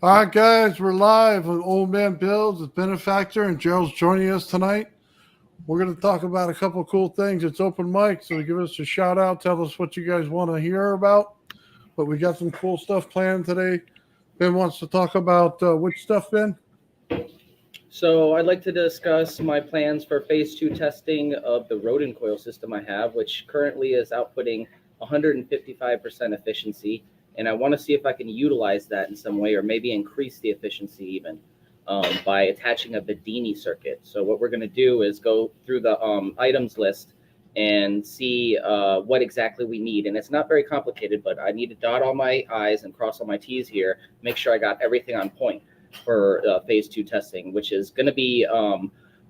All right, guys, we're live with Old Man Bill's, the benefactor, and Gerald's joining us tonight. We're going to talk about a couple of cool things. It's open mic, so give us a shout out. Tell us what you guys want to hear about. But we got some cool stuff planned today. Ben wants to talk about which stuff, Ben? So I'd like to discuss my plans for phase 2 testing of the rodent coil system I have, which currently is outputting 155% efficiency. And I want to see if I can utilize that in some way or maybe increase the efficiency even by attaching a Bedini circuit. So what we're going to do is go through the items list and see what exactly we need. And it's not very complicated, but I need to dot all my I's and cross all my T's here, make sure I got everything on point for phase 2 testing, which is going to be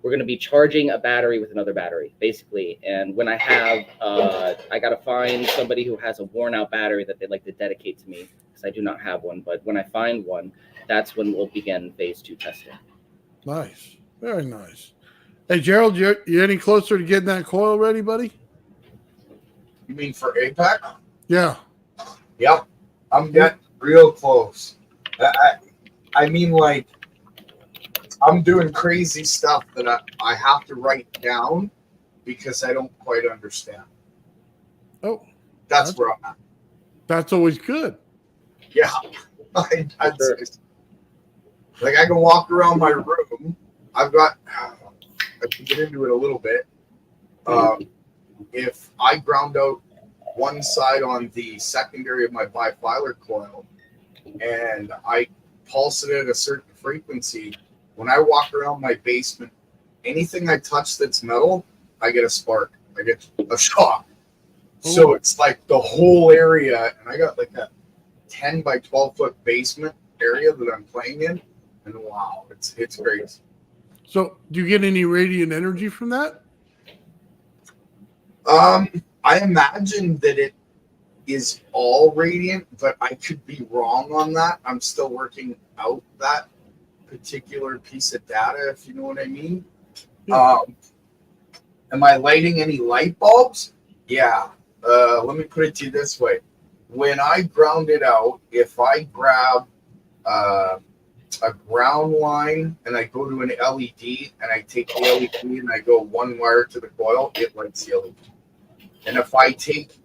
we're going to be charging a battery with another battery, basically. And when I have, I got to find somebody who has a worn out battery that they'd like to dedicate to me, because I do not have one. But when I find one, that's when we'll begin phase 2 testing. Nice. Very nice. Hey, Gerald, you any closer to getting that coil ready, buddy? You mean for APEC? Yeah. Yep. I'm getting real close. I mean, like, I'm doing crazy stuff that I have to write down because I don't quite understand. Oh. That's where I'm at. That's always good. Yeah. I can walk around my room. I can get into it a little bit. If I ground out one side on the secondary of my bifilar coil and I pulse it at a certain frequency, when I walk around my basement, anything I touch that's metal, I get a spark. I get a shock. Ooh. So it's like the whole area, and I got like a 10 by 12 foot basement area that I'm playing in, and wow, it's crazy. So do you get any radiant energy from that? I imagine that it is all radiant, but I could be wrong on that. I'm still working out that particular piece of data, if you know what I mean. Yeah. Am I lighting any light bulbs? Yeah. Let me put it to you this way. When I ground it out, if I grab a ground line and I go to an LED and I take the LED and I go one wire to the coil, it lights the LED. And if I take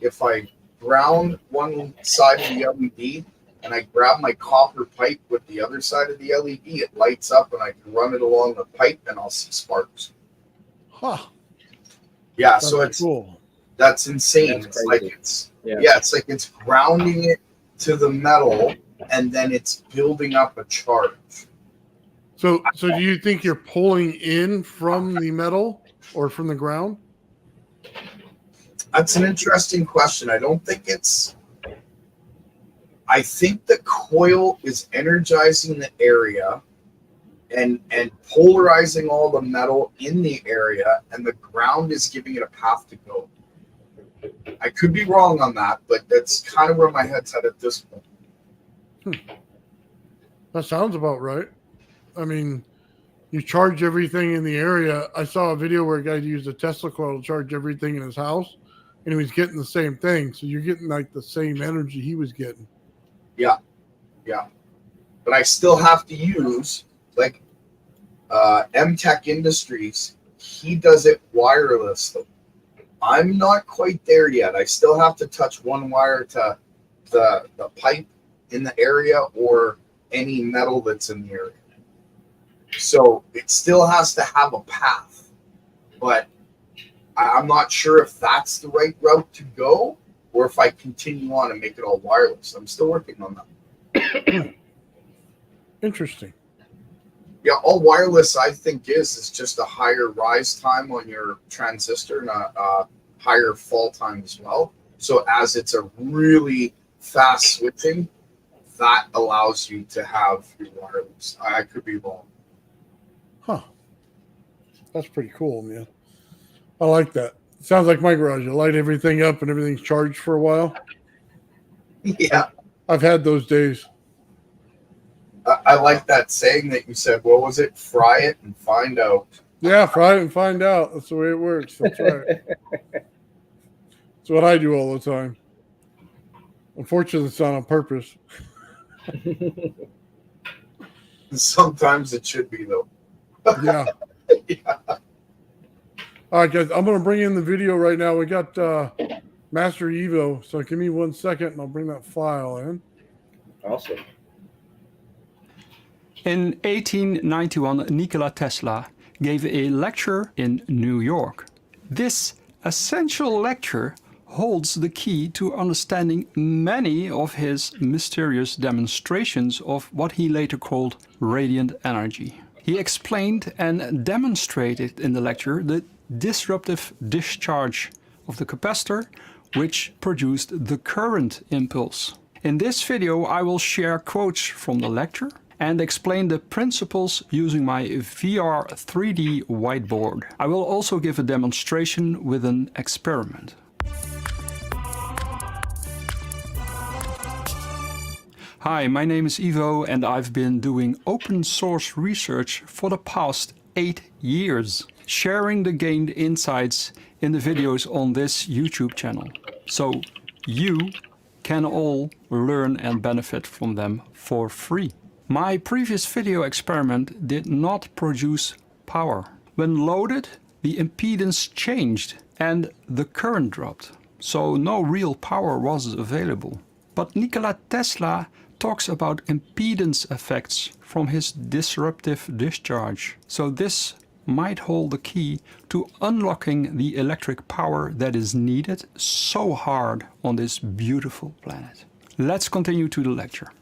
if I ground one side of the LED and I grab my copper pipe with the other side of the LED, it lights up and I can run it along the pipe and I'll see sparks. Huh. Yeah, that's so it's cool. That's insane. It's like it's like it's grounding it to the metal and then it's building up a charge. So do you think you're pulling in from the metal or from the ground? That's an interesting question. I don't think it's. I think the coil is energizing the area and polarizing all the metal in the area, and the ground is giving it a path to go. I could be wrong on that, but that's kind of where my head's at this point. That sounds about right. I mean, you charge everything in the area. I saw a video where a guy used a Tesla coil to charge everything in his house, and he was getting the same thing. So you're getting like the same energy he was getting. Yeah. But I still have to use like MTech Industries. He does it wirelessly. I'm not quite there yet. I still have to touch one wire to the pipe in the area or any metal that's in the area. So it still has to have a path, but I'm not sure if that's the right route to go or if I continue on and make it all wireless. I'm still working on that. Interesting. Yeah, all wireless I think is just a higher rise time on your transistor and a higher fall time as well. So as it's a really fast switching, that allows you to have your wireless. I could be wrong. Huh. That's pretty cool, man. I like that. Sounds like my garage. You light everything up and everything's charged for a while. Yeah. I've had those days. I like that saying that you said. What was it? Fry it and find out. Yeah, fry it and find out. That's the way it works. That's right. That's what I do all the time. Unfortunately, it's not on purpose. Sometimes it should be, though. Yeah. All right, guys, I'm going to bring in the video right now. We got Master Evo, so give me 1 second and I'll bring that file in. Awesome. In 1891, Nikola Tesla gave a lecture in New York. This essential lecture holds the key to understanding many of his mysterious demonstrations of what he later called radiant energy. He explained and demonstrated in the lecture the disruptive discharge of the capacitor, which produced the current impulse. In this video, I will share quotes from the lecture and explain the principles using my VR 3D whiteboard. I will also give a demonstration with an experiment. Hi, my name is Ivo and I've been doing open source research for the past 8 years, sharing the gained insights in the videos on this YouTube channel. So you can all learn and benefit from them for free. My previous video experiment did not produce power. When loaded, the impedance changed and the current dropped, so no real power was available. But Nikola Tesla talks about impedance effects from his disruptive discharge, so this might hold the key to unlocking the electric power that is needed so hard on this beautiful planet. Let's continue to the lecture.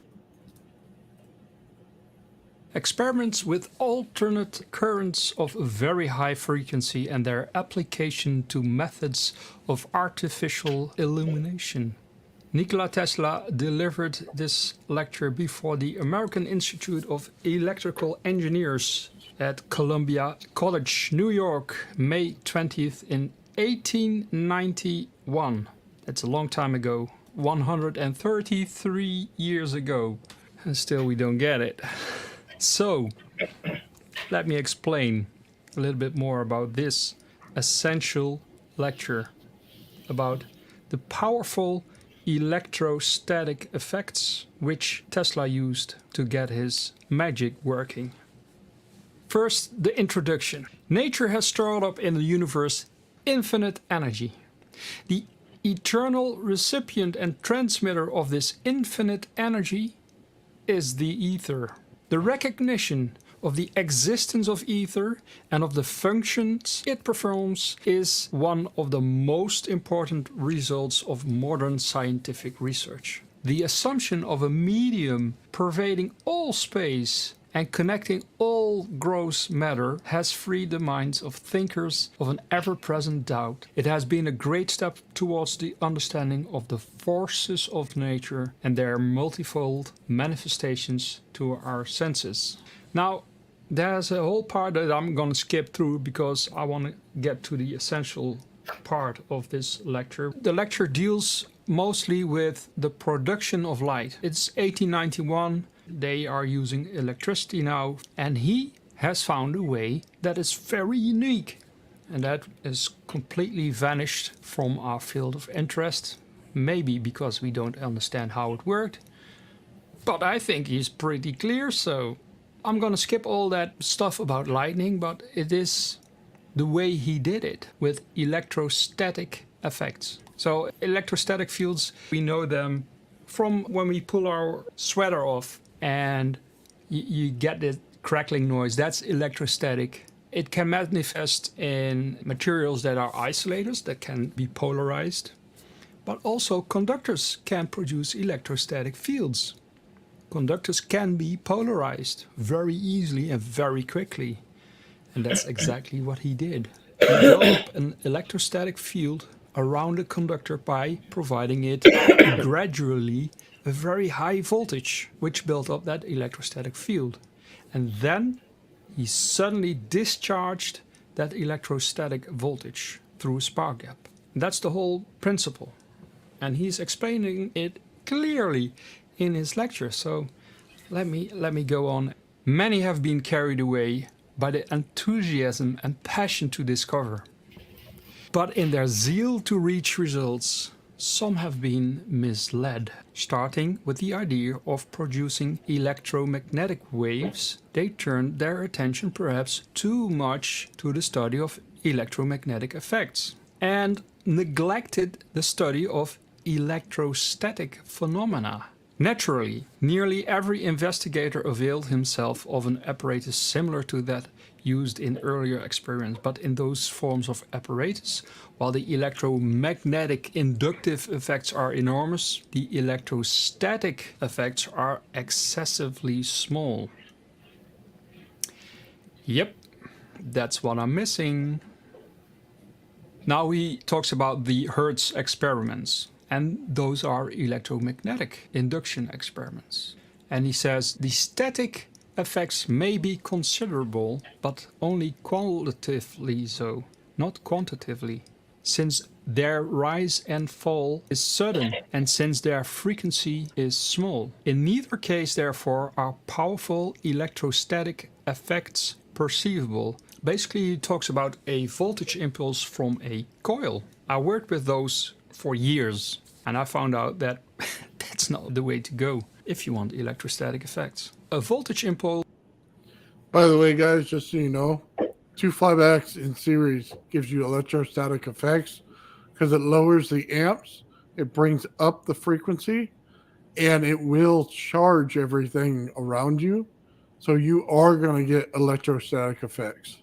Experiments with alternate currents of very high frequency and their application to methods of artificial illumination. Nikola Tesla delivered this lecture before the American Institute of Electrical Engineers at Columbia College, New York, May 20th in 1891. That's a long time ago, 133 years ago, and still we don't get it. So, let me explain a little bit more about this essential lecture about the powerful electrostatic effects which Tesla used to get his magic working. First, the introduction. Nature has stored up in the universe infinite energy. The eternal recipient and transmitter of this infinite energy is the ether. The recognition of the existence of ether and of the functions it performs is one of the most important results of modern scientific research. The assumption of a medium pervading all space and connecting all gross matter has freed the minds of thinkers of an ever-present doubt. It has been a great step towards the understanding of the forces of nature and their multifold manifestations to our senses. Now, there's a whole part that I'm going to skip through because I want to get to the essential part of this lecture. The lecture deals mostly with the production of light. It's 1891. They are using electricity now, and he has found a way that is very unique, and that is completely vanished from our field of interest, maybe because we don't understand how it worked, but I think he's pretty clear, so I'm gonna skip all that stuff about lightning, but it is the way he did it with electrostatic effects. So electrostatic fields, we know them from when we pull our sweater off and you get this crackling noise. That's electrostatic. It can manifest in materials that are isolators, that can be polarized, but also conductors can produce electrostatic fields. Conductors can be polarized very easily and very quickly, and that's exactly what he did. He built up an electrostatic field around a conductor by providing it gradually a very high voltage, which built up that electrostatic field. And then he suddenly discharged that electrostatic voltage through a spark gap. That's the whole principle. And he's explaining it clearly in his lecture. So let me go on. Many have been carried away by the enthusiasm and passion to discover. But in their zeal to reach results, Some have been misled. Starting with the idea of producing electromagnetic waves, they turned their attention perhaps too much to the study of electromagnetic effects and neglected the study of electrostatic phenomena. Naturally, nearly every investigator availed himself of an apparatus similar to that used in earlier experiments, but in those forms of apparatus, while the electromagnetic inductive effects are enormous, the electrostatic effects are excessively small. Yep, that's what I'm missing. Now he talks about the Hertz experiments, and those are electromagnetic induction experiments. And he says the static effects may be considerable, but only qualitatively so, not quantitatively, since their rise and fall is sudden and since their frequency is small. In neither case, therefore, are powerful electrostatic effects perceivable. Basically, he talks about a voltage impulse from a coil. I worked with those for years, and I found out that that's not the way to go if you want electrostatic effects. A voltage impulse. By the way, guys, just so you know, 2.5x in series gives you electrostatic effects because it lowers the amps, it brings up the frequency, and it will charge everything around you. So you are going to get electrostatic effects.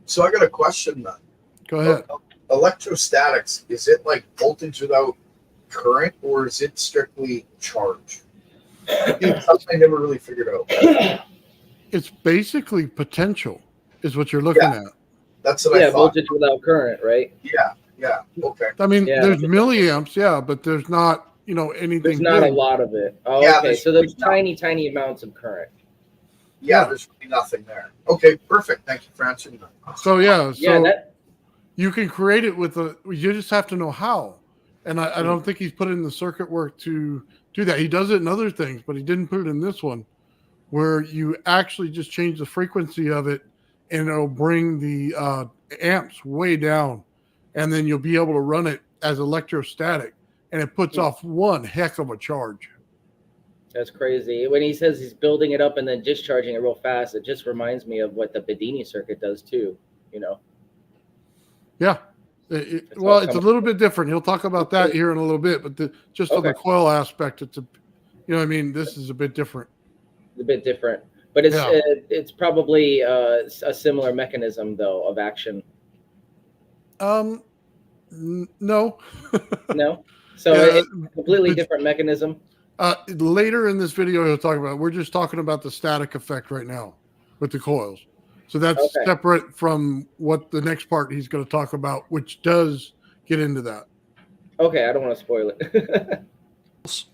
So I got a question then. Go ahead. Electrostatics, is it like voltage without current, or is it strictly charge? It's something I never really figured out. It's basically potential is what you're looking at. That's what I thought. Voltage without current, right? Yeah. Okay. I mean, Yeah. there's milliamps, yeah, but there's not, anything. There's not a big. lot of it. Oh, Yeah, okay. there's So there's really tiny amounts of current. Yeah, there's really nothing there. Okay, perfect. Thank you for answering that. So yeah, Yeah, you can create it you just have to know how. And I don't think he's put in the circuit work to do that. He does it in other things, but he didn't put it in this one, where you actually just change the frequency of it and it'll bring the amps way down. And then you'll be able to run it as electrostatic. And it puts off one heck of a charge. that's crazy. When he says he's building it up and then discharging it real fast, it just reminds me of what the Bedini circuit does too. Yeah. It's a little bit different. He'll talk about that here in a little bit, but on the coil aspect, it's this is a bit different. A bit different, but it's probably a similar mechanism though of action. No. No. So it's a completely different mechanism. Later in this video, he'll talk about. We're just talking about the static effect right now with the coils. So that's separate from what the next part he's going to talk about, which does get into that. Okay, I don't want to spoil it.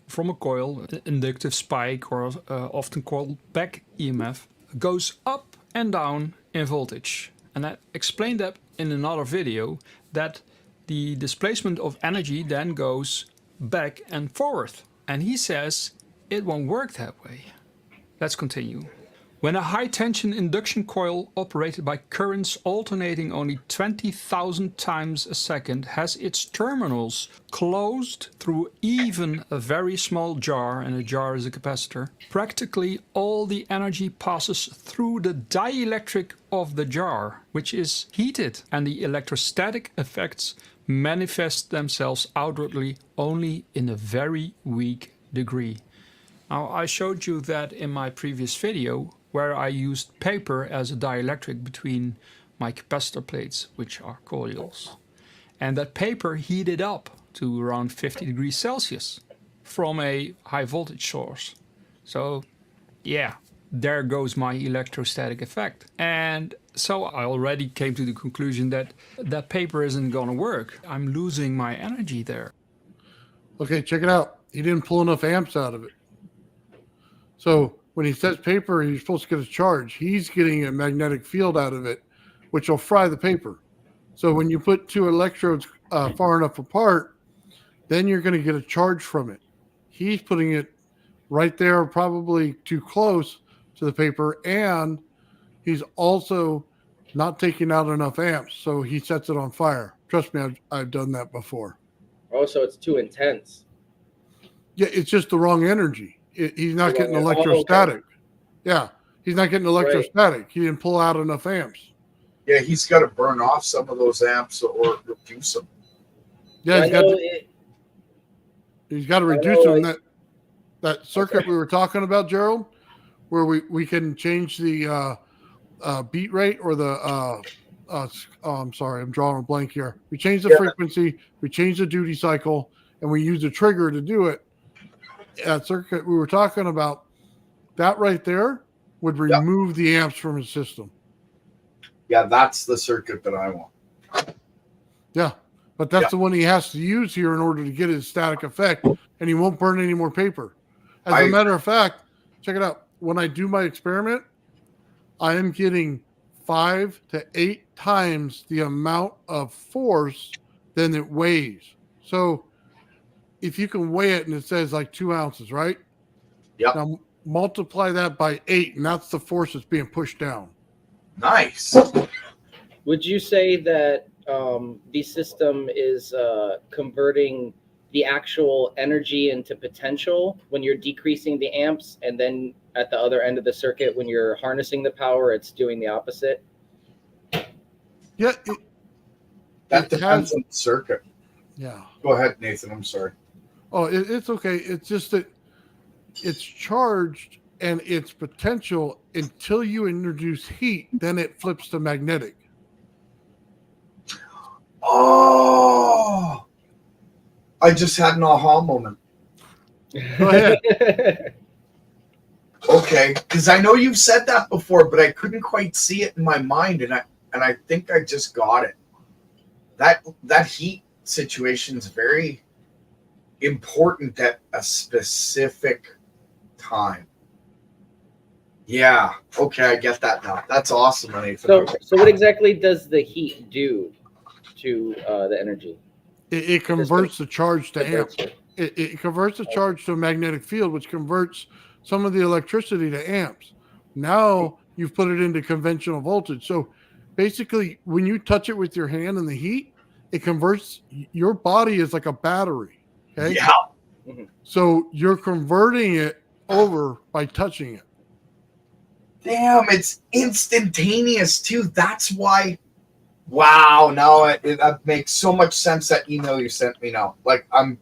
From a coil, an inductive spike, or often called back EMF, goes up and down in voltage. And I explained that in another video, that the displacement of energy then goes back and forward. And he says it won't work that way. Let's continue. When a high-tension induction coil operated by currents alternating only 20,000 times a second has its terminals closed through even a very small jar, and a jar is a capacitor, practically all the energy passes through the dielectric of the jar, which is heated, and the electrostatic effects manifest themselves outwardly only in a very weak degree. Now, I showed you that in my previous video, where I used paper as a dielectric between my capacitor plates, which are coils. And that paper heated up to around 50 degrees Celsius from a high voltage source. So yeah, there goes my electrostatic effect. And so I already came to the conclusion that that paper isn't gonna work. I'm losing my energy there. Okay, check it out. He didn't pull enough amps out of it. So when he says paper, he's supposed to get a charge. He's getting a magnetic field out of it, which will fry the paper. So when you put two electrodes far enough apart, then you're going to get a charge from it. He's putting it right there, probably too close to the paper, and he's also not taking out enough amps, so he sets it on fire. Trust me, I've done that before. Oh, so it's too intense. Yeah, it's just the wrong energy. He's not getting Oh, okay. electrostatic. Yeah, he's not getting Right. electrostatic. He didn't pull out enough amps. Yeah, he's got to burn off some of those amps or reduce them. Yeah, I know he's got to I reduce know, them. That circuit we were talking about, Gerald, where we can change the beat rate or the I'm sorry, I'm drawing a blank here. We change the frequency, we change the duty cycle, and we use a trigger to do it. That circuit we were talking about, that right there would remove the amps from his system. Yeah, that's the circuit that I want. Yeah, but that's the one he has to use here in order to get his static effect, and he won't burn any more paper. As a matter of fact, check it out. When I do my experiment, I am getting 5 to 8 times the amount of force than it weighs. So if you can weigh it and it says like 2 ounces, right? Yeah. Now multiply that by 8, and that's the force that's being pushed down. Nice. Would you say that the system is converting the actual energy into potential when you're decreasing the amps, and then at the other end of the circuit, when you're harnessing the power, it's doing the opposite? Yeah. That depends on the circuit. Yeah. Go ahead, Nathan. I'm sorry. Oh, it's okay. It's just that it's charged and it's potential until you introduce heat, then it flips to magnetic. Oh, I just had an aha moment. Go ahead. Okay, because I know you've said that before, but I couldn't quite see it in my mind, and I think I just got it. That heat situation is very important at a specific time. Yeah. Okay, I get that now. That's awesome, Nathan. So what exactly does the heat do to the energy? It converts the charge to amp. It converts the charge to a magnetic field, which converts some of the electricity to amps. Now you've put it into conventional voltage. So basically, when you touch it with your hand in the heat, it converts. Your body is like a battery. Okay. Yeah. Mm-hmm. So you're converting it over by touching it. Damn, it's instantaneous too. That's why. Wow, now that makes so much sense. That email you sent me now, like I'm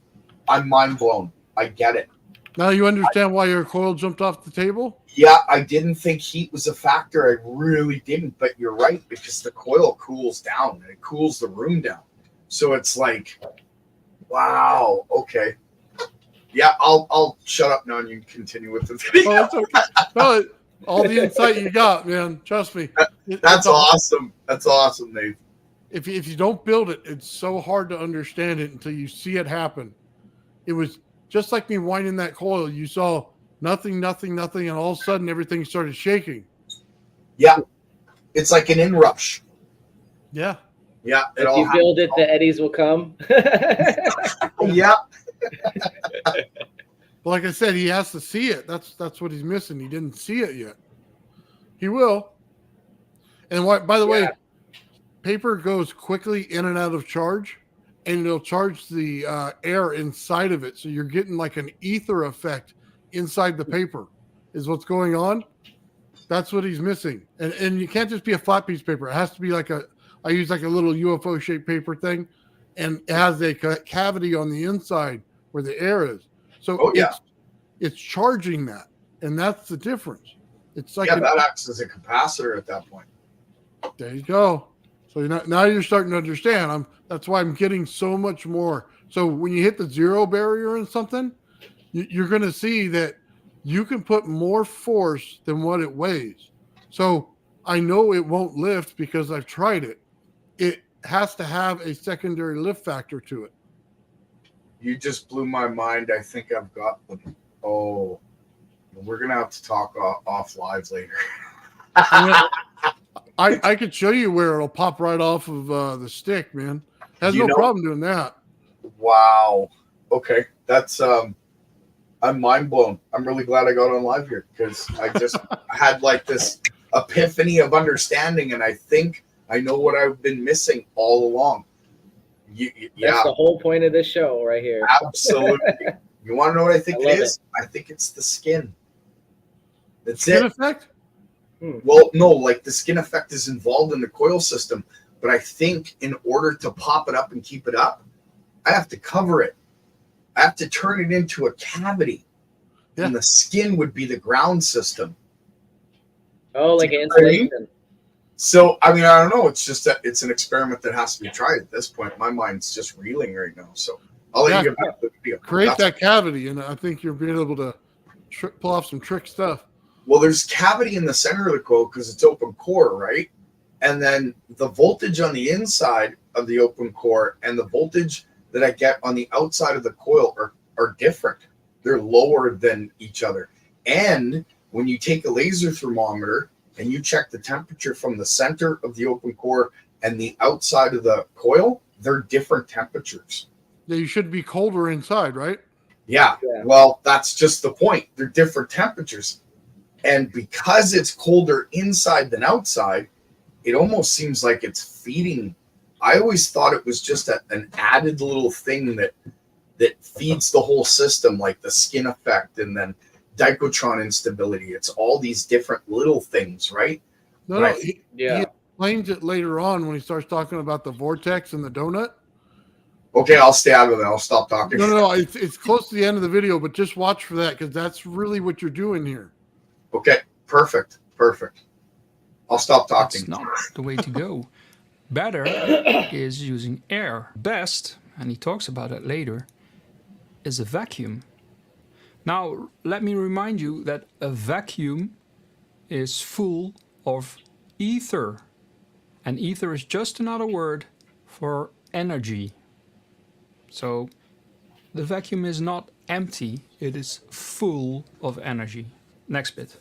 mind blown. I get it. Now you understand why your coil jumped off the table? Yeah, I didn't think heat was a factor. I really didn't, but you're right, because the coil cools down and it cools the room down. So it's like, wow, okay. Yeah, I'll shut up now and you can continue with the video. Oh, it's okay. No, all the insight you got, man. Trust me. That's awesome. That's awesome, Nate. If you don't build it, it's so hard to understand it until you see it happen. It was just like me winding that coil. You saw nothing, and all of a sudden everything started shaking. Yeah. It's like an inrush. Yeah. Yeah. If you build it, the eddies will come. Yeah. But like I said, he has to see it. That's what he's missing. He didn't see it yet. He will. And by the way, paper goes quickly in and out of charge, and it'll charge the air inside of it. So you're getting like an ether effect inside the paper is what's going on. That's what he's missing. And you can't just be a flat piece of paper. It has to be like I use like a little UFO shaped paper thing, and it has a cavity on the inside where the air is. So it's charging that, and that's the difference. It's like that acts as a capacitor at that point. There you go. So now you're starting to understand. That's why I'm getting so much more. So when you hit the zero barrier in something, you're going to see that you can put more force than what it weighs. So I know it won't lift because I've tried it. It has to have a secondary lift factor to it. You just blew my mind. I think I've got them. Oh, we're going to have to talk off live later. I could show you where it'll pop right off of the stick, man. Has no problem doing that. Wow. Okay. That's I'm mind blown. I'm really glad I got on live here, because I just had like this epiphany of understanding, and I think I know what I've been missing all along. That's Yeah, the whole point of this show right here. absolutely. You want to know what I think I it love is? I think it's the skin. That's Skin it. effect? Well, no, like the skin effect is involved in the coil system, but I think in order to pop it up and keep it up, I have to cover it. I have to turn it into a cavity. Yeah. And the skin would be the ground system. Oh, like Do an you know what I mean? insulation. So, I mean, I don't know. It's just that it's an experiment that has to be tried at this point. My mind's just reeling right now. So I'll let you get back to the video. Create that cavity, and I think you'll be able to pull off some trick stuff. Well, there's cavity in the center of the coil because it's open core, right? And then the voltage on the inside of the open core and the voltage that I get on the outside of the coil are different. They're lower than each other. And when you take a laser thermometer and you check the temperature from the center of the open core and the outside of the coil, they're different temperatures. Yeah, you should be colder inside, right? Yeah. Well, that's just the point. They're different temperatures. And because it's colder inside than outside, it almost seems like it's feeding. I always thought it was just an added little thing that feeds the whole system, like the skin effect and then dichotron instability. It's all these different little things, right? No, He explains it later on when he starts talking about the vortex and the donut. Okay, I'll stay out of it. I'll stop talking. No, it's close to the end of the video, but just watch for that because that's really what you're doing here. Okay, perfect. I'll stop talking. That's not the way to go. Better is using air. Best, and he talks about it later, is a vacuum. Now, let me remind you that a vacuum is full of ether. And ether is just another word for energy. So the vacuum is not empty, it is full of energy. Next bit.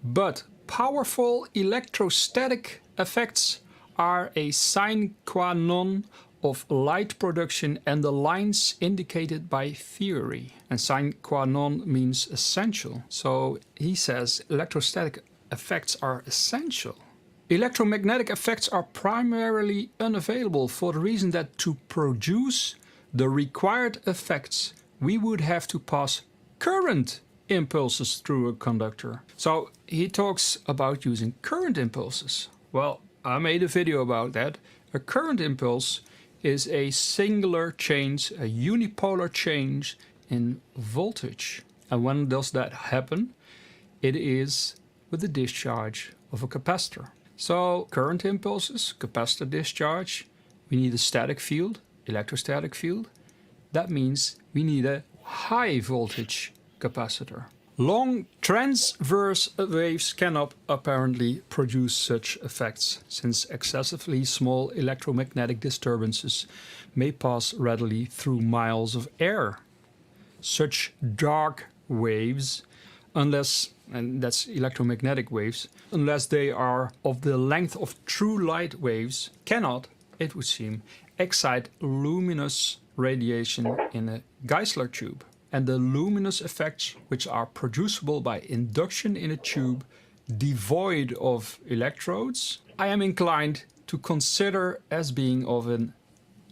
But powerful electrostatic effects are a sine qua non of light production and the lines indicated by theory. And sine qua non means essential. So he says electrostatic effects are essential. Electromagnetic effects are primarily unavailable for the reason that to produce the required effects we would have to pass current impulses through a conductor. So he talks about using current impulses. Well, I made a video about that. A current impulse is a singular change, a unipolar change in voltage. And when does that happen? It is with the discharge of a capacitor. So current impulses, capacitor discharge, we need a static field, electrostatic field. That means we need a high voltage capacitor. Long transverse waves cannot apparently produce such effects, since excessively small electromagnetic disturbances may pass readily through miles of air. Such dark waves, unless, and that's electromagnetic waves, unless they are of the length of true light waves, cannot, it would seem, excite luminous radiation in a Geissler tube. And the luminous effects which are producible by induction in a tube devoid of electrodes, I am inclined to consider as being of an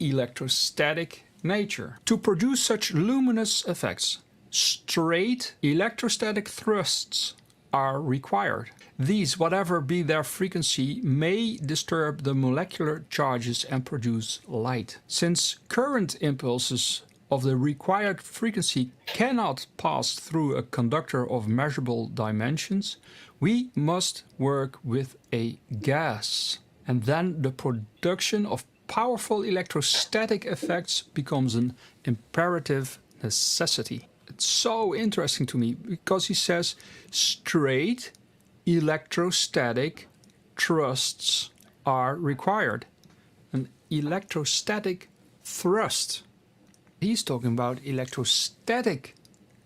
electrostatic nature. To produce such luminous effects, straight electrostatic thrusts are required. These, whatever be their frequency, may disturb the molecular charges and produce light. Since current impulses of the required frequency cannot pass through a conductor of measurable dimensions, we must work with a gas. And then the production of powerful electrostatic effects becomes an imperative necessity. It's so interesting to me because he says straight electrostatic thrusts are required. An electrostatic thrust. He's talking about electrostatic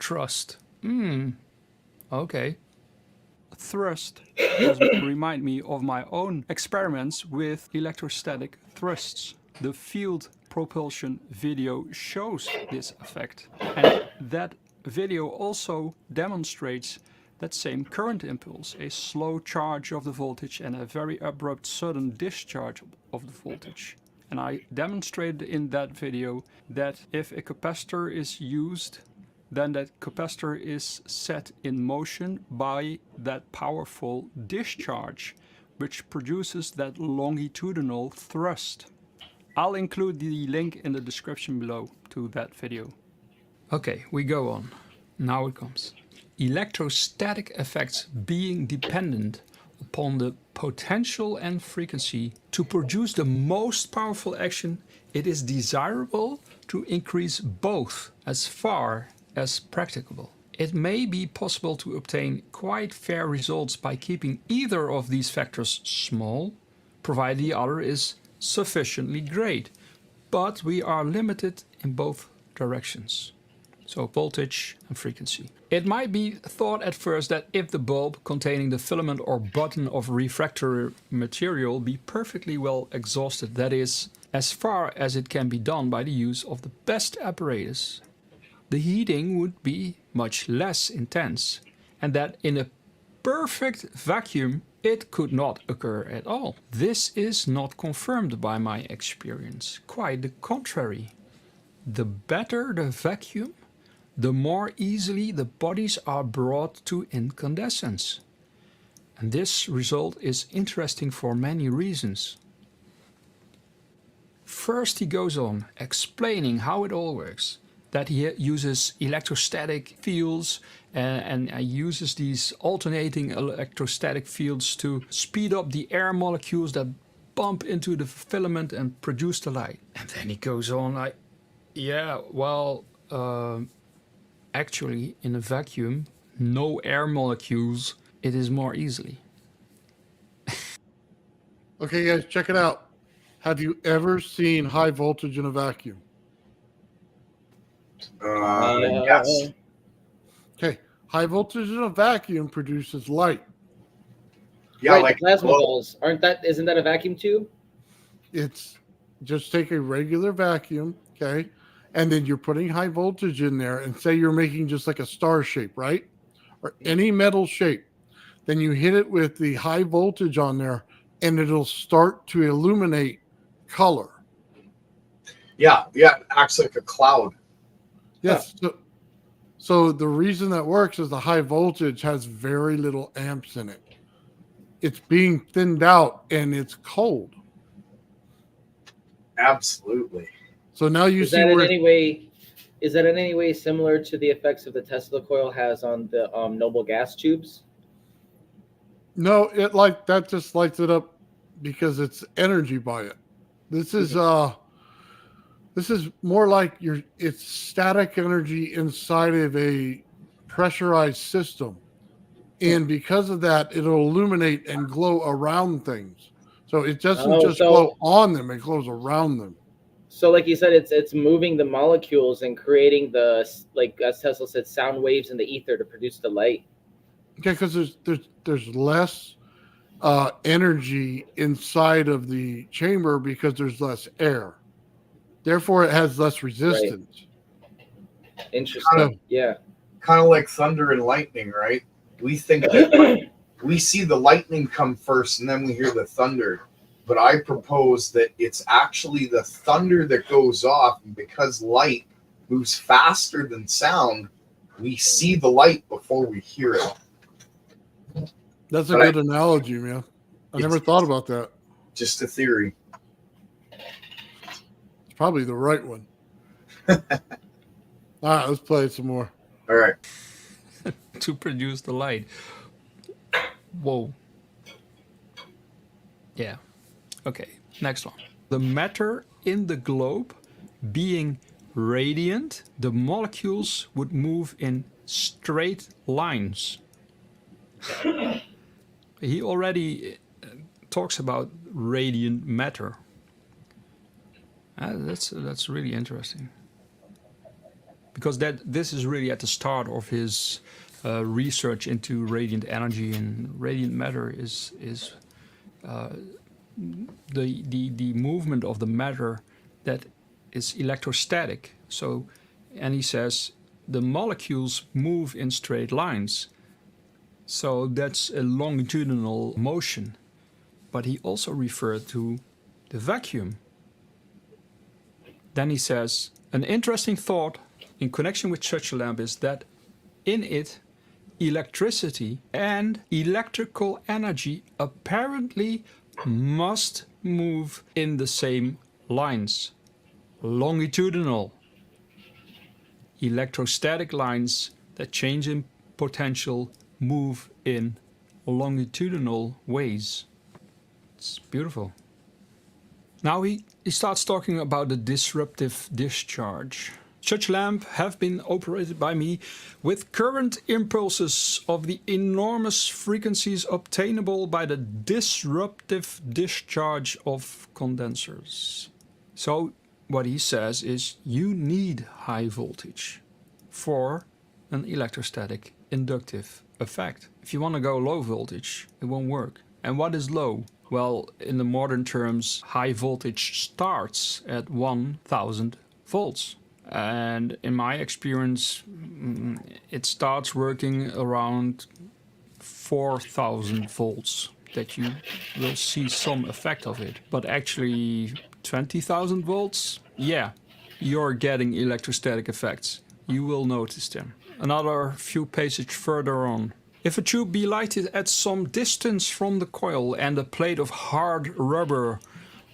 thrust. Okay. Thrust does remind me of my own experiments with electrostatic thrusts. The field propulsion video shows this effect. And that video also demonstrates that same current impulse, a slow charge of the voltage and a very abrupt sudden discharge of the voltage. And I demonstrated in that video that if a capacitor is used, then that capacitor is set in motion by that powerful discharge, which produces that longitudinal thrust. I'll include the link in the description below to that video. Okay, we go on. Now it comes. Electrostatic effects being dependent upon the potential and frequency to produce the most powerful action, it is desirable to increase both as far as practicable. It may be possible to obtain quite fair results by keeping either of these factors small, provided the other is sufficiently great, but we are limited in both directions. So voltage and frequency. It might be thought at first that if the bulb containing the filament or button of refractory material be perfectly well exhausted, that is, as far as it can be done by the use of the best apparatus, the heating would be much less intense, and that in a perfect vacuum it could not occur at all. This is not confirmed by my experience, quite the contrary. The better the vacuum, the more easily the bodies are brought to incandescence. And this result is interesting for many reasons. First, he goes on explaining how it all works, that he uses electrostatic fields and uses these alternating electrostatic fields to speed up the air molecules that bump into the filament and produce the light. And then he goes on like, yeah, well, actually, in a vacuum, no air molecules, it is more easily. Okay, guys, check it out. Have you ever seen high voltage in a vacuum? Yes. Okay, high voltage in a vacuum produces light. Yeah, right, like the plasma well, balls. Isn't that a vacuum tube? It's just take a regular vacuum, okay, and then you're putting high voltage in there, and say you're making just like a star shape, right? Or any metal shape. Then you hit it with the high voltage on there, and it'll start to illuminate color. yeah, it acts like a cloud. Yes. So the reason that works is the high voltage has very little amps in it. It's being thinned out and it's cold. Absolutely. So now you Is see that in where any way? Is that in any way similar to the effects of the Tesla coil has on the noble gas tubes? no, it like that just lights it up because it's energy by it. This is more like it's static energy inside of a pressurized system. And because of that, it'll illuminate and glow around things. So it doesn't Oh, just glow on them, it glows around them. So, like you said, it's moving the molecules and creating the, like as Tesla said, sound waves in the ether to produce the light. Okay, because there's less energy inside of the chamber because there's less air. Therefore, it has less resistance. Interesting. Yeah. Kind of like thunder and lightning, right? We think that we see the lightning come first and then we hear the thunder. But I propose that it's actually the thunder that goes off, and because light moves faster than sound, we see the light before we hear it. That's a good analogy, man. I never thought about that. Just a theory. It's probably the right one. All right, let's play it some more. All right. To produce the light. Whoa. Yeah. Okay, next one. The matter in the globe being radiant, the molecules would move in straight lines. He already talks about radiant matter. That's really interesting. Because this is really at the start of his research into radiant energy, and radiant matter is the movement of the matter that is electrostatic. So, and he says the molecules move in straight lines. So that's a longitudinal motion. But he also referred to the vacuum. Then he says, an interesting thought in connection with such a lamp is that in it, electricity and electrical energy apparently must move in the same lines. Longitudinal. Electrostatic lines that change in potential move in longitudinal ways. It's beautiful. Now he starts talking about the disruptive discharge. Such lamps have been operated by me with current impulses of the enormous frequencies obtainable by the disruptive discharge of condensers. So what he says is you need high voltage for an electrostatic inductive effect. If you want to go low voltage, it won't work. And what is low? Well, in the modern terms, high voltage starts at 1000 volts. And in my experience, it starts working around 4000 volts that you will see some effect of it. But actually 20,000 volts, yeah, you're getting electrostatic effects. You will notice them. Another few pages further on. If a tube be lighted at some distance from the coil and a plate of hard rubber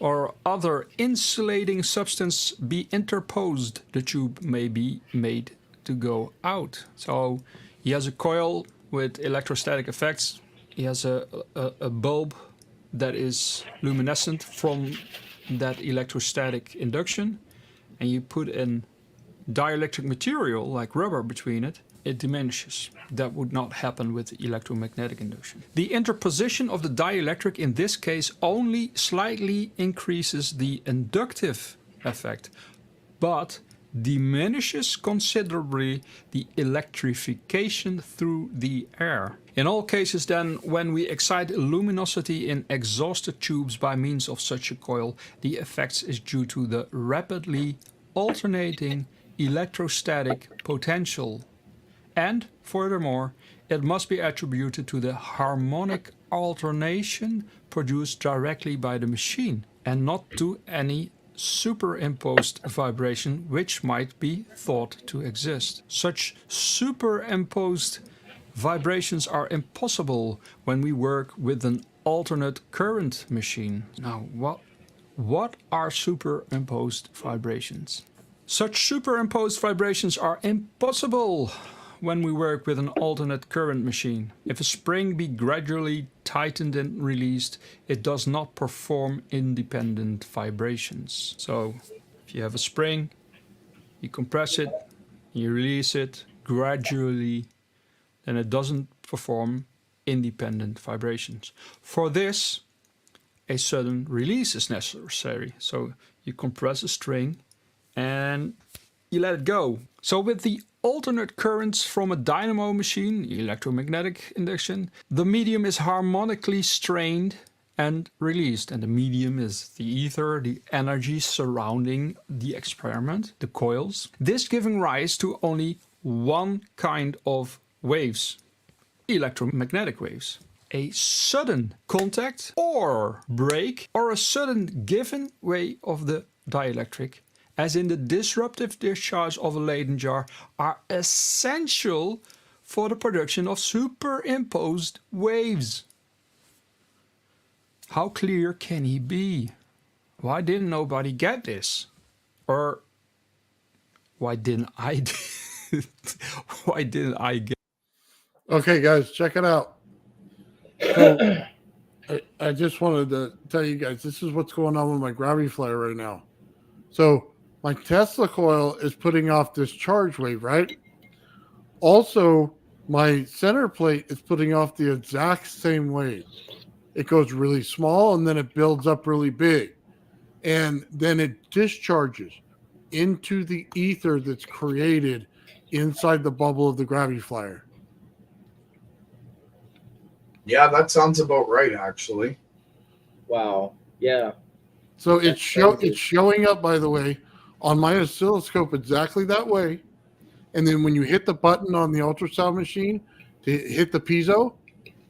or other insulating substance be interposed, the tube may be made to go out. So he has a coil with electrostatic effects. He has a bulb that is luminescent from that electrostatic induction, and you put in dielectric material like rubber between it, it diminishes. That would not happen with electromagnetic induction. The interposition of the dielectric in this case only slightly increases the inductive effect, but diminishes considerably the electrification through the air. In all cases then, when we excite luminosity in exhausted tubes by means of such a coil, the effects is due to the rapidly alternating electrostatic potential. And furthermore, it must be attributed to the harmonic alternation produced directly by the machine and not to any superimposed vibration which might be thought to exist. Such superimposed vibrations are impossible when we work with an alternate current machine. Now, what are superimposed vibrations? Such superimposed vibrations are impossible when we work with an alternate current machine. If a spring be gradually tightened and released, it does not perform independent vibrations. So if you have a spring, you compress it, you release it gradually, then it doesn't perform independent vibrations. For this, a sudden release is necessary. So you compress a string and you let it go. So with the alternate currents from a dynamo machine, electromagnetic induction, the medium is harmonically strained and released. And the medium is the ether, the energy surrounding the experiment, the coils. This giving rise to only one kind of waves, electromagnetic waves. A sudden contact or break or a sudden given way of the dielectric, as in the disruptive discharge of a Leyden jar, are essential for the production of superimposed waves. How clear can he be? Why didn't nobody get this? Or why didn't I why didn't I get it? Okay, guys, check it out. So I just wanted to tell you guys, this is what's going on with my gravity flyer right now. So my Tesla coil is putting off this charge wave, right? Also, my center plate is putting off the exact same wave. It goes really small and then it builds up really big. And then it discharges into the ether that's created inside the bubble of the gravity flyer. Yeah, that sounds about right, actually. Wow. Yeah. So it's showing up, by the way, on my oscilloscope exactly that way. And then when you hit the button on the ultrasound machine to hit the piezo,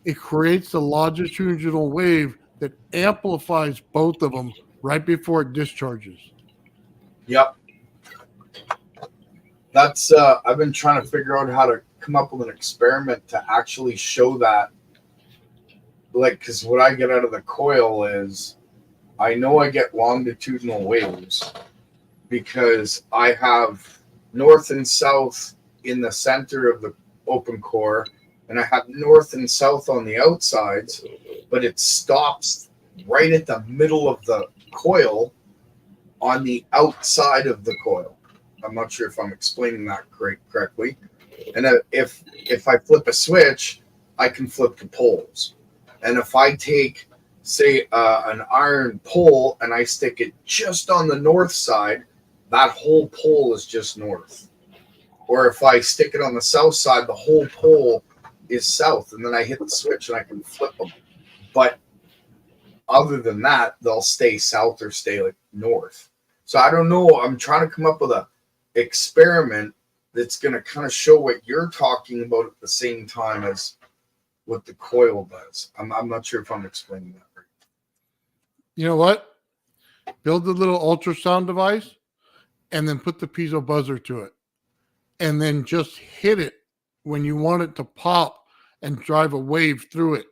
it creates a longitudinal wave that amplifies both of them right before it discharges. Yep. That's I've been trying to figure out how to come up with an experiment to actually show that. Like, because what I get out of the coil is I know I get longitudinal waves because I have north and south in the center of the open core, and I have north and south on the outsides, but it stops right at the middle of the coil on the outside of the coil. I'm not sure if I'm explaining that correctly. And if I flip a switch, I can flip the poles. And if I take, say, an iron pole and I stick it just on the north side, that whole pole is just north. Or if I stick it on the south side, the whole pole is south. And then I hit the switch and I can flip them. But other than that, they'll stay south or stay like north. So I don't know. I'm trying to come up with a experiment that's going to kind of show what you're talking about at the same time as what the coil does. I'm not sure if I'm explaining that right. You know what? Build the little ultrasound device and then put the piezo buzzer to it. And then just hit it when you want it to pop and drive a wave through it.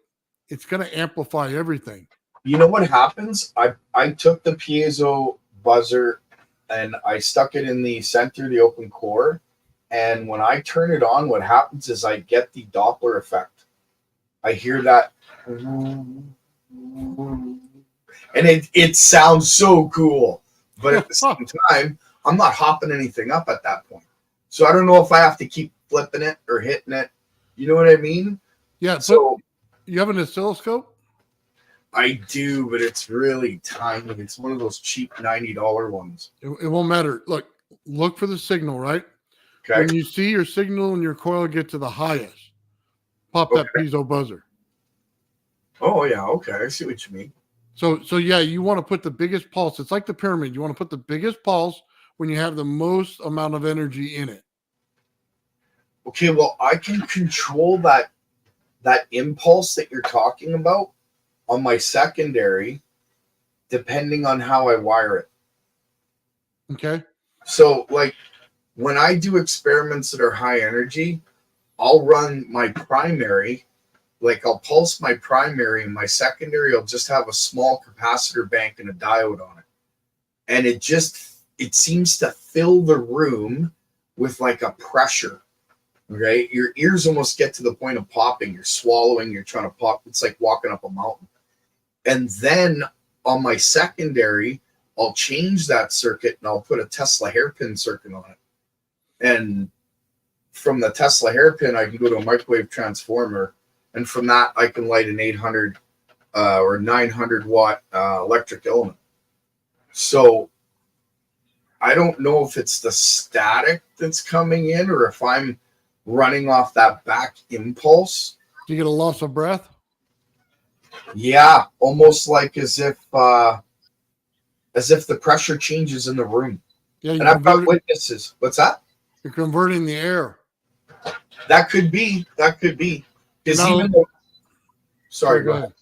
It's going to amplify everything. You know what happens? I took the piezo buzzer and I stuck it in the center of the open core. And when I turn it on, what happens is I get the Doppler effect. I hear that. And it sounds so cool. But at the same time, I'm not hopping anything up at that point. So I don't know if I have to keep flipping it or hitting it. You know what I mean? Yeah. So you have an oscilloscope? I do, but it's really tiny. It's one of those cheap $90 ones. It won't matter. Look for the signal, right? Okay. When you see your signal and your coil get to the highest, pop that piezo buzzer. Oh, yeah. Okay. I see what you mean. So yeah, you want to put the biggest pulse. It's like the pyramid. You want to put the biggest pulse when you have the most amount of energy in it. Okay. Well, I can control that impulse that you're talking about on my secondary, depending on how I wire it. Okay. So, like, when I do experiments that are high energy, I'll run my primary, like I'll pulse my primary, and my secondary, I'll just have a small capacitor bank and a diode on it. And it seems to fill the room with like a pressure. Okay. Your ears almost get to the point of popping. You're swallowing, you're trying to pop. It's like walking up a mountain. And then on my secondary, I'll change that circuit and I'll put a Tesla hairpin circuit on it. And from the Tesla hairpin, I can go to a microwave transformer. And from that, I can light an 800 or 900 watt electric element. So I don't know if it's the static that's coming in or if I'm running off that back impulse. Do you get a loss of breath? Yeah, almost like as if the pressure changes in the room. Yeah, and I've got witnesses. What's that? You're converting the air. That could be. Because even though, sorry, go ahead.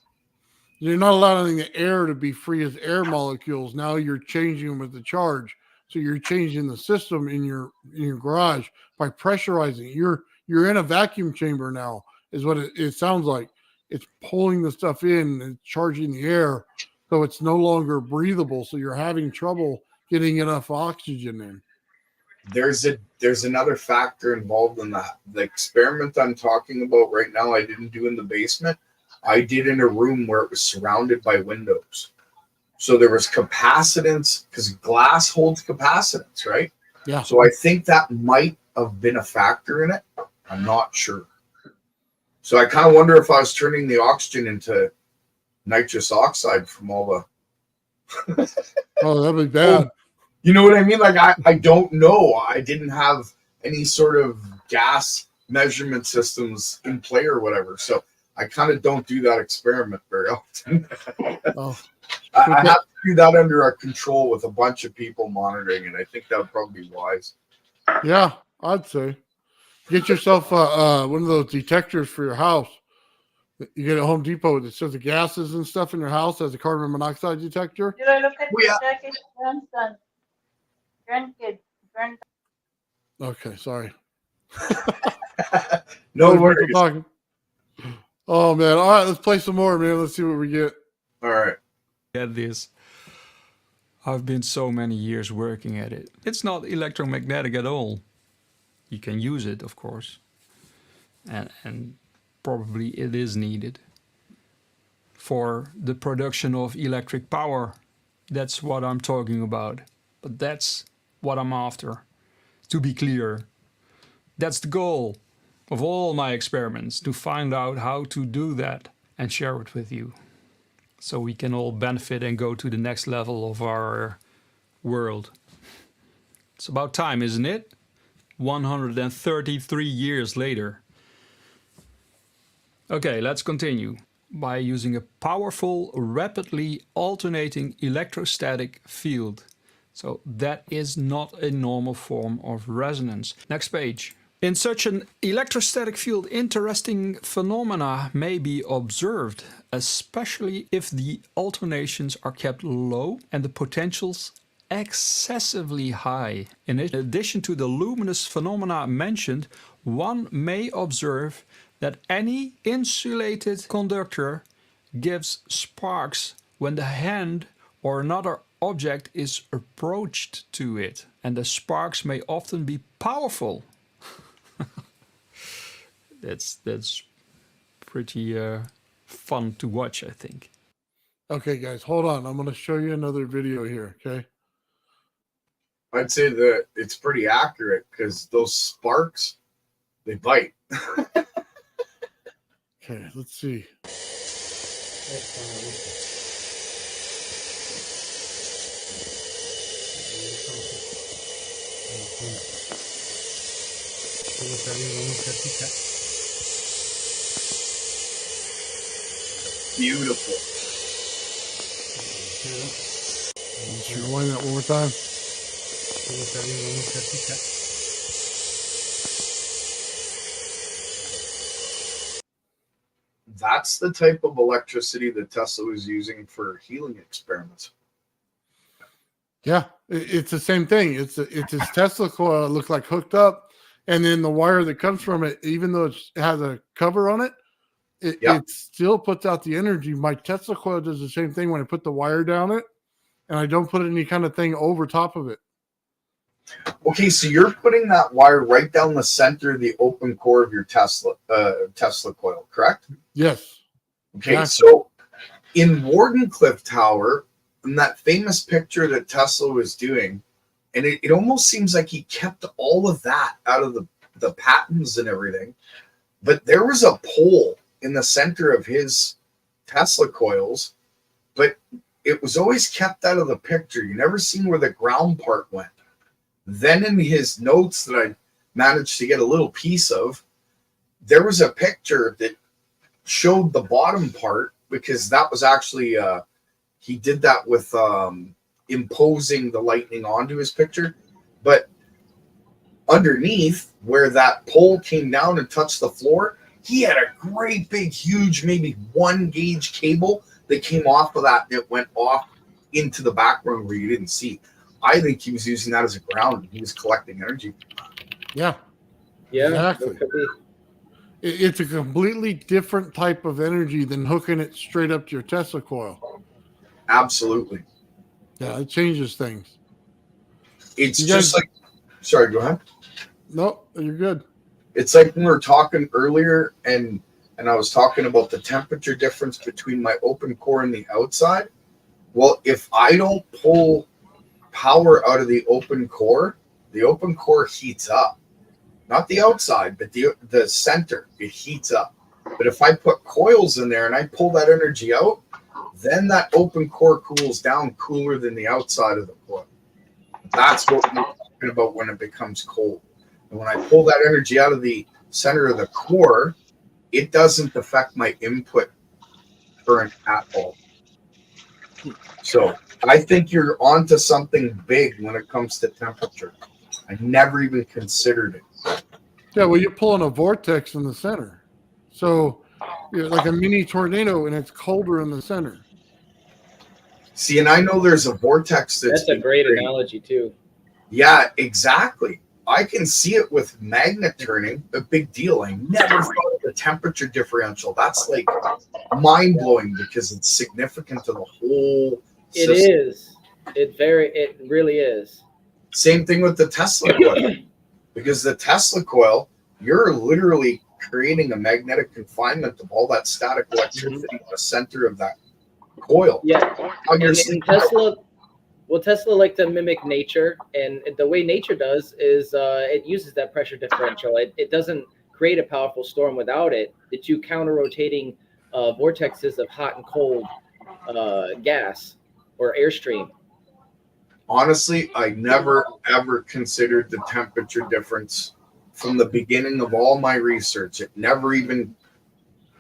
You're not allowing the air to be free as air molecules. Now you're changing them with the charge. So you're changing the system in your garage by pressurizing. You're in a vacuum chamber now, is what it sounds like. It's pulling the stuff in and charging the air, so it's no longer breathable. So you're having trouble getting enough oxygen in. There's another factor involved in that. The experiment I'm talking about right now, I didn't do in the basement. I did in a room where it was surrounded by windows. So there was capacitance, because glass holds capacitance, right? Yeah. So I think that might have been a factor in it. I'm not sure. So I kind of wonder if I was turning the oxygen into nitrous oxide from all the... Oh, that'd be bad. You know what I mean? Like, I don't know. I didn't have any sort of gas measurement systems in play or whatever. So I kind of don't do that experiment very often. Oh. I have to do that under our control with a bunch of people monitoring it. I think that would probably be wise. Yeah, I'd say. Get yourself one of those detectors for your house. You get at Home Depot that says the gases and stuff in your house as a carbon monoxide detector. Did I look at Oh, yeah. grandson? Grandkid. Okay, sorry. No Other people worries. talking. Oh man! All right, let's play some more, man. Let's see what we get. All right. Get this. I've been so many years working at it. It's not electromagnetic at all. You can use it, of course. And probably it is needed for the production of electric power. That's what I'm talking about. But that's what I'm after. To be clear, that's the goal of all my experiments, to find out how to do that and share it with you, so we can all benefit and go to the next level of our world. It's about time, isn't it? 133 years later. Okay, let's continue. By using a powerful, rapidly alternating electrostatic field. So that is not a normal form of resonance. Next page. In such an electrostatic field, interesting phenomena may be observed, especially if the alternations are kept low and the potentials excessively high. In addition to the luminous phenomena mentioned, one may observe that any insulated conductor gives sparks when the hand or another object is approached to it, and the sparks may often be powerful. That's pretty fun to watch, I think. Okay, guys, hold on. I'm going to show you another video here. Okay. I'd say that it's pretty accurate because those sparks, they bite. Okay, let's see. Beautiful. Let's rewind that one more time. That's the type of electricity that Tesla was using for healing experiments. Yeah, it's the same thing. It's his Tesla coil. It looks like hooked up, and then the wire that comes from it, even though it has a cover on it, it still puts out the energy. My Tesla coil does the same thing when I put the wire down it, and I don't put any kind of thing over top of it. Okay, so you're putting that wire right down the center of the open core of your Tesla coil, correct? Yes. Okay, Exactly. so in Wardenclyffe Tower, in that famous picture that Tesla was doing, and it almost seems like he kept all of that out of the patents and everything, but there was a pole in the center of his Tesla coils, but it was always kept out of the picture. You never seen where the ground part went. Then in his notes that I managed to get a little piece of, there was a picture that showed the bottom part, because that was actually he did that with imposing the lightning onto his picture. But underneath where that pole came down and touched the floor, he had a great big huge maybe 1 gauge cable that came off of that went off into the background where you didn't see. I think he was using that as a ground. He was collecting energy. Yeah. Yeah, Exactly. that could be. It's a completely different type of energy than hooking it straight up to your Tesla coil. Absolutely. Yeah, it changes things. It's You just guys- like, sorry, go ahead. No, you're good. It's like when we were talking earlier, and I was talking about the temperature difference between my open core and the outside. Well, if I don't pull power out of the open core heats up. Not the outside, but the center, it heats up. But if I put coils in there and I pull that energy out, then that open core cools down cooler than the outside of the coil. That's what we're talking about when it becomes cold. And when I pull that energy out of the center of the core, it doesn't affect my input current at all. So I think you're onto something big when it comes to temperature. I never even considered it. Yeah, well, you're pulling a vortex in the center. So you're like a mini tornado, and it's colder in the center. See, and I know there's a vortex That's a great analogy too. Yeah, exactly. I can see it with magnet turning, a big deal. I never thought of the temperature differential. That's like mind blowing because it's significant to the whole It system. is. It really is. Same thing with the Tesla coil. Because the Tesla coil, you're literally creating a magnetic confinement of all that static electricity in the center of that coil. Yeah. On your And Tesla, well, Tesla like to mimic nature, and the way nature does is it uses that pressure differential. It doesn't create a powerful storm without it. The two counter-rotating vortexes of hot and cold gas or airstream. Honestly, I never ever considered the temperature difference from the beginning of all my research. It never even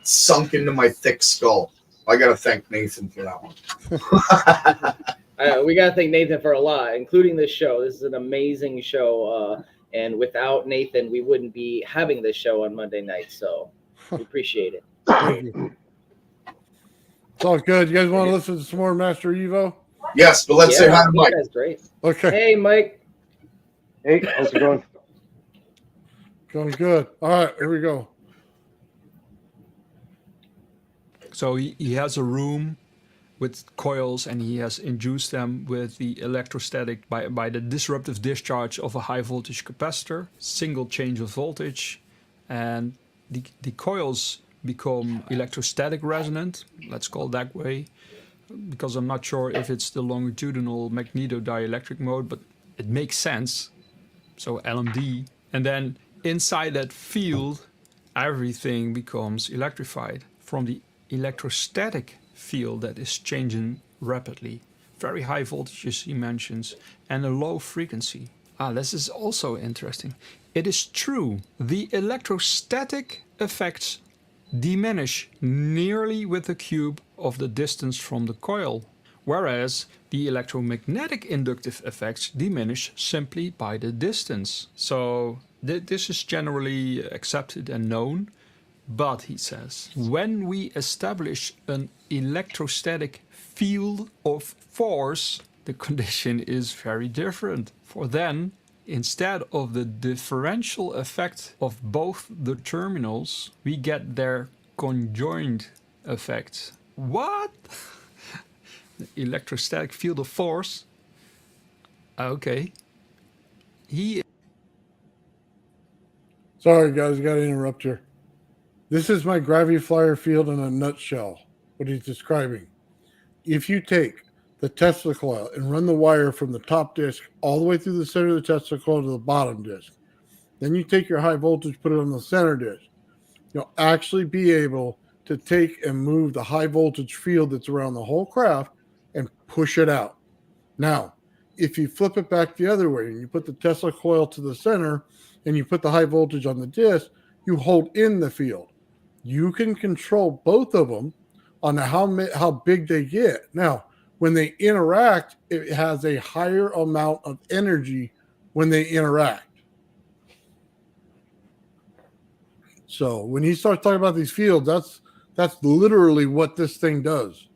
sunk into my thick skull. I got to thank Nathan for that one. We got to thank Nathan for a lot, including this show. This is an amazing show. And without Nathan, we wouldn't be having this show on Monday night. So we appreciate it. Thank you. It's all good. You guys want to listen to some more Master Evo? Yes, but let's say hi to Mike. That's great. Okay. Hey, Mike. Hey, how's it going? Going good. All right, here we go. So he has a room with coils, and he has induced them with the electrostatic by the disruptive discharge of a high voltage capacitor, single change of voltage, and the coils become electrostatic resonant, let's call it that way, because I'm not sure if it's the longitudinal magnetodielectric mode, but it makes sense. So LMD, and then inside that field, everything becomes electrified from the electrostatic field that is changing rapidly. Very high voltages he mentions, and a low frequency. This is also interesting. It is true, the electrostatic effects diminish nearly with the cube of the distance from the coil, whereas the electromagnetic inductive effects diminish simply by the distance. So this is generally accepted and known, but he says, when we establish an electrostatic field of force, the condition is very different. For then, instead of the differential effect of both the terminals, we get their conjoined effect. What? Electrostatic field of force? Okay. Sorry, guys, got to interrupt here. This is my gravity flyer field in a nutshell, what he's describing. If you take the Tesla coil and run the wire from the top disc all the way through the center of the Tesla coil to the bottom disc, then you take your high voltage, put it on the center disc, you'll actually be able to take and move the high voltage field that's around the whole craft and push it out. Now, if you flip it back the other way and you put the Tesla coil to the center and you put the high voltage on the disc, you hold in the field. You can control both of them on how big they get. Now, when they interact, it has a higher amount of energy when they interact. So when he starts talking about these fields, that's literally what this thing does.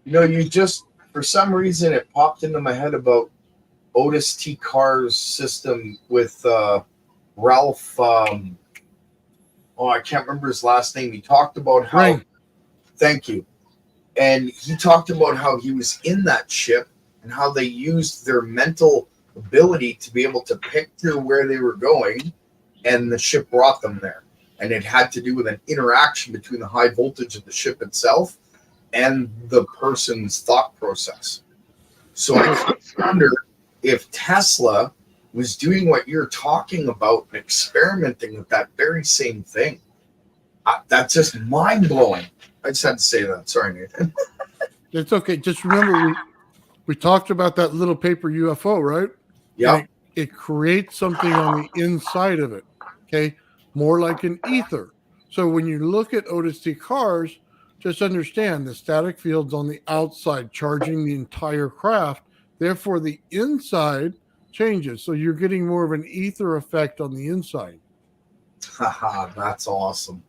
You know, you just, for some reason, it popped into my head about Otis T. Carr's system with Ralph. I can't remember his last name. He talked about how. Right. Thank you. And he talked about how he was in that ship and how they used their mental ability to be able to picture where they were going, and the ship brought them there. And it had to do with an interaction between the high voltage of the ship itself and the person's thought process. So I wonder if Tesla was doing what you're talking about and experimenting with that very same thing. That's just mind-blowing. I just had to say that. Sorry, Nathan. It's okay. Just remember, we talked about that little paper UFO, right? Yeah. It creates something on the inside of it, okay? More like an ether. So when you look at Otis T. Cars, just understand the static field's on the outside, charging the entire craft. Therefore, the inside changes. So you're getting more of an ether effect on the inside. Haha, that's awesome.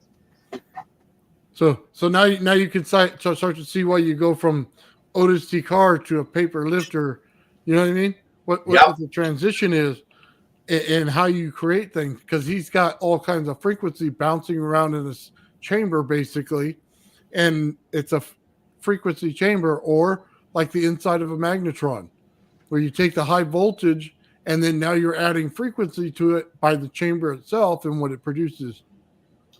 So now you can start to see why you go from Otis T. Car to a paper lifter. You know what I mean? What the transition is. and how you create things, because he's got all kinds of frequency bouncing around in this chamber basically, and it's a frequency chamber, or like the inside of a magnetron, where you take the high voltage and then now you're adding frequency to it by the chamber itself and what it produces.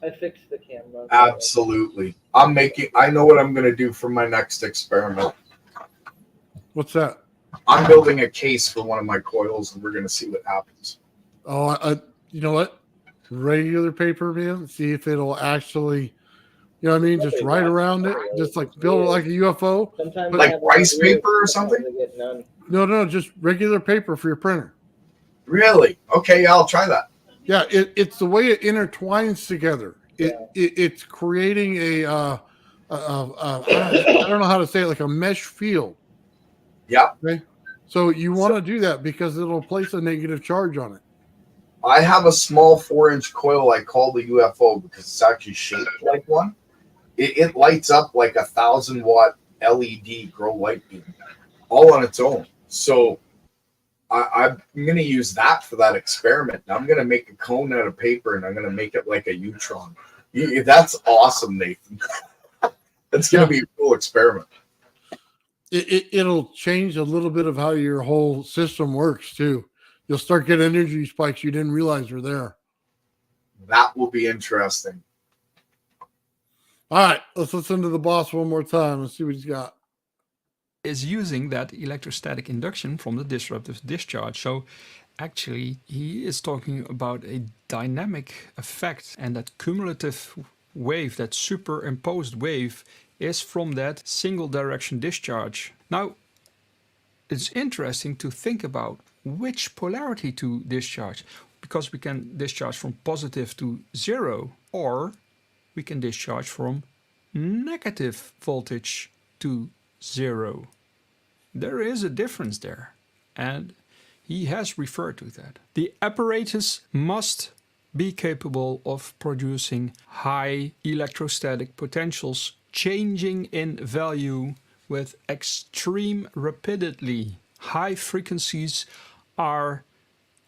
I fixed the camera. Absolutely. I know what I'm going to do for my next experiment. What's that? I'm building a case for one of my coils, and we're going to see what happens. Oh, you know what? Regular paper, man. See if it'll actually, you know what I mean? Just write around it. Just like build it like a UFO. Sometimes Like I have rice weird- paper or sometimes something? I get none. No, just regular paper for your printer. Really? Okay, I'll try that. Yeah, it's the way it intertwines together. It's creating a I don't know how to say it, like a mesh field. Yep. Okay. So you want to do that because it'll place a negative charge on it. I have a small 4-inch coil I call the UFO because it's actually shaped like one. It lights up like 1,000-watt LED grow light beam, all on its own. So I'm going to use that for that experiment. I'm going to make a cone out of paper, and I'm going to make it like a Utron. That's awesome, Nathan. That's going to be a cool experiment. It'll change a little bit of how your whole system works too. You'll start getting energy spikes you didn't realize were there. That will be interesting. All right, let's listen to the boss one more time and see what he's got. Is using that electrostatic induction from the disruptive discharge. So actually he is talking about a dynamic effect, and that cumulative wave, that superimposed wave, is from that single direction discharge. Now it's interesting to think about which polarity to discharge, because we can discharge from positive to 0, or we can discharge from negative voltage to 0. There is a difference there, and he has referred to that. The apparatus must be capable of producing high electrostatic potentials changing in value with extreme rapidity. High frequencies are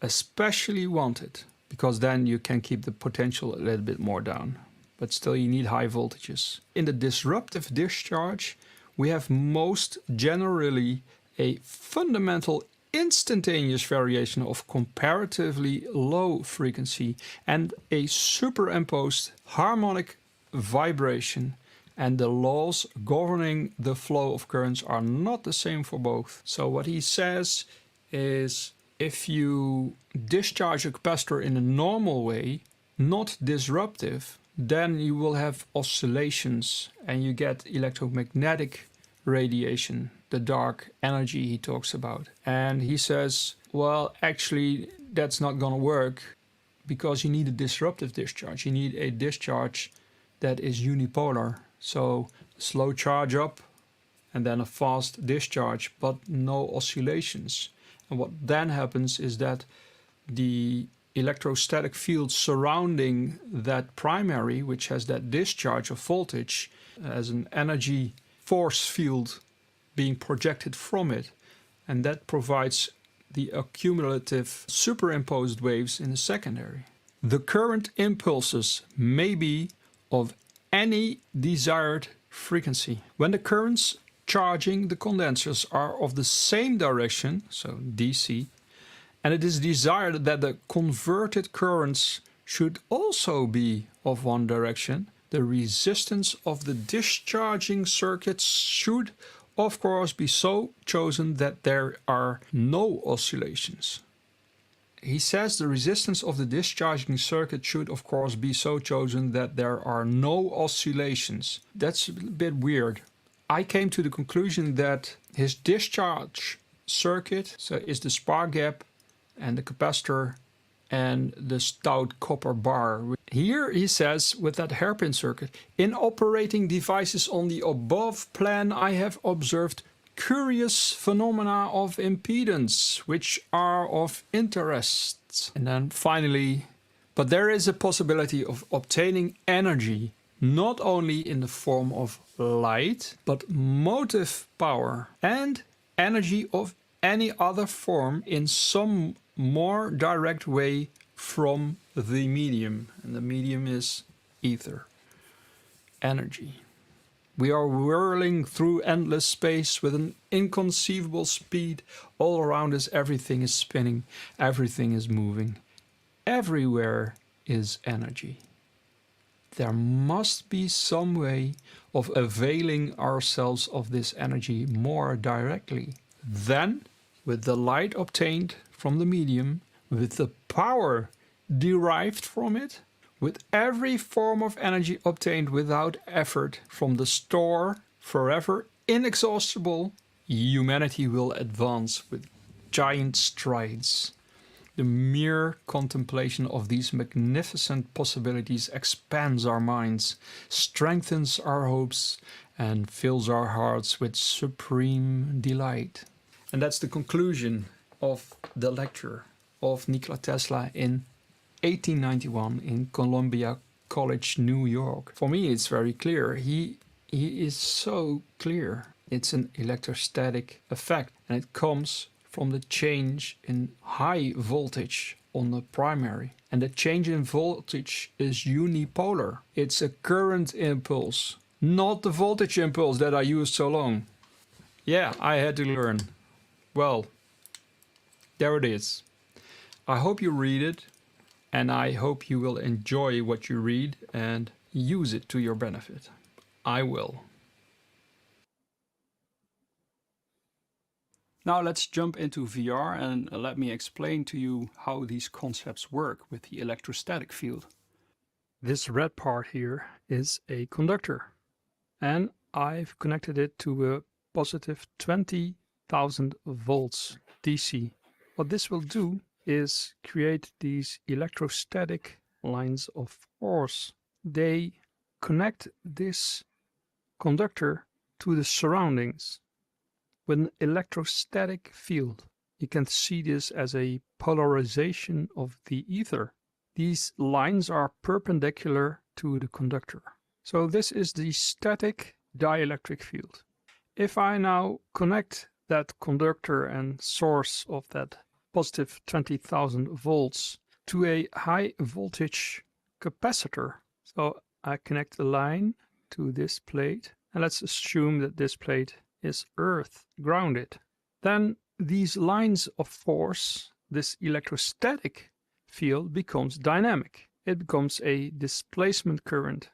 especially wanted, because then you can keep the potential a little bit more down, but still you need high voltages. In the disruptive discharge, we have most generally a fundamental instantaneous variation of comparatively low frequency and a superimposed harmonic vibration, and the laws governing the flow of currents are not the same for both. So what he says is, if you discharge a capacitor in a normal way, not disruptive, then you will have oscillations and you get electromagnetic radiation, the dark energy he talks about. And he says, well, actually that's not gonna work, because you need a disruptive discharge. You need a discharge that is unipolar. So slow charge up and then a fast discharge, but no oscillations. And what then happens is that the electrostatic field surrounding that primary, which has that discharge of voltage, as an energy force field being projected from it, and that provides the accumulative superimposed waves in the secondary. The current impulses may be of any desired frequency. When the currents charging the condensers are of the same direction, so DC, and it is desired that the converted currents should also be of one direction, the resistance of the discharging circuits should of course be so chosen that there are no oscillations. He says the resistance of the discharging circuit should of course be so chosen that there are no oscillations. That's a bit weird. I came to the conclusion that his discharge circuit is the spark gap and the capacitor and the stout copper bar. Here he says, with that hairpin circuit, in operating devices on the above plan I have observed curious phenomena of impedance which are of interest. And then finally, but there is a possibility of obtaining energy not only in the form of light, but motive power and energy of any other form in some more direct way from the medium. And the medium is ether, energy. We are whirling through endless space with an inconceivable speed. All around us, everything is spinning, everything is moving. Everywhere is energy. There must be some way of availing ourselves of this energy more directly. Then, with the light obtained from the medium, with the power derived from it, with every form of energy obtained without effort from the store, forever inexhaustible, humanity will advance with giant strides. The mere contemplation of these magnificent possibilities expands our minds, strengthens our hopes, and fills our hearts with supreme delight. And that's the conclusion of the lecture of Nikola Tesla in 1891 in Columbia College, New York. For me, it's very clear. He is so clear. It's an electrostatic effect, and it comes from the change in high voltage on the primary. And the change in voltage is unipolar. It's a current impulse, not the voltage impulse that I used so long. Yeah, I had to learn. Well, there it is. I hope you read it, and I hope you will enjoy what you read and use it to your benefit. I will. Now let's jump into VR and let me explain to you how these concepts work with the electrostatic field. This red part here is a conductor, and I've connected it to a positive 20,000 volts DC. What this will do is create these electrostatic lines of force. They connect this conductor to the surroundings with an electrostatic field. You can see this as a polarization of the ether. These lines are perpendicular to the conductor. So this is the static dielectric field. If I now connect that conductor and source of that positive 20,000 volts to a high voltage capacitor, so I connect the line to this plate, and let's assume that this plate is earth grounded. Then these lines of force, this electrostatic field, becomes dynamic. It becomes a displacement current.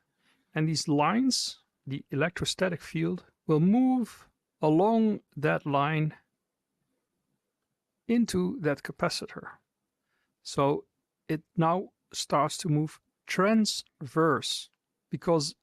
And these lines, the electrostatic field, will move along that line into that capacitor. So it now starts to move transverse, because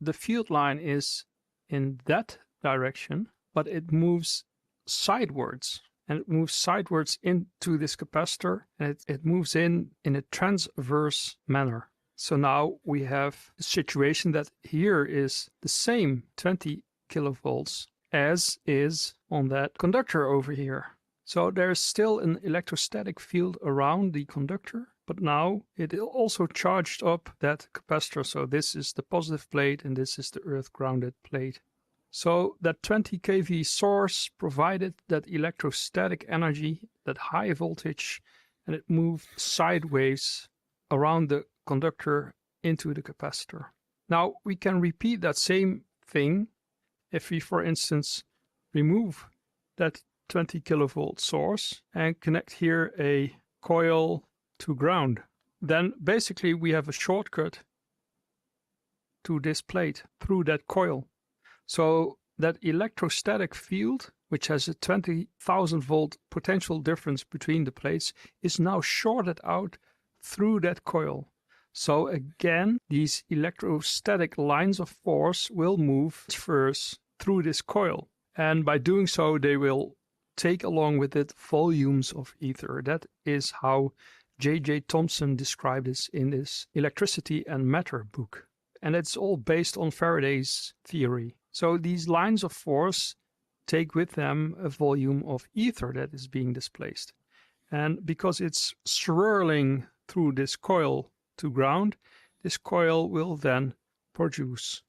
the field line is in that direction, but it moves sidewards, and it moves sidewards into this capacitor, and it moves in a transverse manner. So now we have a situation that here is the same 20 kilovolts as is on that conductor over here. So there's still an electrostatic field around the conductor, but now it also charged up that capacitor. So this is the positive plate and this is the earth grounded plate. So that 20 kV source provided that electrostatic energy, that high voltage, and it moved sideways around the conductor into the capacitor. Now we can repeat that same thing if we, for instance, remove that 20 kilovolt source and connect here a coil to ground. Then basically we have a shortcut to this plate through that coil. So that electrostatic field, which has a 20,000 volt potential difference between the plates, is now shorted out through that coil. So again, these electrostatic lines of force will move transverse through this coil. And by doing so, they will take along with it volumes of ether. That is how J.J. Thomson described this in his Electricity and Matter book. And it's all based on Faraday's theory. So these lines of force take with them a volume of ether that is being displaced. And because it's swirling through this coil to ground, this coil will then produce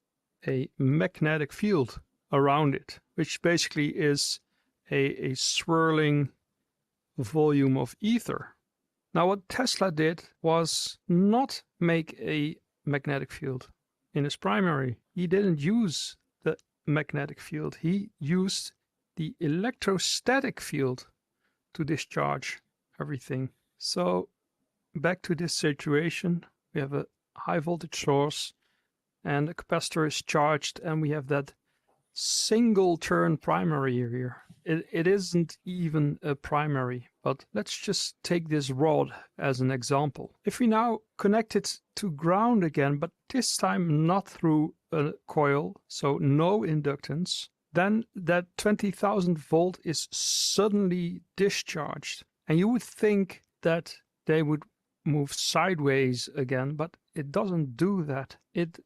a magnetic field around it, which basically is a swirling volume of ether. Now, what Tesla did was not make a magnetic field in his primary. He didn't use the magnetic field. He used the electrostatic field to discharge everything. So back to this situation, we have a high voltage source and the capacitor is charged, and we have that single turn primary here. It isn't even a primary, but let's just take this rod as an example. If we now connect it to ground again, but this time not through a coil, so no inductance, then that 20,000 volt is suddenly discharged. And you would think that they would move sideways again, but it doesn't do that.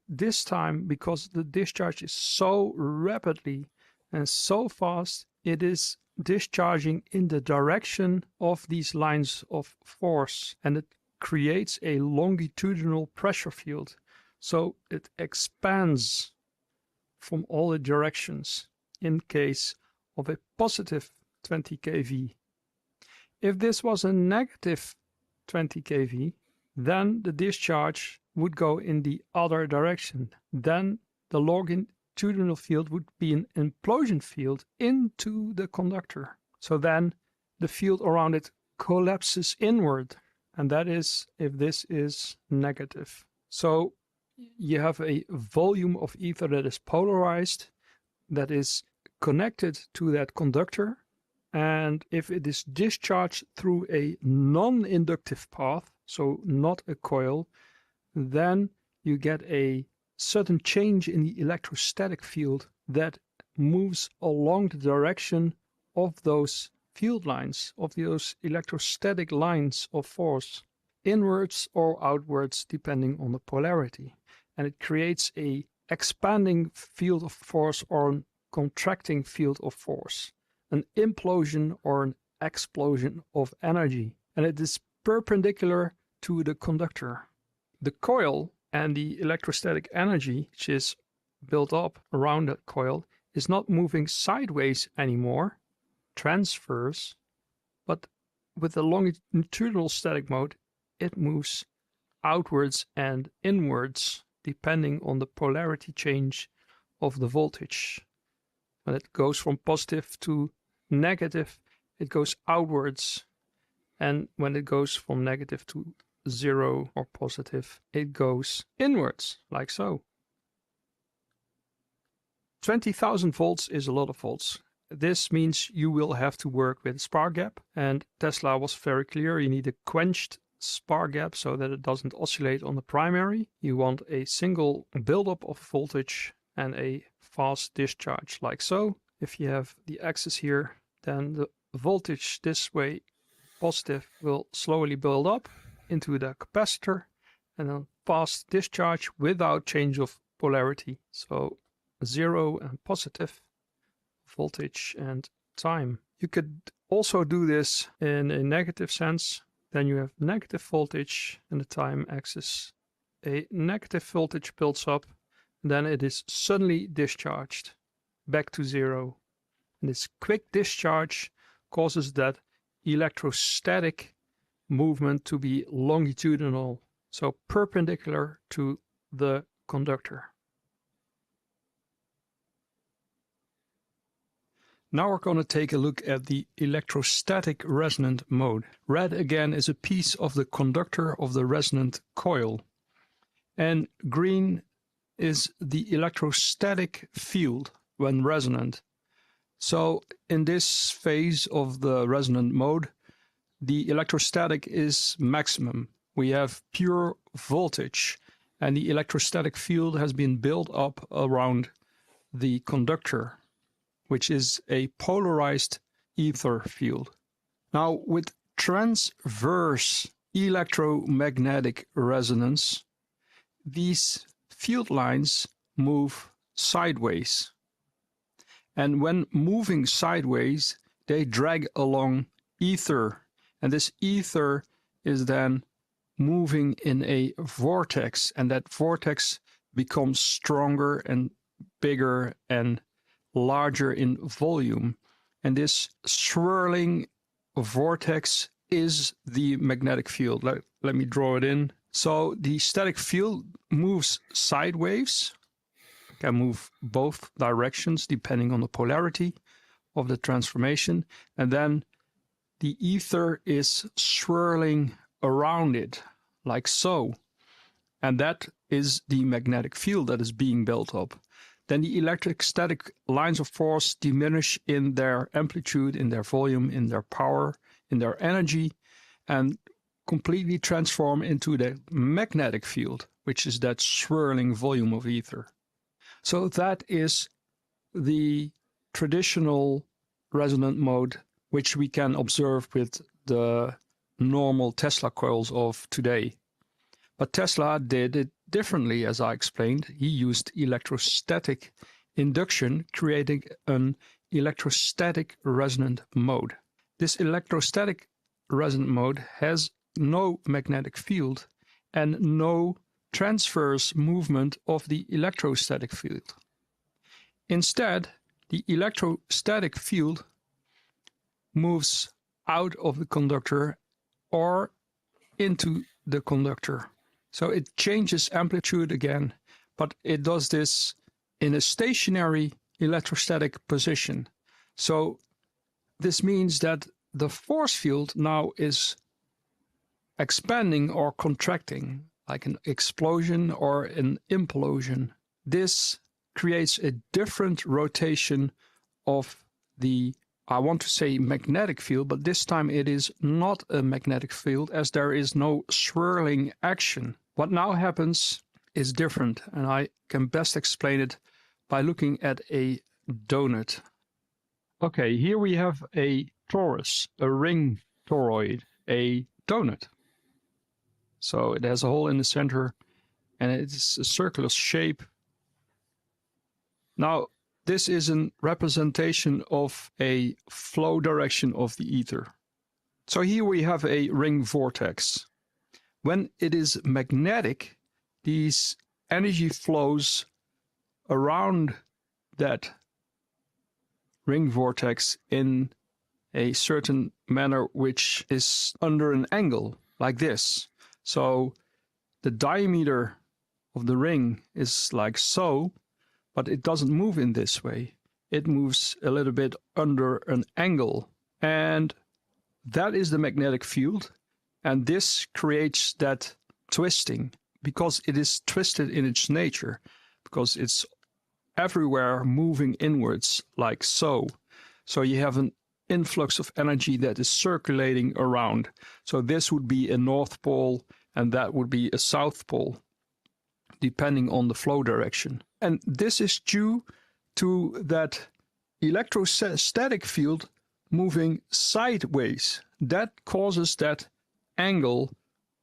This time, because the discharge is so rapidly and so fast, it is discharging in the direction of these lines of force, and it creates a longitudinal pressure field. So it expands from all the directions in case of a positive 20 kV. If this was a negative 20 kV, then the discharge would go in the other direction. Then the longitudinal field would be an implosion field into the conductor. So then the field around it collapses inward, and that is if this is negative. So you have a volume of ether that is polarized, that is connected to that conductor, and if it is discharged through a non-inductive path, so not a coil, then you get a sudden change in the electrostatic field that moves along the direction of those field lines, of those electrostatic lines of force, inwards or outwards depending on the polarity. And it creates a expanding field of force or a contracting field of force, an implosion or an explosion of energy. And it is perpendicular to the conductor. The coil and the electrostatic energy, which is built up around that coil, is not moving sideways anymore, transverse, but with the longitudinal static mode, it moves outwards and inwards depending on the polarity change of the voltage. When it goes from positive to negative, it goes outwards, and when it goes from negative to 0 or positive, it goes inwards, like so. 20,000 volts is a lot of volts. This means you will have to work with spark gap, and Tesla was very clear. You need a quenched spark gap so that it doesn't oscillate on the primary. You want a single buildup of voltage and a fast discharge, like so. If you have the axis here, then the voltage this way, positive, will slowly build up into the capacitor, and then fast discharge without change of polarity. So 0 and positive voltage and time. You could also do this in a negative sense. Then you have negative voltage and the time axis. A negative voltage builds up, and then it is suddenly discharged back to 0. And this quick discharge causes that electrostatic movement to be longitudinal, so perpendicular to the conductor. Now we're going to take a look at the electrostatic resonant mode. Red again is a piece of the conductor of the resonant coil, and green is the electrostatic field when resonant. So in this phase of the resonant mode, the electrostatic is maximum. We have pure voltage, and the electrostatic field has been built up around the conductor, which is a polarized ether field. Now, with transverse electromagnetic resonance, these field lines move sideways. And when moving sideways, they drag along ether. And this ether is then moving in a vortex, and that vortex becomes stronger and bigger and larger in volume. And this swirling vortex is the magnetic field. Let me draw it in. So the static field moves sideways, can move both directions depending on the polarity of the transformation. And then the ether is swirling around it like so. And that is the magnetic field that is being built up. Then the electrostatic lines of force diminish in their amplitude, in their volume, in their power, in their energy, and completely transform into the magnetic field, which is that swirling volume of ether. So that is the traditional resonant mode, which we can observe with the normal Tesla coils of today. But Tesla did it differently, as I explained. He used electrostatic induction, creating an electrostatic resonant mode. This electrostatic resonant mode has no magnetic field and no transverse movement of the electrostatic field. Instead, the electrostatic field moves out of the conductor or into the conductor. So it changes amplitude again, but it does this in a stationary electrostatic position. So this means that the force field now is expanding or contracting, like an explosion or an implosion. This creates a different rotation of the, I want to say magnetic field, but this time it is not a magnetic field as there is no swirling action. What now happens is different, and I can best explain it by looking at a donut. Okay, here we have a torus, a ring toroid, a donut. So it has a hole in the center and it's a circular shape. Now, this is a representation of a flow direction of the ether. So here we have a ring vortex. When it is magnetic, these energy flows around that ring vortex in a certain manner which is under an angle, like this. So the diameter of the ring is like so, but it doesn't move in this way. It moves a little bit under an angle. And that is the magnetic field. And this creates that twisting because it is twisted in its nature, because it's everywhere moving inwards like so. So you have an influx of energy that is circulating around. So this would be a north pole and that would be a south pole, depending on the flow direction. And this is due to that electrostatic field moving sideways. That causes that angle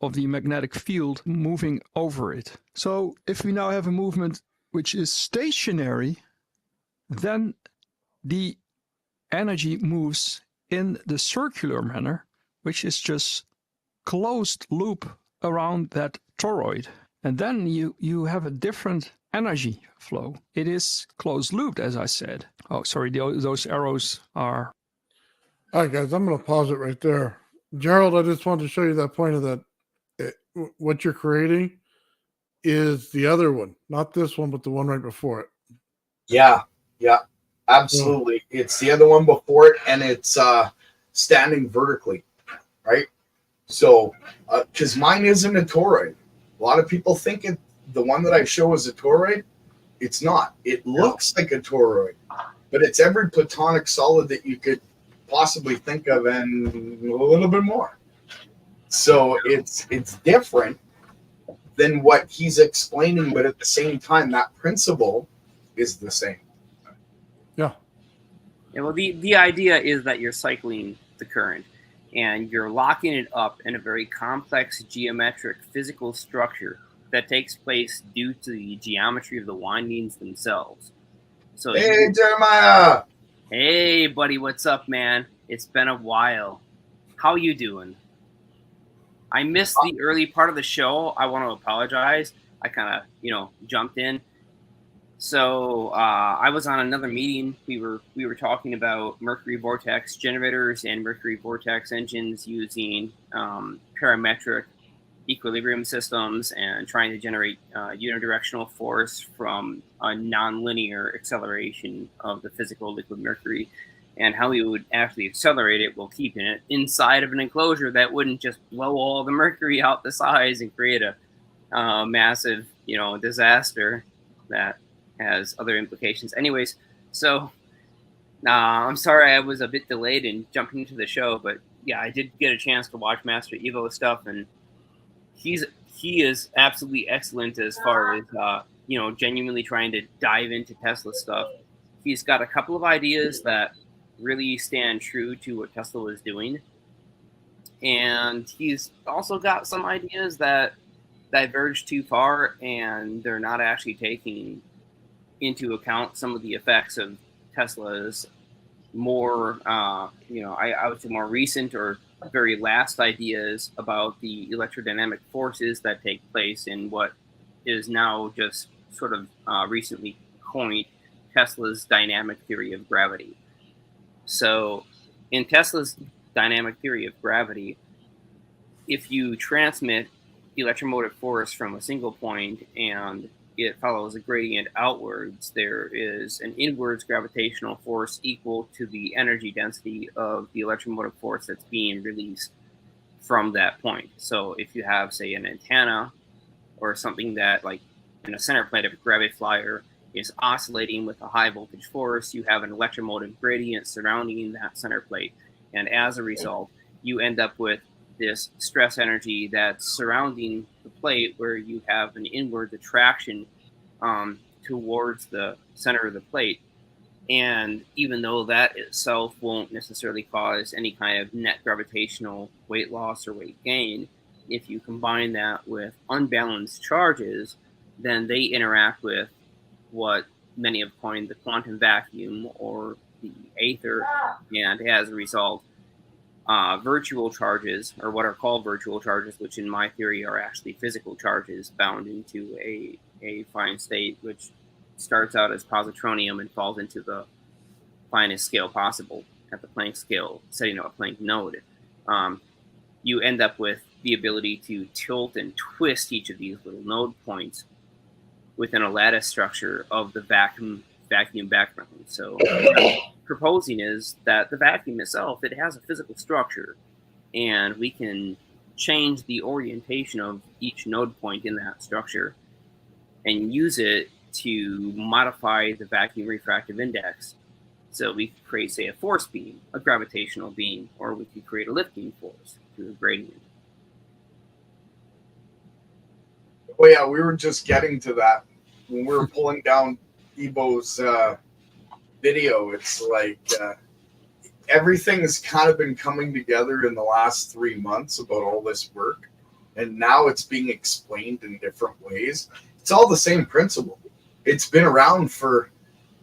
of the magnetic field moving over it. So if we now have a movement which is stationary, then the energy moves in the circular manner, which is just closed loop around that toroid. And then you have a different energy flow. It is closed looped, as I said. Oh, sorry, those arrows are... All right, guys, I'm going to pause it right there. Gerald, I just wanted to show you that point of that. What you're creating is the other one, not this one, but the one right before it. Yeah, absolutely. It's the other one before it, and it's standing vertically, right? So, because mine isn't a toroid. A lot of people think the one that I show is a toroid. It's not. It looks like a toroid, but it's every platonic solid that you could possibly think of and a little bit more. So it's different than what he's explaining, but at the same time, that principle is the same. Yeah. Yeah, well, the idea is that you're cycling the current and you're locking it up in a very complex geometric physical structure that takes place due to the geometry of the windings themselves. So Hey, Jeremiah! Hey, buddy, what's up, man? It's been a while. How you doing? I missed the early part of the show. I want to apologize. I kind of, jumped in. So I was on another meeting. We were talking about mercury vortex generators and mercury vortex engines using parametric equilibrium systems and trying to generate unidirectional force from a nonlinear acceleration of the physical liquid mercury, and how we would actually accelerate it while keeping it inside of an enclosure that wouldn't just blow all the mercury out the sides and create a massive, disaster that has other implications. Anyways, so I'm sorry I was a bit delayed in jumping into the show, but yeah, I did get a chance to watch Master Evo stuff, and he is absolutely excellent as far as genuinely trying to dive into Tesla stuff. He's got a couple of ideas that really stand true to what Tesla was doing, and he's also got some ideas that diverge too far, and they're not actually taking into account some of the effects of Tesla's more, I would say more recent or very last ideas about the electrodynamic forces that take place in what is now just sort of recently coined Tesla's dynamic theory of gravity. So in Tesla's dynamic theory of gravity, if you transmit electromotive force from a single point and it follows a gradient outwards, there is an inwards gravitational force equal to the energy density of the electromotive force that's being released from that point. So if you have, say, an antenna or something that, like in a center plate of a gravity flyer, is oscillating with a high voltage force, you have an electromotive gradient surrounding that center plate. And as a result, you end up with this stress energy that's surrounding the plate, where you have an inward attraction towards the center of the plate. And even though that itself won't necessarily cause any kind of net gravitational weight loss or weight gain, if you combine that with unbalanced charges, then they interact with what many have coined the quantum vacuum or the aether, and as a result, virtual charges, or what are called virtual charges, which in my theory are actually physical charges bound into a fine state, which starts out as positronium and falls into the finest scale possible at the Planck scale, setting up a Planck node. You end up with the ability to tilt and twist each of these little node points within a lattice structure of the vacuum background. So what I'm proposing is that the vacuum itself, it has a physical structure, and we can change the orientation of each node point in that structure and use it to modify the vacuum refractive index. So we could create, say, a force beam, a gravitational beam, or we could create a lifting force through a gradient. Oh yeah, we were just getting to that when we were pulling down Ebo's video. It's like everything's kind of been coming together in the last 3 months about all this work, and now it's being explained in different ways. It's all the same principle. It's been around for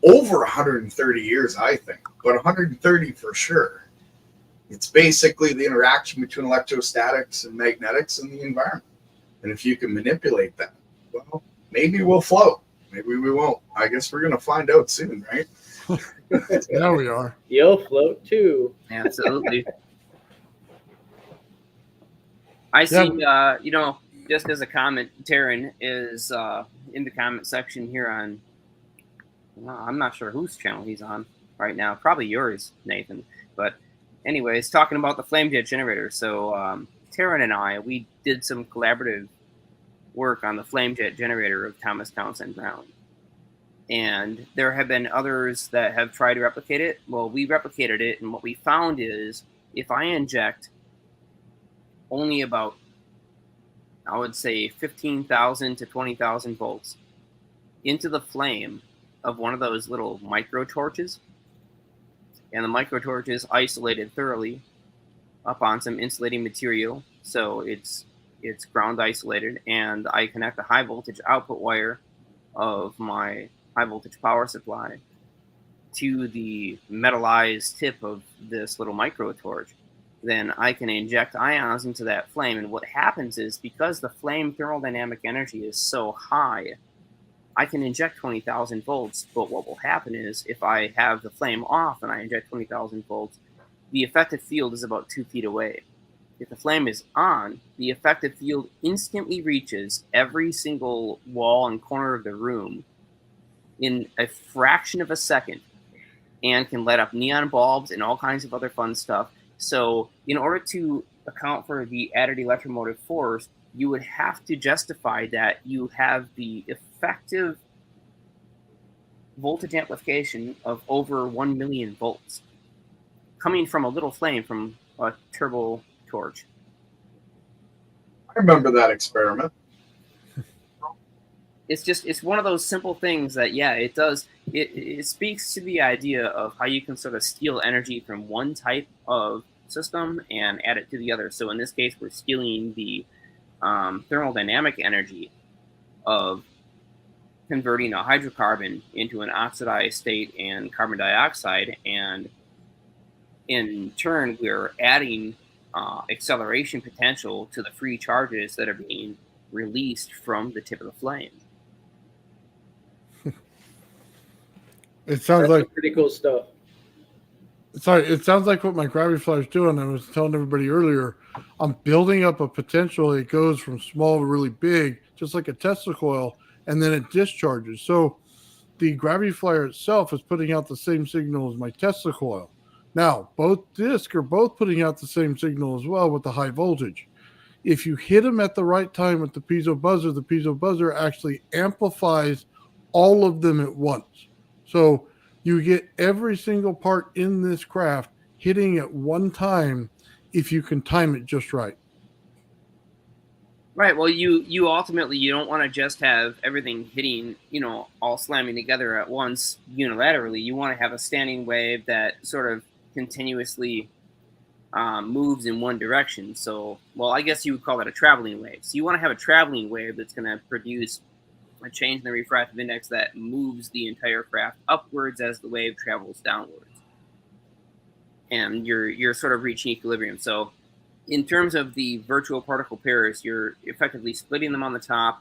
over 130 years, I think, but 130 for sure. It's basically the interaction between electrostatics and magnetics in the environment. And if you can manipulate that, well, maybe we'll float. Maybe we won't. I guess we're going to find out soon, right? There we are. You'll float too. Absolutely. I see, just as a comment, Taryn is in the comment section here on, I'm not sure whose channel he's on right now. Probably yours, Nathan. But anyways, talking about the flame jet generator. So Taryn and I, we did some collaborative work on the flame jet generator of Thomas Townsend Brown. And there have been others that have tried to replicate it. Well, we replicated it, and what we found is if I inject only about, I would say, 15,000 to 20,000 volts into the flame of one of those little micro torches, and the micro torch is isolated thoroughly up on some insulating material, so it's ground isolated, and I connect a high voltage output wire of my high voltage power supply to the metallized tip of this little micro torch, then I can inject ions into that flame. And what happens is, because the flame thermodynamic energy is so high, I can inject 20,000 volts, but what will happen is if I have the flame off and I inject 20,000 volts, the effective field is about 2 feet away. If the flame is on, the effective field instantly reaches every single wall and corner of the room in a fraction of a second and can light up neon bulbs and all kinds of other fun stuff. So in order to account for the added electromotive force, you would have to justify that you have the effective voltage amplification of over 1 million volts coming from a little flame from a turbo torch. I remember that experiment. It's one of those simple things that, yeah, it does. It speaks to the idea of how you can sort of steal energy from one type of system and add it to the other. So in this case, we're stealing the thermodynamic energy of converting a hydrocarbon into an oxidized state and carbon dioxide, and in turn, we're adding acceleration potential to the free charges that are being released from the tip of the flame. It sounds That's like some pretty cool stuff. sorry. It sounds like what my gravity fly is doing. I was telling everybody earlier. I'm building up a potential. It goes from small to really big, just like a Tesla coil, and then it discharges. So the gravity flyer itself is putting out the same signal as my Tesla coil. Now, both discs are both putting out the same signal as well with the high voltage. If you hit them at the right time with the piezo buzzer actually amplifies all of them at once. So you get every single part in this craft hitting at one time if you can time it just right. Right. Well, you ultimately, you don't want to just have everything hitting, all slamming together at once unilaterally. You want to have a standing wave that sort of continuously moves in one direction. So, well, I guess you would call that a traveling wave. So you want to have a traveling wave that's going to produce a change in the refractive index that moves the entire craft upwards as the wave travels downwards, and you're sort of reaching equilibrium. So in terms of the virtual particle pairs, you're effectively splitting them on the top.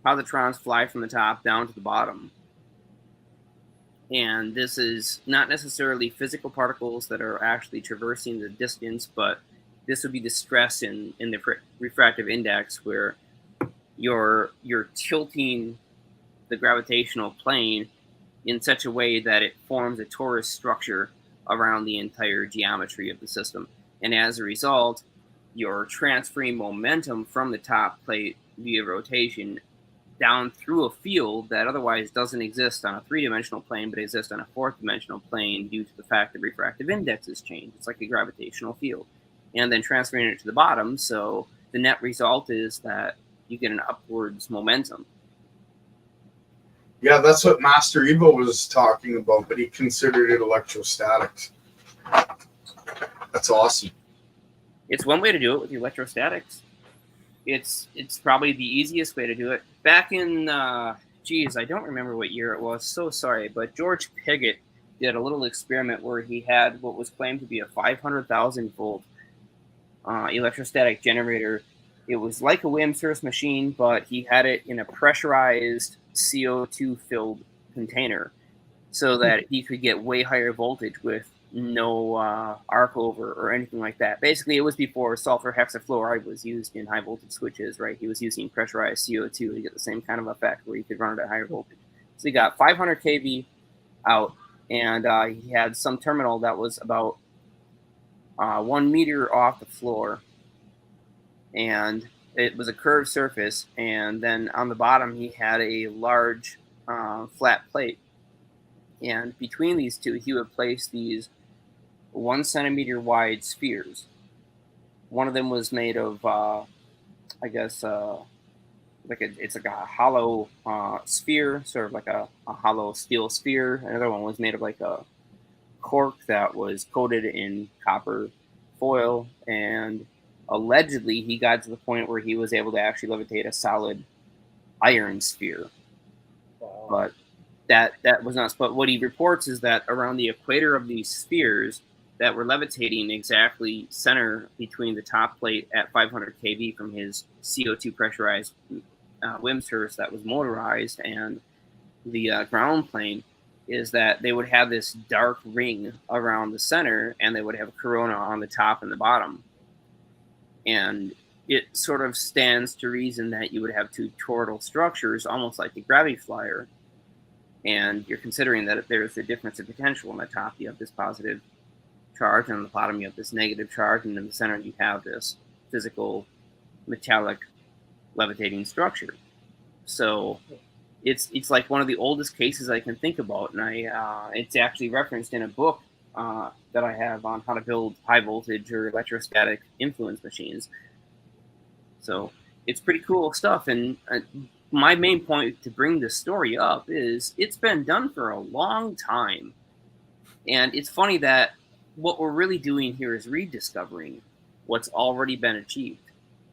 Positrons fly from the top down to the bottom. And this is not necessarily physical particles that are actually traversing the distance, but this would be the stress in the refractive index, where you're tilting the gravitational plane in such a way that it forms a torus structure around the entire geometry of the system. And as a result, you're transferring momentum from the top plate via rotation down through a field that otherwise doesn't exist on a three-dimensional plane, but exists on a fourth-dimensional plane due to the fact that refractive index has changed. It's like a gravitational field. And then transferring it to the bottom, so the net result is that you get an upwards momentum. Yeah, that's what Master Evo was talking about, but he considered it electrostatics. That's awesome. It's one way to do it with the electrostatics. It's probably the easiest way to do it. Back in, I don't remember what year it was, so sorry, but George Pigott did a little experiment where he had what was claimed to be a 500,000 volt electrostatic generator. It was like a Wim-Source machine, but he had it in a pressurized CO2-filled container so that he could get way higher voltage with no arc over or anything like that. Basically, it was before sulfur hexafluoride was used in high voltage switches, right? He was using pressurized CO2 to get the same kind of effect where he could run it at higher voltage. So he got 500 kV out, and he had some terminal that was about 1 meter off the floor, and it was a curved surface, and then on the bottom he had a large flat plate, and between these two he would place these 1 centimeter wide spheres. One of them was made of it's like a hollow sphere, sort of like a hollow steel sphere. Another one was made of like a cork that was coated in copper foil, and allegedly he got to the point where he was able to actually levitate a solid iron sphere. Wow. But that was not. But what he reports is that around the equator of these spheres that were levitating exactly center between the top plate at 500 kV from his CO2 pressurized Wimshurst that was motorized and the ground plane is that they would have this dark ring around the center and they would have a corona on the top and the bottom. And it sort of stands to reason that you would have two toroidal structures, almost like the gravity flyer. And you're considering that if there's a difference in potential on the top, you have this positive charge, and on the bottom you have this negative charge, and in the center you have this physical metallic levitating structure. So it's like one of the oldest cases I can think about, and it's actually referenced in a book that I have on how to build high voltage or electrostatic influence machines. So it's pretty cool stuff. And my main point to bring this story up is it's been done for a long time. And it's funny that what we're really doing here is rediscovering what's already been achieved.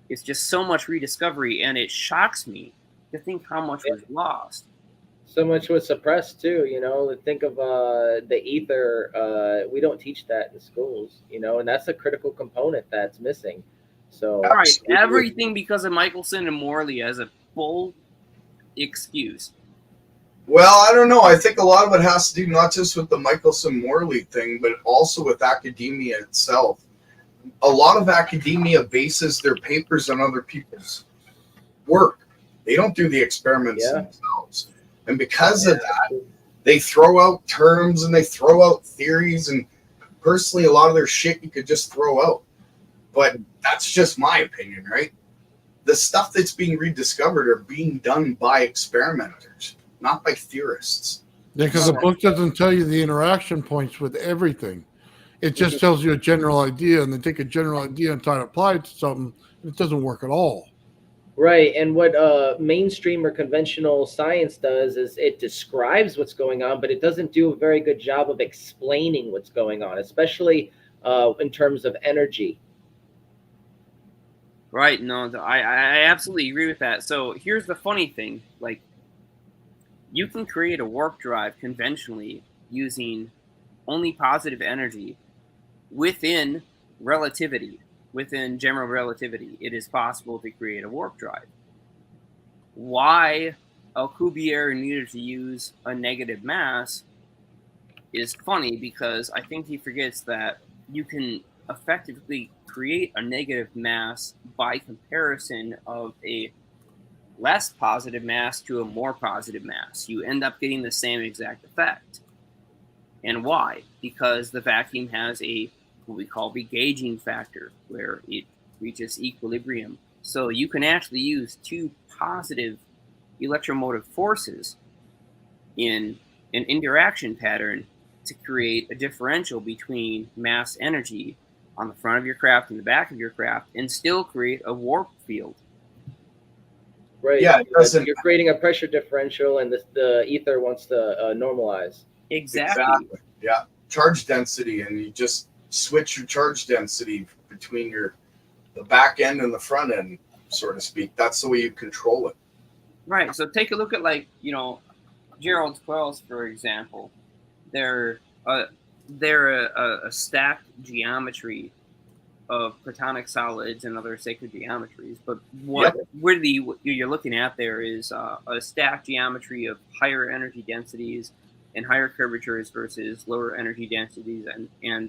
It's just so much rediscovery, and it shocks me to think how much was lost. So much was suppressed too, think of the ether. We don't teach that in schools, and that's a critical component that's missing. So all right, everything because of Michelson and Morley as a full excuse. Well, I don't know. I think a lot of it has to do not just with the Michelson-Morley thing, but also with academia itself. A lot of academia bases their papers on other people's work. They don't do the experiments themselves. And because of that, they throw out terms and they throw out theories. And personally, a lot of their shit you could just throw out. But that's just my opinion, right? The stuff that's being rediscovered are being done by experimenters, not by theorists. Yeah, because the book doesn't tell you the interaction points with everything. It just tells you a general idea, and they take a general idea and try to apply it to something. It doesn't work at all. Right, and what mainstream or conventional science does is it describes what's going on, but it doesn't do a very good job of explaining what's going on, especially in terms of energy. Right, no, I absolutely agree with that. So here's the funny thing, like, you can create a warp drive conventionally using only positive energy within relativity, within general relativity. It is possible to create a warp drive. Why Alcubierre needed to use a negative mass is funny, because I think he forgets that you can effectively create a negative mass by comparison of a less positive mass to a more positive mass. You end up getting the same exact effect. And why? Because the vacuum has what we call regaging factor, where it reaches equilibrium. So you can actually use two positive electromotive forces in an interaction pattern to create a differential between mass energy on the front of your craft and the back of your craft, and still create a warp field. Right. Yeah, You're creating a pressure differential, and the ether wants to normalize. Exactly. Yeah. Charge density, and you just switch your charge density between the back end and the front end, so to speak. That's the way you control it. Right. So take a look at, like, Gerald's coils, for example. They're a stacked geometry of protonic solids and other sacred geometries. But what you're looking at there is a stacked geometry of higher energy densities and higher curvatures versus lower energy densities and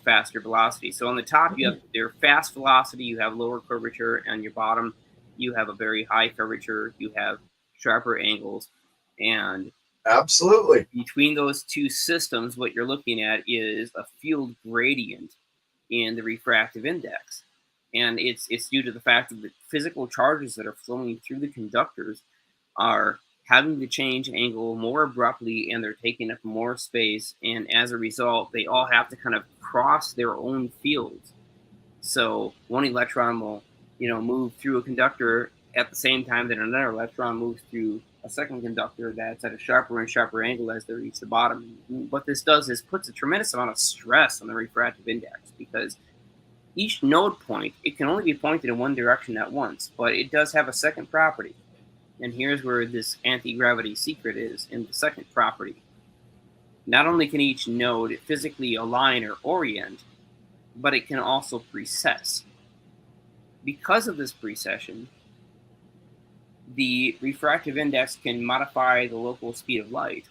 faster velocity. So on the top you have your fast velocity, you have lower curvature, and your bottom you have a very high curvature, you have sharper angles, and absolutely between those two systems, what you're looking at is a field gradient in the refractive index. And it's due to the fact that the physical charges that are flowing through the conductors are having to change angle more abruptly, and they're taking up more space. And as a result, they all have to kind of cross their own fields. So one electron will, move through a conductor at the same time that another electron moves through a second conductor that's at a sharper and sharper angle as they reach the bottom. What this does is puts a tremendous amount of stress on the refractive index, because each node point, it can only be pointed in one direction at once, but it does have a second property. And here's where this anti-gravity secret is in the second property. Not only can each node physically align or orient, but it can also precess. Because of this precession, the refractive index can modify the local speed of light.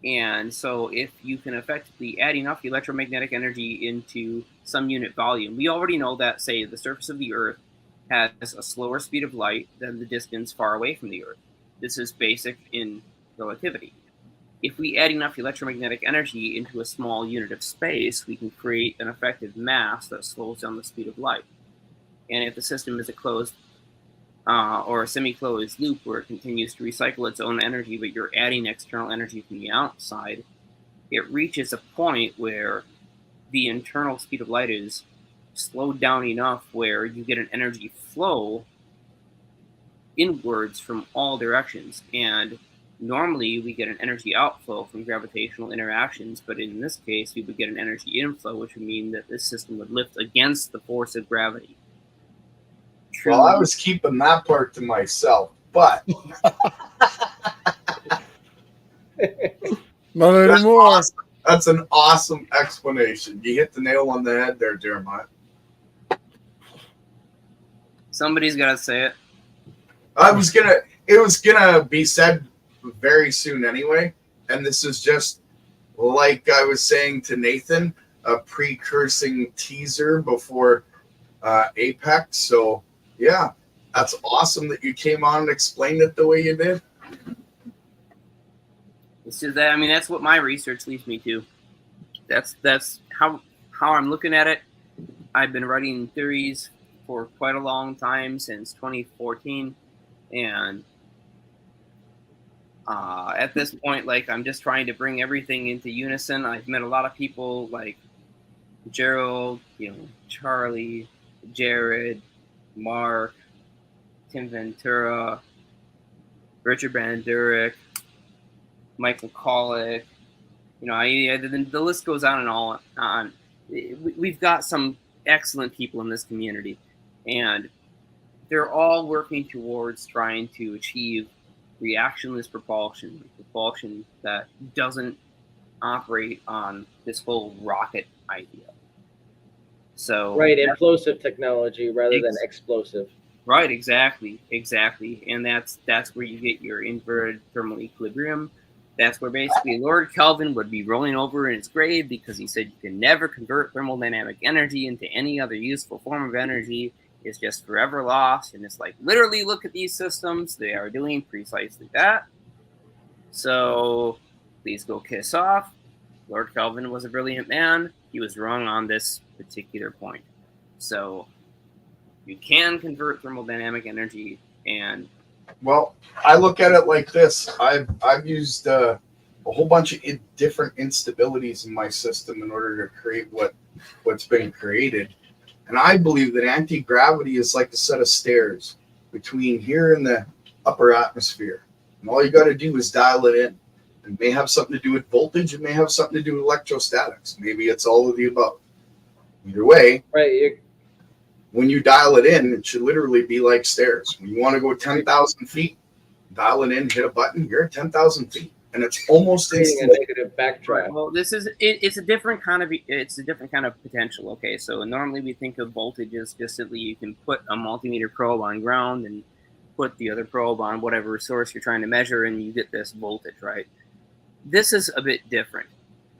And so if you can effectively add enough electromagnetic energy into some unit volume, we already know that, say, the surface of the Earth has a slower speed of light than the distance far away from the Earth. This is basic in relativity. If we add enough electromagnetic energy into a small unit of space, we can create an effective mass that slows down the speed of light. And if the system is a closed or a semi-closed loop where it continues to recycle its own energy, but you're adding external energy from the outside, it reaches a point where the internal speed of light is slowed down enough where you get an energy flow inwards from all directions. And normally we get an energy outflow from gravitational interactions, but in this case we would get an energy inflow, which would mean that this system would lift against the force of gravity. Well, I was keeping that part to myself, but Not that's, anymore. awesome. That's an awesome explanation. You hit the nail on the head there, Jeremiah. Somebody's got to say it. It was gonna be said very soon anyway, and this is just like I was saying to Nathan, a precursing teaser before Apex. So yeah, that's awesome that you came on and explained it the way you did. It's just that, I mean, that's what my research leads me to. That's how I'm looking at it. I've been writing theories for quite a long time, since 2014, and at this point, like, I'm just trying to bring everything into unison. I've met a lot of people like Gerald, Charlie, Jared, Mark, Tim Ventura, Richard Bandurek, Michael Kollick. The list goes on and on. We've got some excellent people in this community, and they're all working towards trying to achieve reactionless propulsion that doesn't operate on this whole rocket idea. So Right, implosive technology rather than explosive. Right, exactly, and that's where you get your inverted thermal equilibrium. That's where basically Lord Kelvin would be rolling over in his grave because he said you can never convert thermodynamic energy into any other useful form of energy. It's just forever lost. And it's like, literally look at these systems. They are doing precisely that. So please go kiss off. Lord Kelvin was a brilliant man. He was wrong on this particular point. So you can convert thermodynamic energy, and well, I look at it like this. I've used a whole bunch of different instabilities in my system in order to create what's been created. And I believe that anti-gravity is like a set of stairs between here and the upper atmosphere. And all you got to do is dial it in. It may have something to do with voltage. It may have something to do with electrostatics. Maybe it's all of the above. Either way, right. When you dial it in, it should literally be like stairs. When you want to go 10,000 feet, dial it in, hit a button, you're at 10,000 feet. And it's almost creating a negative backdraft. Right. Well, it's a different kind of potential. Okay, so normally we think of voltage as just simply you can put a multimeter probe on ground and put the other probe on whatever source you're trying to measure, and you get this voltage, right? This is a bit different.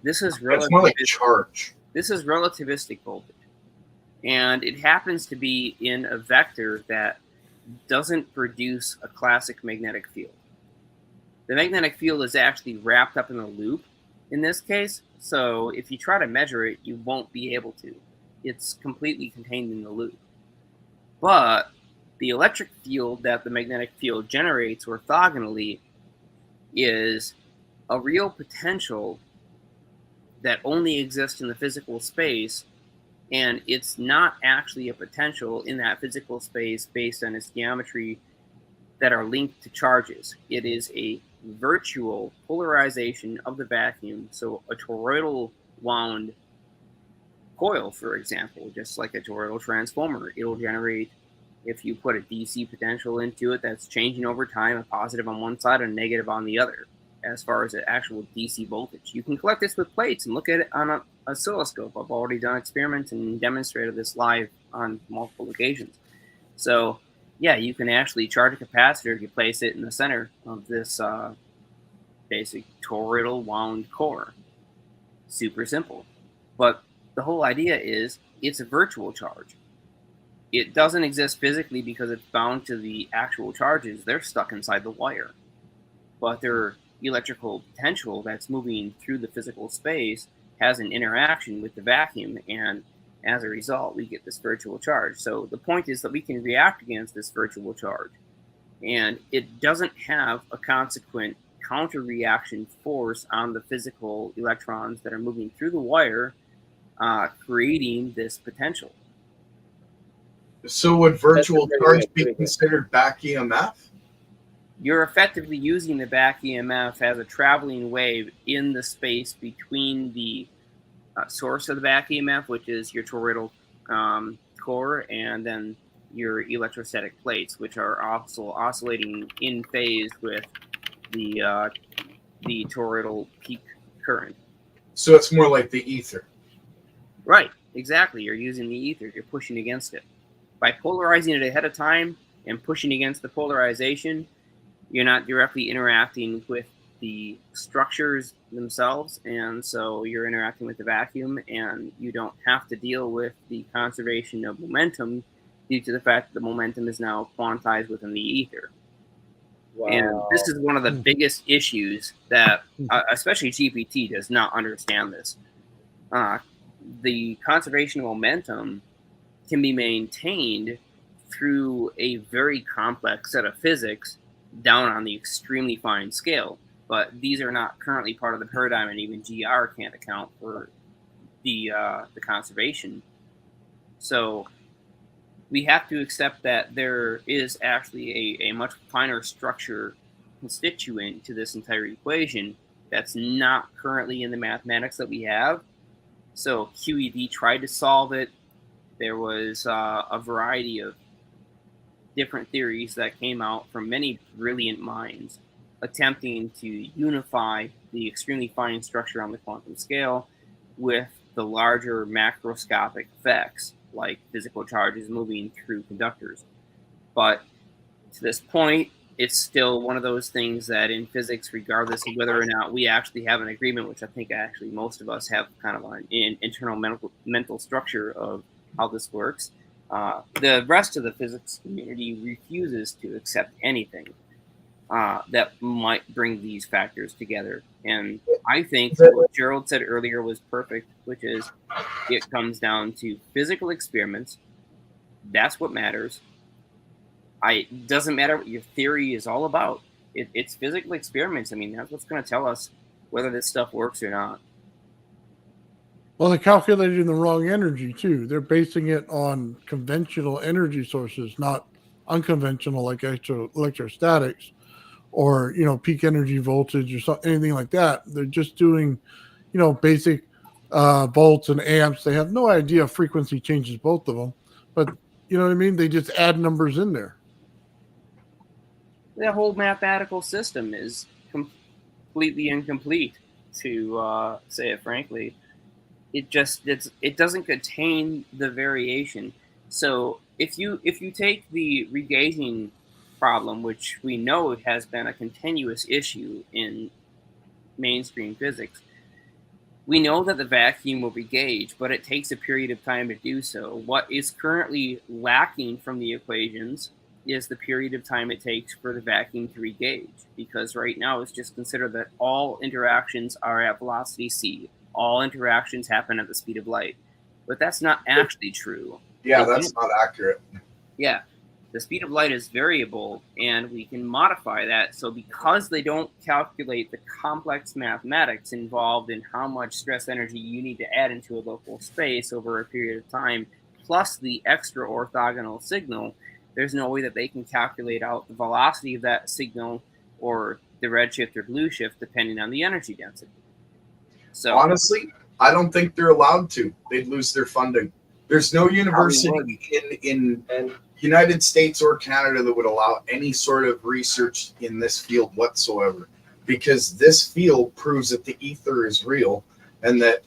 This is it's more like charge. This is relativistic voltage, and it happens to be in a vector that doesn't produce a classic magnetic field. The magnetic field is actually wrapped up in a loop in this case, so if you try to measure it, you won't be able to. It's completely contained in the loop. But the electric field that the magnetic field generates orthogonally is a real potential that only exists in the physical space, and it's not actually a potential in that physical space based on its geometry that are linked to charges. It is a virtual polarization of the vacuum. So a toroidal wound coil, for example, just like a toroidal transformer, it'll generate, if you put a DC potential into it that's changing over time, a positive on one side and a negative on the other, as far as the actual DC voltage. You can collect this with plates and look at it on an oscilloscope. I've already done experiments and demonstrated this live on multiple occasions. So yeah, you can actually charge a capacitor if you place it in the center of this basic toroidal wound core. Super simple. But the whole idea is it's a virtual charge. It doesn't exist physically because it's bound to the actual charges. They're stuck inside the wire. But their electrical potential that's moving through the physical space has an interaction with the vacuum, and as a result, we get this virtual charge. So the point is that we can react against this virtual charge, and it doesn't have a consequent counter-reaction force on the physical electrons that are moving through the wire, creating this potential. So would virtual That's a very charge good be way to put it. considered back EMF? You're effectively using the back EMF as a traveling wave in the space between the source of the back EMF, which is your toroidal core, and then your electrostatic plates, which are also oscillating in phase with the toroidal peak current. So it's more like the ether. Right, exactly. You're using the ether. You're pushing against it. By polarizing it ahead of time and pushing against the polarization, you're not directly interacting with the structures themselves, and so you're interacting with the vacuum, and you don't have to deal with the conservation of momentum due to the fact that the momentum is now quantized within the ether. Wow. And this is one of the biggest issues that, especially GPT, does not understand this. The conservation of momentum can be maintained through a very complex set of physics down on the extremely fine scale. But these are not currently part of the paradigm, and even GR can't account for the conservation. So we have to accept that there is actually a much finer structure constituent to this entire equation that's not currently in the mathematics that we have. So QED tried to solve it. There was a variety of different theories that came out from many brilliant minds attempting to unify the extremely fine structure on the quantum scale with the larger macroscopic effects, like physical charges moving through conductors. But to this point, it's still one of those things that in physics, regardless of whether or not we actually have an agreement, which I think actually most of us have kind of an internal mental structure of how this works, the rest of the physics community refuses to accept anything that might bring these factors together. And I think what Gerald said earlier was perfect, which is it comes down to physical experiments. That's what matters. It doesn't matter what your theory is all about. It's physical experiments. I mean, that's what's going to tell us whether this stuff works or not. Well, they're calculating the wrong energy too. They're basing it on conventional energy sources, not unconventional like electrostatics or peak energy voltage or anything like that. They're just doing basic volts and amps. They have no idea frequency changes both of them, but you know what I mean. They just add numbers in there. The whole mathematical system is completely incomplete, to say it frankly. It doesn't contain the variation. So if you take the regauging problem, which we know has been a continuous issue in mainstream physics, we know that the vacuum will regauge, but it takes a period of time to do so. What is currently lacking from the equations is the period of time it takes for the vacuum to regauge, because right now it's just considered that all interactions are at velocity c. All interactions happen at the speed of light. But that's not actually true. Yeah, that's not accurate. Yeah. The speed of light is variable, and we can modify that. So because they don't calculate the complex mathematics involved in how much stress energy you need to add into a local space over a period of time, plus the extra orthogonal signal, there's no way that they can calculate out the velocity of that signal or the redshift or blue shift depending on the energy density. So honestly, I don't think they're allowed to. They'd lose their funding. There's no university in United States or Canada that would allow any sort of research in this field whatsoever, because this field proves that the ether is real and that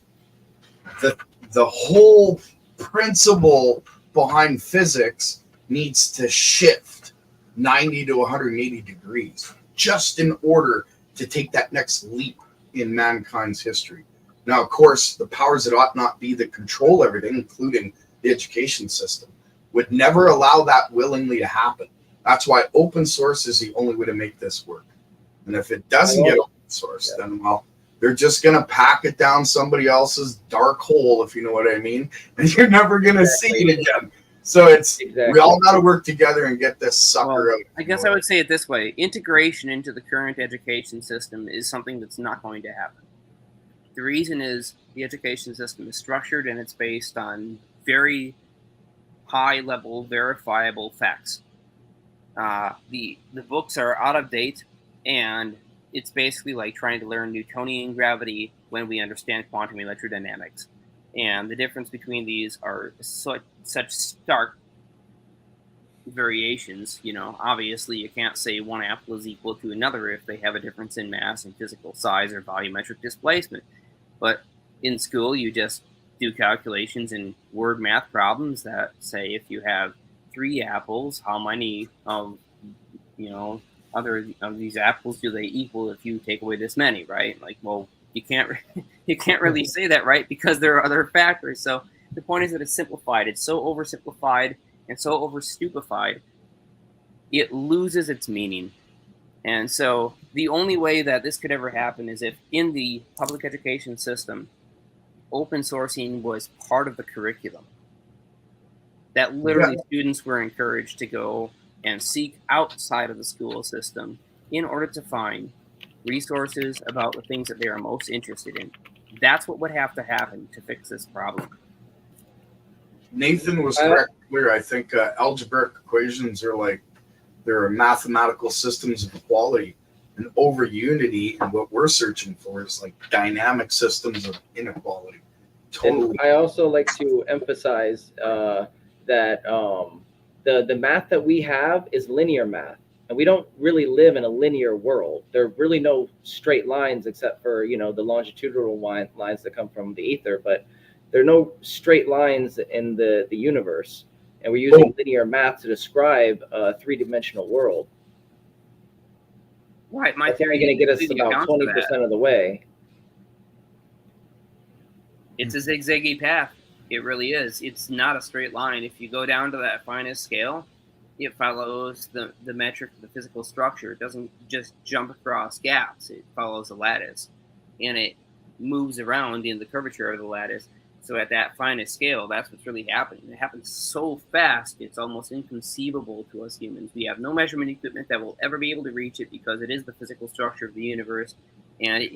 the whole principle behind physics needs to shift 90 to 180 degrees just in order to take that next leap in mankind's history. Now, of course, the powers that ought not be that control everything, including the education system, would never allow that willingly to happen. That's why open source is the only way to make this work. And if it doesn't get open source, then, well, they're just going to pack it down somebody else's dark hole, if you know what I mean, and you're never going to see it again. So it's we all got to work together and get this sucker out. I guess I would say it this way. Integration into the current education system is something that's not going to happen. The reason is the education system is structured and it's based on very high-level verifiable facts. The books are out of date, and it's basically like trying to learn Newtonian gravity when we understand quantum electrodynamics. And the difference between these are such stark variations. You know, obviously you can't say one apple is equal to another if they have a difference in mass and physical size or volumetric displacement. But in school, you just do calculations in word math problems that say if you have 3 apples, how many of, other of these apples do they equal if you take away this many, right? Like, well, you can't really say that, right? Because there are other factors. So the point is that it's simplified. It's so oversimplified and so overstupified, it loses its meaning. And so the only way that this could ever happen is if in the public education system, open sourcing was part of the curriculum. That literally students were encouraged to go and seek outside of the school system in order to find resources about the things that they are most interested in. That's what would have to happen to fix this problem. Nathan was correct clear. I think algebraic equations are they're mathematical systems of equality, and over unity, and what we're searching for is like dynamic systems of inequality. Totally. And I also like to emphasize that the math that we have is linear math, and we don't really live in a linear world. There are really no straight lines except for the longitudinal lines that come from the ether, but there are no straight lines in the universe, and we're using linear math to describe a 3-dimensional world. Right, my That's only theory going to get us completely about accounts for 20% of the way. It's a zigzaggy path. It really is. It's not a straight line. If you go down to that finest scale, it follows the metric of the physical structure. It doesn't just jump across gaps. It follows a lattice, and it moves around in the curvature of the lattice. So at that finest scale, that's what's really happening. It happens so fast, it's almost inconceivable to us humans. We have no measurement equipment that will ever be able to reach it because it is the physical structure of the universe, and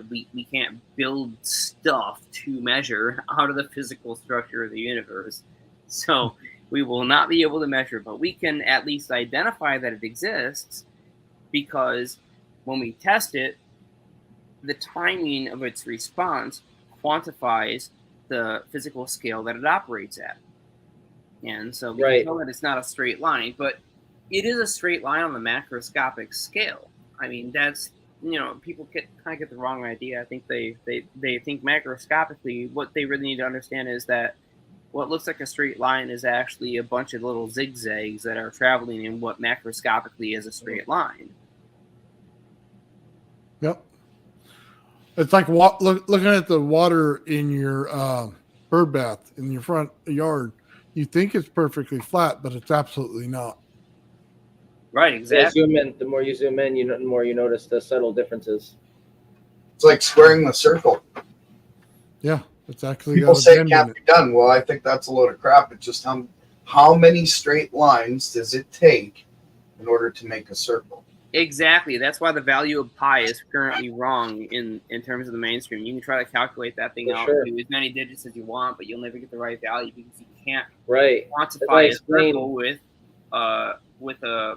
we can't build stuff to measure out of the physical structure of the universe. So we will not be able to measure, but we can at least identify that it exists, because when we test it, the timing of its response quantifies the physical scale that it operates at. And so we can tell that it's not a straight line, but it is a straight line on the macroscopic scale. I mean, that's, people kind of get the wrong idea. I think they think macroscopically. What they really need to understand is that what looks like a straight line is actually a bunch of little zigzags that are traveling in what macroscopically is a straight line. Yep. It's like looking at the water in your bird bath in your front yard. You think it's perfectly flat, but it's absolutely not. Right, exactly. The more you zoom in, the more you notice the subtle differences. It's like squaring the circle. Yeah, it's actually people say it can't be done. Well, I think that's a load of crap. It's just how many straight lines does it take in order to make a circle? Exactly. That's why the value of pi is currently wrong in terms of the mainstream. You can try to calculate that thing out, do as many digits as you want, but you'll never get the right value because you can't quantify a circle with a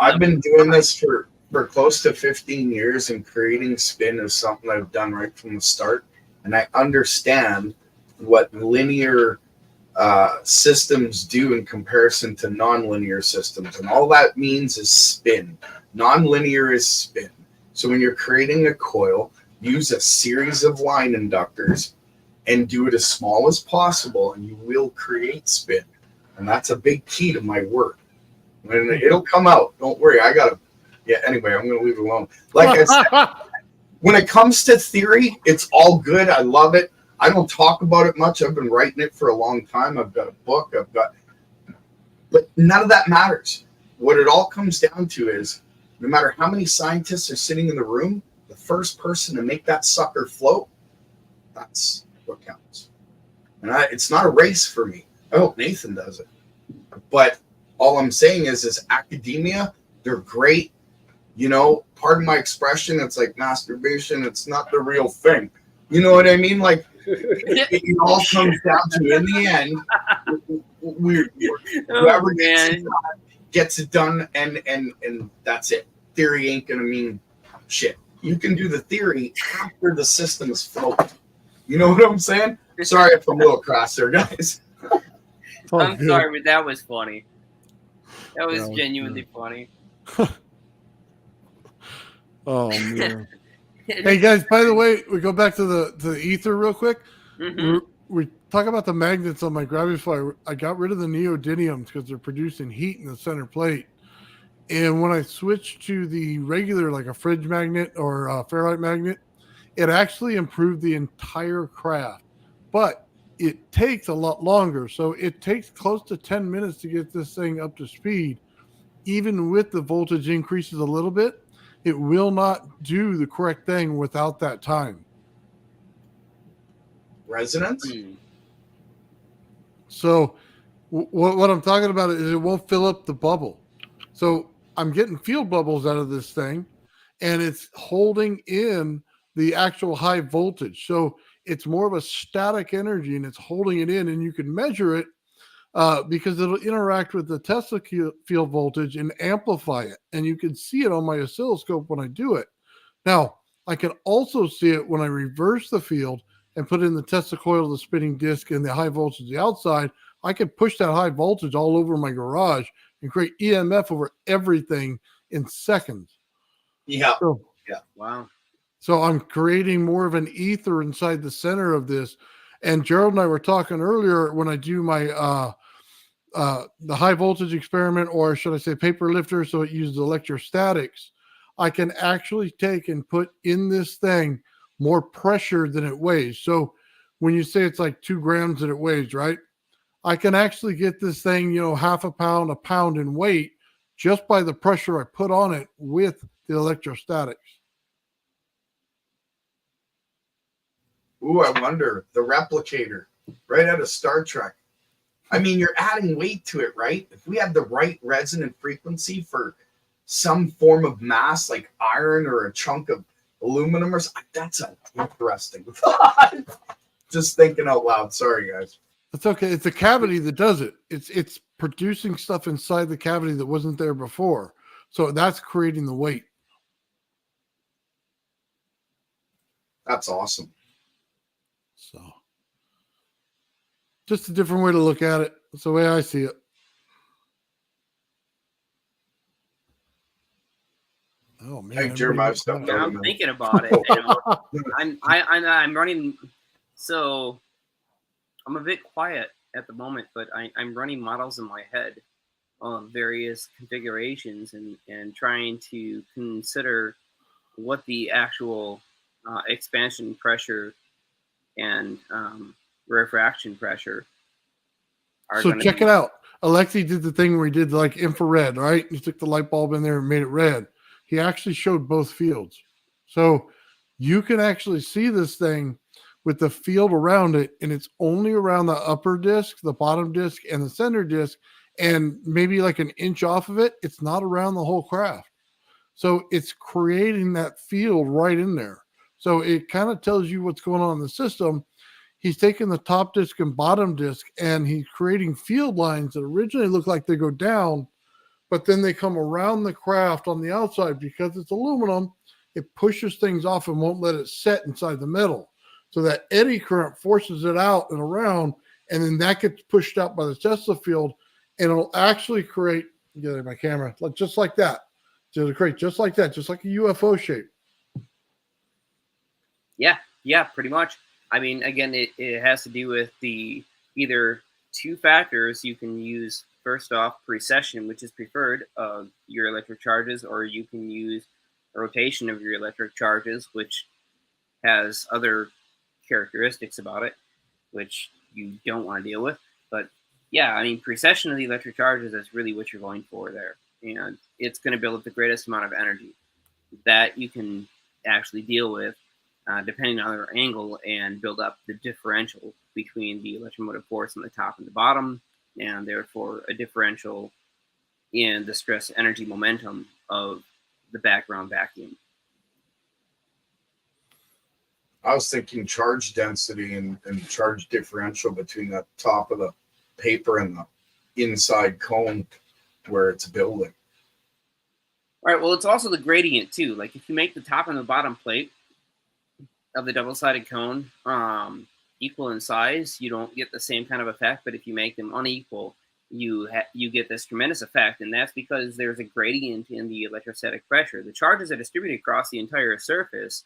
I've been doing this for close to 15 years, and creating spin is something I've done right from the start, and I understand what linear systems do in comparison to nonlinear systems, and all that means is spin. Nonlinear is spin. So when you're creating a coil, use a series of line inductors and do it as small as possible, and you will create spin. And that's a big key to my work. And it'll come out. Don't worry. Anyway, I'm going to leave it alone. Like I said, when it comes to theory, it's all good. I love it. I don't talk about it much. I've been writing it for a long time. I've got a book. But none of that matters. What it all comes down to is no matter how many scientists are sitting in the room, the first person to make that sucker float, that's what counts. And it's not a race for me. I hope Nathan does it. But all I'm saying is academia, they're great. You know, pardon my expression, it's like masturbation. It's not the real thing. You know what I mean? Like, it all comes down to, in the end, whoever gets it done, and that's it. Theory ain't going to mean shit. You can do the theory after the system is floating. You know what I'm saying? Sorry if I'm a little cross there, guys. I'm sorry, but that was funny. That was genuinely funny. Oh man. Hey guys, by the way, we go back to the ether real quick. Mm-hmm. We talk about the magnets on my gravity fly. I got rid of the neodymiums because they're producing heat in the center plate. And when I switched to the regular, like a fridge magnet or a ferrite magnet, it actually improved the entire craft. But it takes a lot longer. So it takes close to 10 minutes to get this thing up to speed. Even with the voltage increases a little bit, it will not do the correct thing without that time. Resonance? So what I'm talking about is it won't fill up the bubble. So I'm getting field bubbles out of this thing, and it's holding in the actual high voltage. So it's more of a static energy, and it's holding it in, and you can measure it because it'll interact with the Tesla field voltage and amplify it. And you can see it on my oscilloscope when I do it. Now, I can also see it when I reverse the field and put in the Tesla coil, the spinning disc, and the high voltage the outside. I can push that high voltage all over my garage and create EMF over everything in seconds. Yeah. Wow. So I'm creating more of an ether inside the center of this. And Gerald and I were talking earlier when I do my the high voltage experiment, or should I say paper lifter, so it uses electrostatics. I can actually take and put in this thing more pressure than it weighs. So when you say it's like 2 grams that it weighs, right? I can actually get this thing, half a pound in weight just by the pressure I put on it with the electrostatics. Ooh, I wonder, the replicator, right out of Star Trek. I mean, you're adding weight to it, right? If we have the right resonant frequency for some form of mass, like iron or a chunk of aluminum, that's an interesting thought. Just thinking out loud. Sorry, guys. That's okay. It's a cavity that does it. It's producing stuff inside the cavity that wasn't there before. So that's creating the weight. That's awesome. So just a different way to look at it. That's the way I see it. Oh man, hey, Jeremiah, I'm thinking about it. I'm running, so I'm a bit quiet at the moment, but I'm running models in my head of various configurations and trying to consider what the actual expansion pressure and refraction pressure are. So check it out. Alexi did the thing where he did like infrared, right? He took the light bulb in there and made it red. He actually showed both fields. So you can actually see this thing with the field around it, and it's only around the upper disc, the bottom disc, and the center disc, and maybe like an inch off of it. It's not around the whole craft. So it's creating that field right in there. So it kind of tells you what's going on in the system. He's taking the top disc and bottom disc, and he's creating field lines that originally look like they go down, but then they come around the craft on the outside. Because it's aluminum, it pushes things off and won't let it set inside the metal. So that eddy current forces it out and around, and then that gets pushed out by the Tesla field, and it'll actually create, get my camera, just like that. So it'll create just like that, just like a UFO shape. Yeah, pretty much. I mean, again, it has to do with the either two factors. You can use, first off, precession, which is preferred of your electric charges, or you can use rotation of your electric charges, which has other characteristics about it, which you don't want to deal with. But yeah, I mean, precession of the electric charges is really what you're going for there. And it's going to build up the greatest amount of energy that you can actually deal with, depending on their angle, and build up the differential between the electromotive force on the top and the bottom, and therefore a differential in the stress energy momentum of the background vacuum. I was thinking charge density and charge differential between the top of the paper and the inside cone where it's building. All right, well, it's also the gradient too. Like if you make the top and the bottom plate of the double-sided cone equal in size, you don't get the same kind of effect. But if you make them unequal, you get this tremendous effect, and that's because there's a gradient in the electrostatic pressure. The charges are distributed across the entire surface,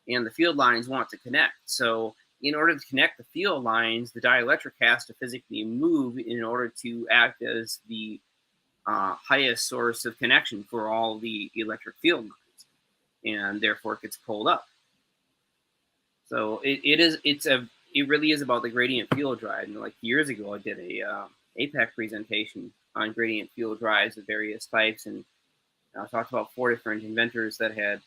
and the field lines want to connect. So in order to connect the field lines, the dielectric has to physically move in order to act as the highest source of connection for all the electric field lines, and therefore it gets pulled up. So it really is about the gradient field drive. And like years ago, I did a APEC presentation on gradient field drives of various types, and I talked about 4 different inventors that had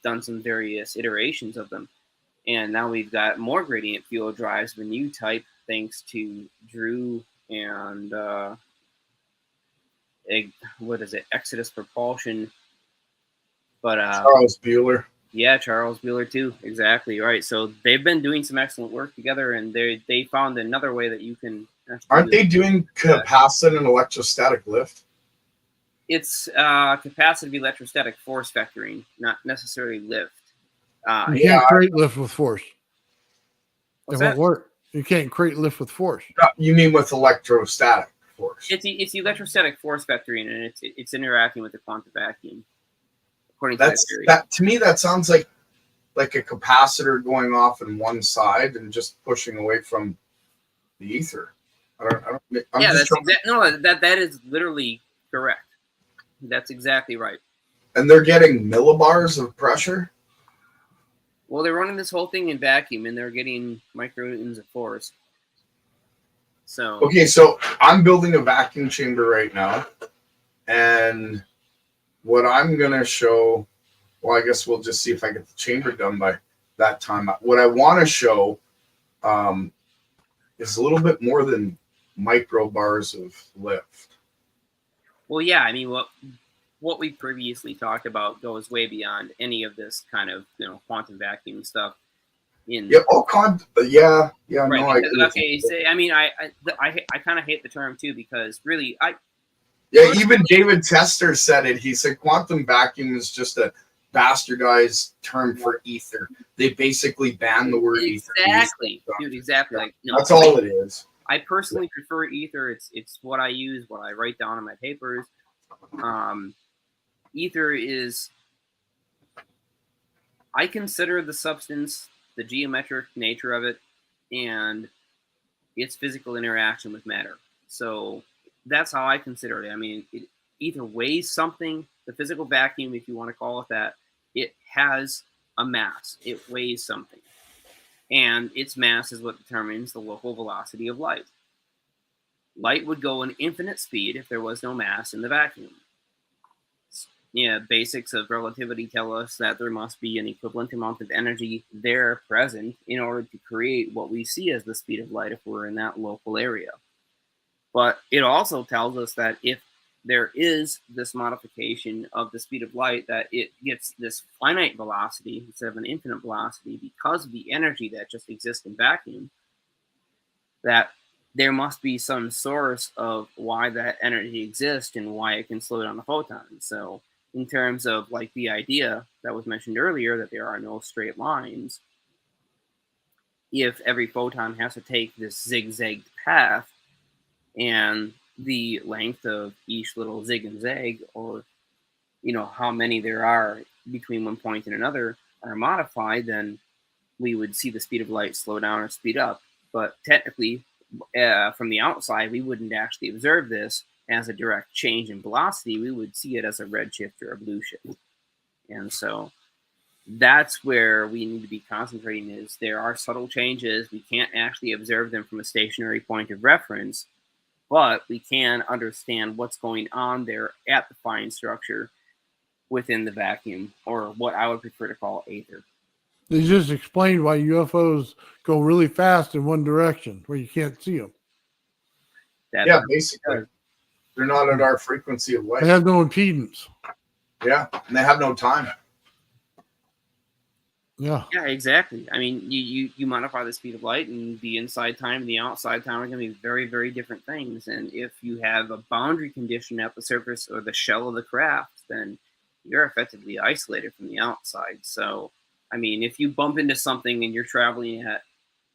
done some various iterations of them. And now we've got more gradient field drives of a new type, thanks to Drew and Exodus Propulsion. But Charles Bueller. Yeah, Charles Bueller too. Exactly. All right. So they've been doing some excellent work together, and they found another way that you can. Aren't they doing capacitive and electrostatic lift? It's capacitive electrostatic force vectoring, not necessarily lift. You can't create lift with force. What's It won't that? work. You can't create lift with force. You mean with electrostatic force? It's electrostatic force vectoring, and it's interacting with the quantum vacuum. According to that theory. To me, that sounds like a capacitor going off in one side and just pushing away from the ether. That is literally correct. That's exactly right. And they're getting millibars of pressure? Well, they're running this whole thing in vacuum, and they're getting micronewtons of force. So okay, so I'm building a vacuum chamber right now, and what I'm gonna show, well, I guess we'll just see if I get the chamber done by that time. What I want to show is a little bit more than microbars of lift. Well, yeah, I mean, what we previously talked about goes way beyond any of this kind of quantum vacuum stuff. Yeah. Oh, yeah. Right, No, I kind of hate the term too, because really, even David Tester said it. He said quantum vacuum is just a bastardized term for ether. They basically ban the word ether. Exactly, dude. Exactly. That's all it is. I personally prefer ether. It's what I use, what I write down in my papers. Ether is, I consider the substance, the geometric nature of it, and its physical interaction with matter. So that's how I consider it. I mean, it either weighs something, the physical vacuum, if you want to call it that, it has a mass. It weighs something. And its mass is what determines the local velocity of light. Light would go an infinite speed if there was no mass in the vacuum. Yeah, basics of relativity tell us that there must be an equivalent amount of energy there present in order to create what we see as the speed of light if we're in that local area. But it also tells us that if there is this modification of the speed of light, that it gets this finite velocity instead of an infinite velocity because of the energy that just exists in vacuum, that there must be some source of why that energy exists and why it can slow down the photons. So in terms of like the idea that was mentioned earlier, that there are no straight lines, if every photon has to take this zigzagged path, and the length of each little zig and zag, or how many there are between one point and another, are modified, then we would see the speed of light slow down or speed up. But technically, from the outside, we wouldn't actually observe this as a direct change in velocity. We would see it as a red shift or a blue shift. And so that's where we need to be concentrating is there are subtle changes. We can't actually observe them from a stationary point of reference, but we can understand what's going on there at the fine structure within the vacuum, or what I would prefer to call aether. They just explained why UFOs go really fast in one direction where you can't see them. Yeah, basically. They're not at our frequency of light. They have no impedance. Yeah, and they have no time. Yeah. Yeah, exactly. I mean, you modify the speed of light, and the inside time and the outside time are going to be very, very different things. And if you have a boundary condition at the surface or the shell of the craft, then you're effectively isolated from the outside. So, I mean, if you bump into something and you're traveling at,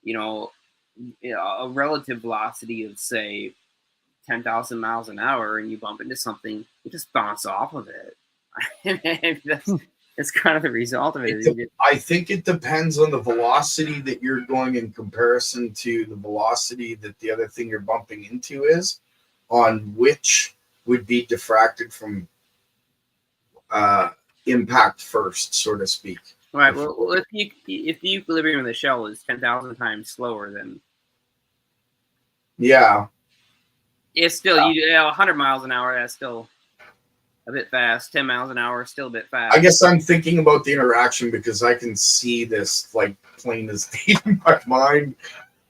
a relative velocity of, say, 10,000 miles an hour, and you bump into something, you just bounce off of it. That's kind of the result of it. I think it depends on the velocity that you're going in comparison to the velocity that the other thing you're bumping into is, on which would be diffracted from impact first, so to speak. All right. Well, if the equilibrium of the shell is 10,000 times slower, then yeah, it's still 100 miles an hour. That's still a bit fast. 10 miles an hour is still a bit fast. I guess I'm thinking about the interaction because I can see this like plain as day in my mind.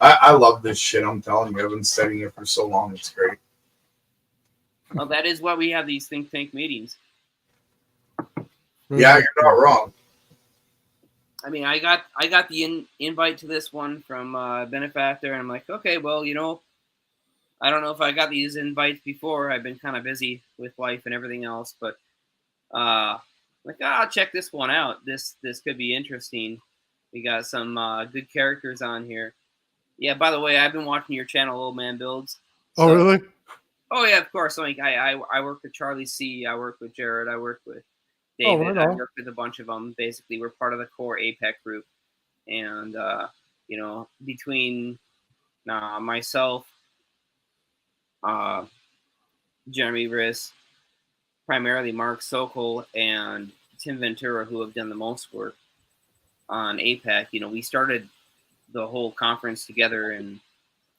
I love this shit. I'm telling you, I've been studying it for so long. It's great. Well, that is why we have these think tank meetings. Yeah, you're not wrong. I mean, I got the invite to this one from Benefactor, and I'm like, okay, well, I don't know if I got these invites before. I've been kind of busy with life and everything else, but I'll check this one out. This could be interesting. We got some good characters on here. Yeah, by the way, I've been watching your channel, Old Man Builds. So, oh, really? Oh, yeah, of course. Like, I work with Charlie C. I work with Jared. I work with David. I work with a bunch of them. Basically, we're part of the core APEC group. And, between myself, Jeremy Riss, primarily Mark Sokol, and Tim Ventura, who have done the most work on APEC, we started the whole conference together, and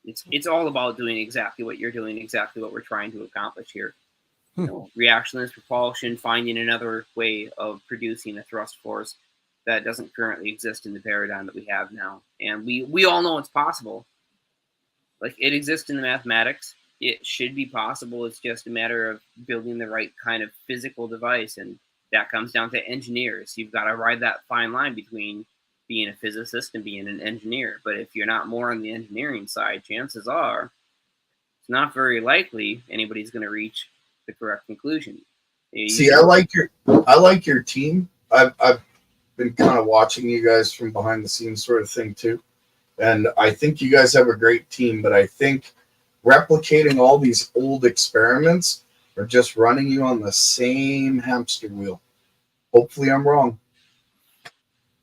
it's all about doing exactly what you're doing, exactly what we're trying to accomplish here. Reactionless propulsion, finding another way of producing a thrust force that doesn't currently exist in the paradigm that we have now. And we all know it's possible. Like, it exists in the mathematics. It should be possible. It's just a matter of building the right kind of physical device. And that comes down to engineers. You've got to ride that fine line between being a physicist and being an engineer. But if you're not more on the engineering side, chances are it's not very likely anybody's going to reach the correct conclusion. See, I like your team. I've been kind of watching you guys from behind the scenes sort of thing too. And I think you guys have a great team, but I think replicating all these old experiments are just running you on the same hamster wheel. Hopefully I'm wrong.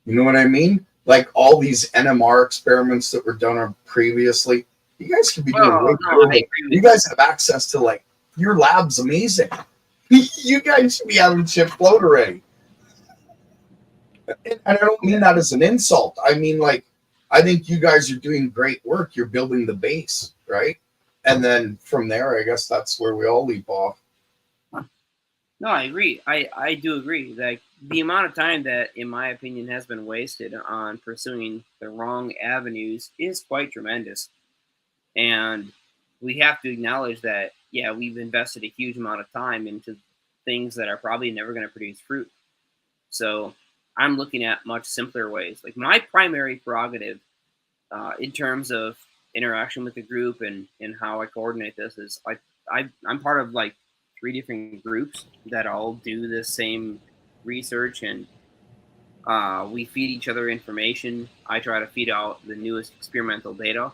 You know what I mean? Like all these NMR experiments that were done previously, you guys could be doing way better. You guys have access to, like, your lab's amazing. You guys should be having shit float already. And I don't mean that as an insult. I mean, like, I think you guys are doing great work. You're building the base, right? And then from there, I guess that's where we all leap off. No, I agree. I do agree. Like, the amount of time that, in my opinion, has been wasted on pursuing the wrong avenues is quite tremendous. And we have to acknowledge that, yeah, we've invested a huge amount of time into things that are probably never going to produce fruit. So I'm looking at much simpler ways. Like, my primary prerogative in terms of interaction with the group and how I coordinate this is I'm part of like 3 different groups that all do the same research, and we feed each other information. I try to feed out the newest experimental data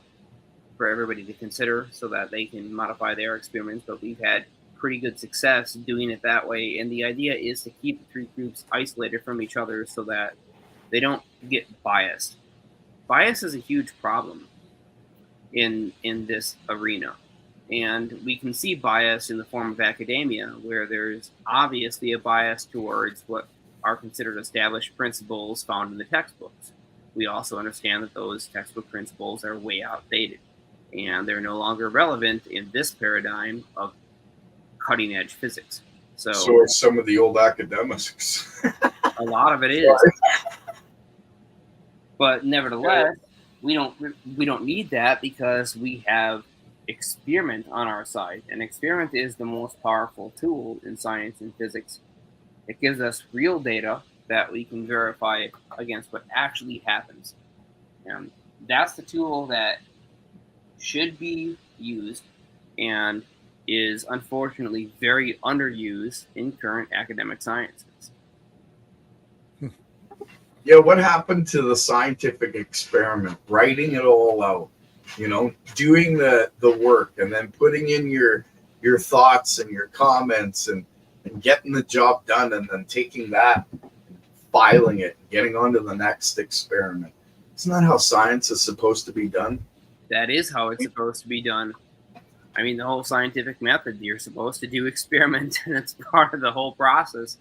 for everybody to consider so that they can modify their experiments, but we've had pretty good success doing it that way. And the idea is to keep the 3 groups isolated from each other so that they don't get biased. Bias is a huge problem. in this arena. And we can see bias in the form of academia, where there's obviously a bias towards what are considered established principles found in the textbooks. We also understand that those textbook principles are way outdated, and they're no longer relevant in this paradigm of cutting edge physics. So are some of the old academics. a lot of it is. But nevertheless, we don't need that, because we have experiment on our side. And experiment is the most powerful tool in science and physics. It gives us real data that we can verify against what actually happens. And that's the tool that should be used and is unfortunately very underused in current academic sciences. Yeah, what happened to the scientific experiment? Writing it all out, doing the work, and then putting in your thoughts and your comments, and getting the job done, and then taking that, filing it, getting on to the next experiment. Isn't that how science is supposed to be done? That is how it's supposed to be done. I mean, the whole scientific method, you're supposed to do experiment, and it's part of the whole process.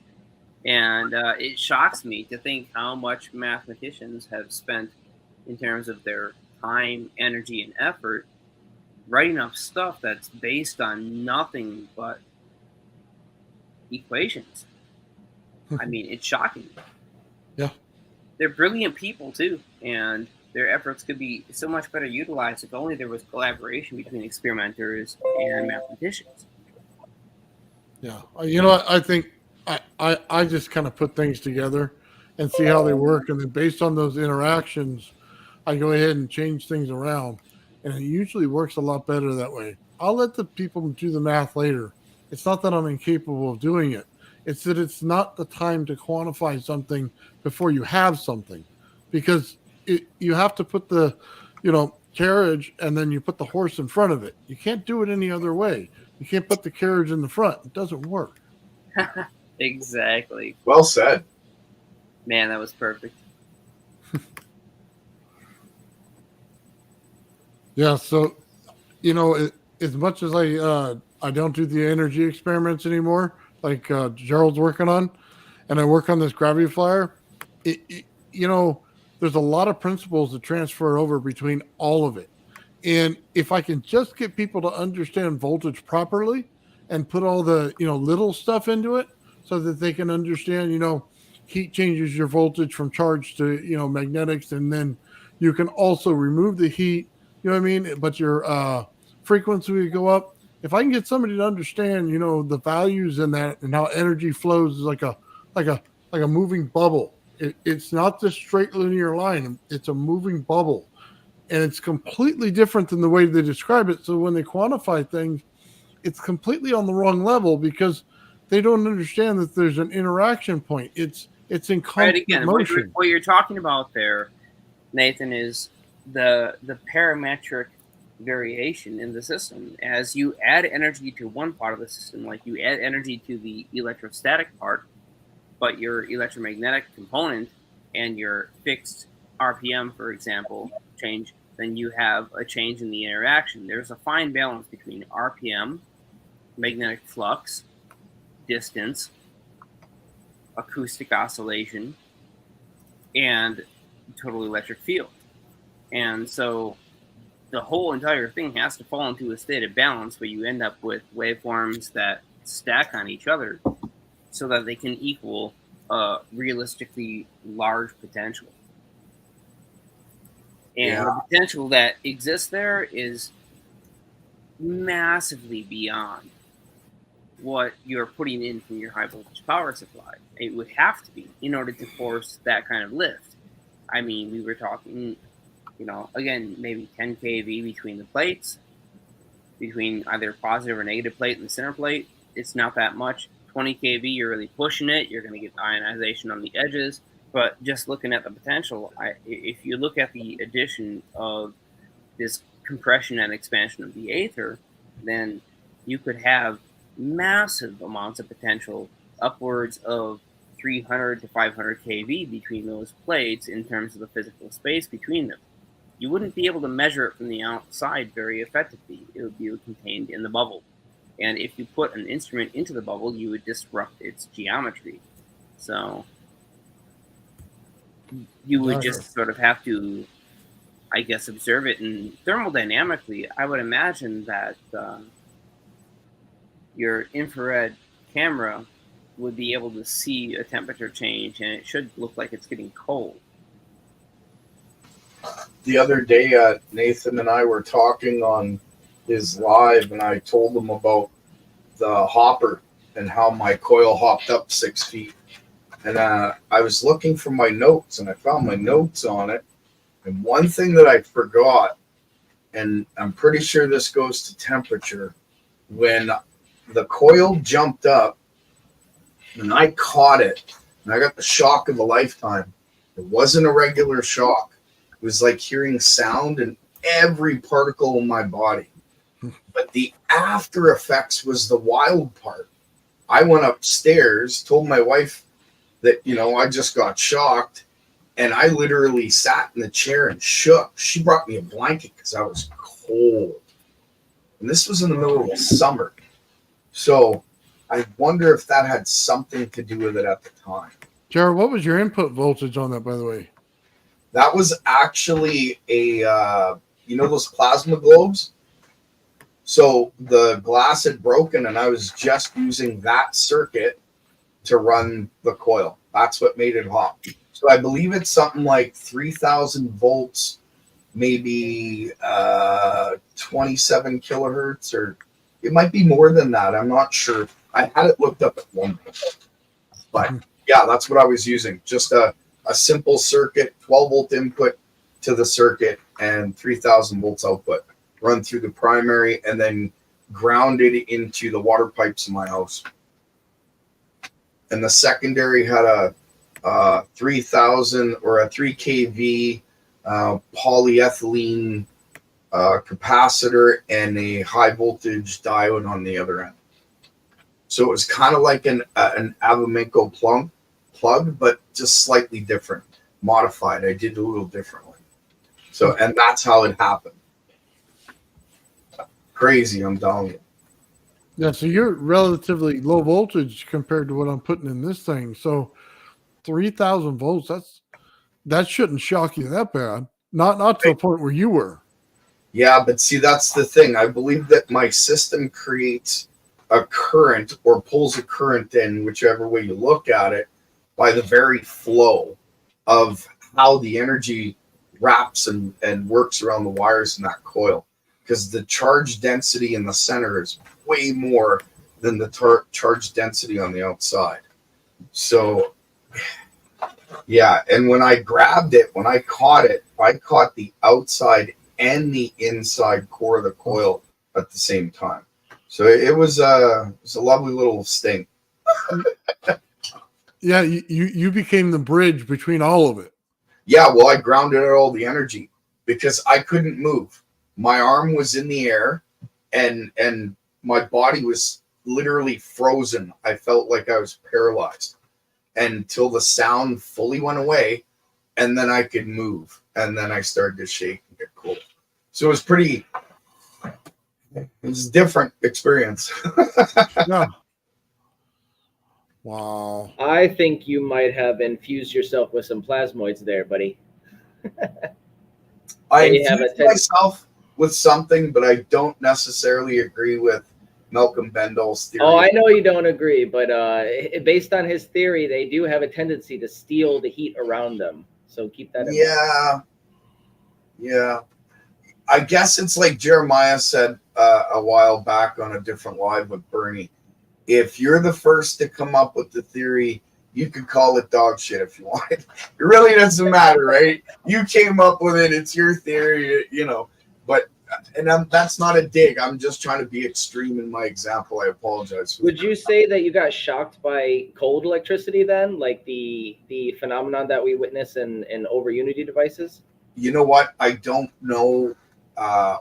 And it shocks me to think how much mathematicians have spent in terms of their time, energy, and effort writing up stuff that's based on nothing but equations. I mean, it's shocking. Yeah. They're brilliant people, too, and their efforts could be so much better utilized if only there was collaboration between experimenters and mathematicians. Yeah. You know what? I think I just kind of put things together and see how they work. And then based on those interactions, I go ahead and change things around. And it usually works a lot better that way. I'll let the people do the math later. It's not that I'm incapable of doing it. It's that it's not the time to quantify something before you have something, because you have to put the, carriage, and then you put the horse in front of it. You can't do it any other way. You can't put the carriage in the front. It doesn't work. Exactly. Well said. Man, that was perfect. Yeah. So, as much as I don't do the energy experiments anymore, like Gerald's working on, and I work on this gravity flyer, there's a lot of principles that transfer over between all of it. And if I can just get people to understand voltage properly and put all the, little stuff into it so that they can understand, heat changes your voltage from charge to, magnetics. And then you can also remove the heat, you know what I mean? But your frequency would go up. If I can get somebody to understand, the values in that and how energy flows is like a moving bubble. It's not this straight linear line. It's a moving bubble. And it's completely different than the way they describe it. So when they quantify things, it's completely on the wrong level because they don't understand that there's an interaction point. It's in constant motion. What you're talking about there, Nathan, is the parametric variation in the system. As you add energy to one part of the system, like you add energy to the electrostatic part, but your electromagnetic component and your fixed RPM, for example, change, then you have a change in the interaction. There's a fine balance between RPM, magnetic flux, distance, acoustic oscillation, and total electric field. And so the whole entire thing has to fall into a state of balance where you end up with waveforms that stack on each other so that they can equal a realistically large potential. And the potential that exists there is massively beyond what you're putting in from your high voltage power supply. It would have to be in order to force that kind of lift. I mean, we were talking, again, maybe 10 kV between the plates, between either positive or negative plate and the center plate. It's not that much. 20 kV, you're really pushing it. You're going to get ionization on the edges. But just looking at the potential, if you look at the addition of this compression and expansion of the aether, then you could have massive amounts of potential, upwards of 300 to 500 kV between those plates in terms of the physical space between them. you wouldn't be able to measure it from the outside very effectively. It would be contained in the bubble. And if you put an instrument into the bubble, you would disrupt its geometry. So you would Exactly. just sort of have to, I guess, observe it. And thermodynamically, I would imagine that your infrared camera would be able to see a temperature change, and it should look like it's getting cold. The other day, Nathan and I were talking on his live, and I told him about the hopper and how my coil hopped up 6 feet. And I was looking for my notes, and I found my notes on it. And one thing that I forgot, and I'm pretty sure this goes to temperature, when the coil jumped up and I caught it, and I got the shock of a lifetime. It wasn't a regular shock. It was like hearing sound in every particle in my body. But the after effects was the wild part. I went upstairs, told my wife that, I just got shocked, and I literally sat in the chair and shook. She brought me a blanket because I was cold. And this was in the middle of the summer. So I wonder if that had something to do with it at the time. Jared, what was your input voltage on that, by the way? That was actually those plasma globes? So the glass had broken, and I was just using that circuit to run the coil. That's what made it hot. So I believe it's something like 3,000 volts, maybe 27 kilohertz, or it might be more than that. I'm not sure. I had it looked up at one point. But yeah, that's what I was using. Just a simple circuit, 12 volt input to the circuit and 3,000 volts output. Run through the primary and then grounded into the water pipes in my house. And the secondary had a 3,000 or a 3 kV polyethylene capacitor and a high voltage diode on the other end. So it was kind of like an Avamenko plug, but just slightly different, modified. I did it a little differently. So, and that's how it happened. Crazy, I'm telling you. Yeah, so you're relatively low voltage compared to what I'm putting in this thing. So 3,000 volts, that shouldn't shock you that bad. Not to the point where you were. Yeah, but see, that's the thing. I believe that my system creates a current or pulls a current in, whichever way you look at it, by the very flow of how the energy wraps and works around the wires in that coil. Because the charge density in the center is way more than the charge density on the outside. So, yeah, and when I grabbed it, when I caught it, I caught the outside and the inside core of the coil at the same time. So it was a lovely little sting. Yeah, you became the bridge between all of it. Yeah, well, I grounded out all the energy because I couldn't move. My arm was in the air, and my body was literally frozen. I felt like I was paralyzed until the sound fully went away, and then I could move, and then I started to shake and get cold. So it was a different experience. Yeah. Wow. I think you might have infused yourself with some plasmoids there, buddy. I They have infused a myself with something, but I don't necessarily agree with Malcolm Bendall's theory. Oh, I know you don't agree, but based on his theory, they do have a tendency to steal the heat around them. So keep that in mind. Yeah. I guess it's like Jeremiah said a while back on a different live with Bernie. If you're the first to come up with the theory, you could call it dog shit if you want. It really doesn't matter, right? You came up with it. It's your theory, But that's not a dig. I'm just trying to be extreme in my example. I apologize. Would you say that you got shocked by cold electricity then, like the phenomenon that we witness in over Unity devices? You know what? I don't know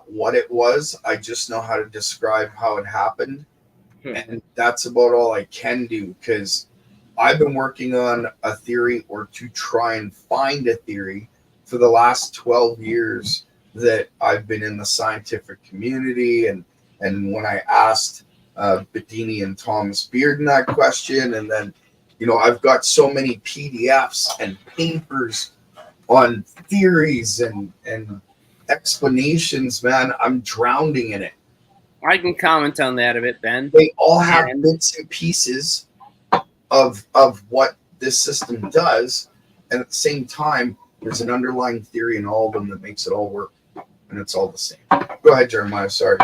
what it was. I just know how to describe how it happened. And that's about all I can do, because I've been working on a theory or to try and find a theory for the last 12 years that I've been in the scientific community, and when I asked Bedini and Thomas Bearden that question, and then I've got so many PDFs and papers on theories and explanations, man. I'm drowning in it. I can comment on that a bit, Ben. They all have bits and pieces of what this system does, and at the same time, there's an underlying theory in all of them that makes it all work, and it's all the same. Go ahead, Jeremiah. Sorry.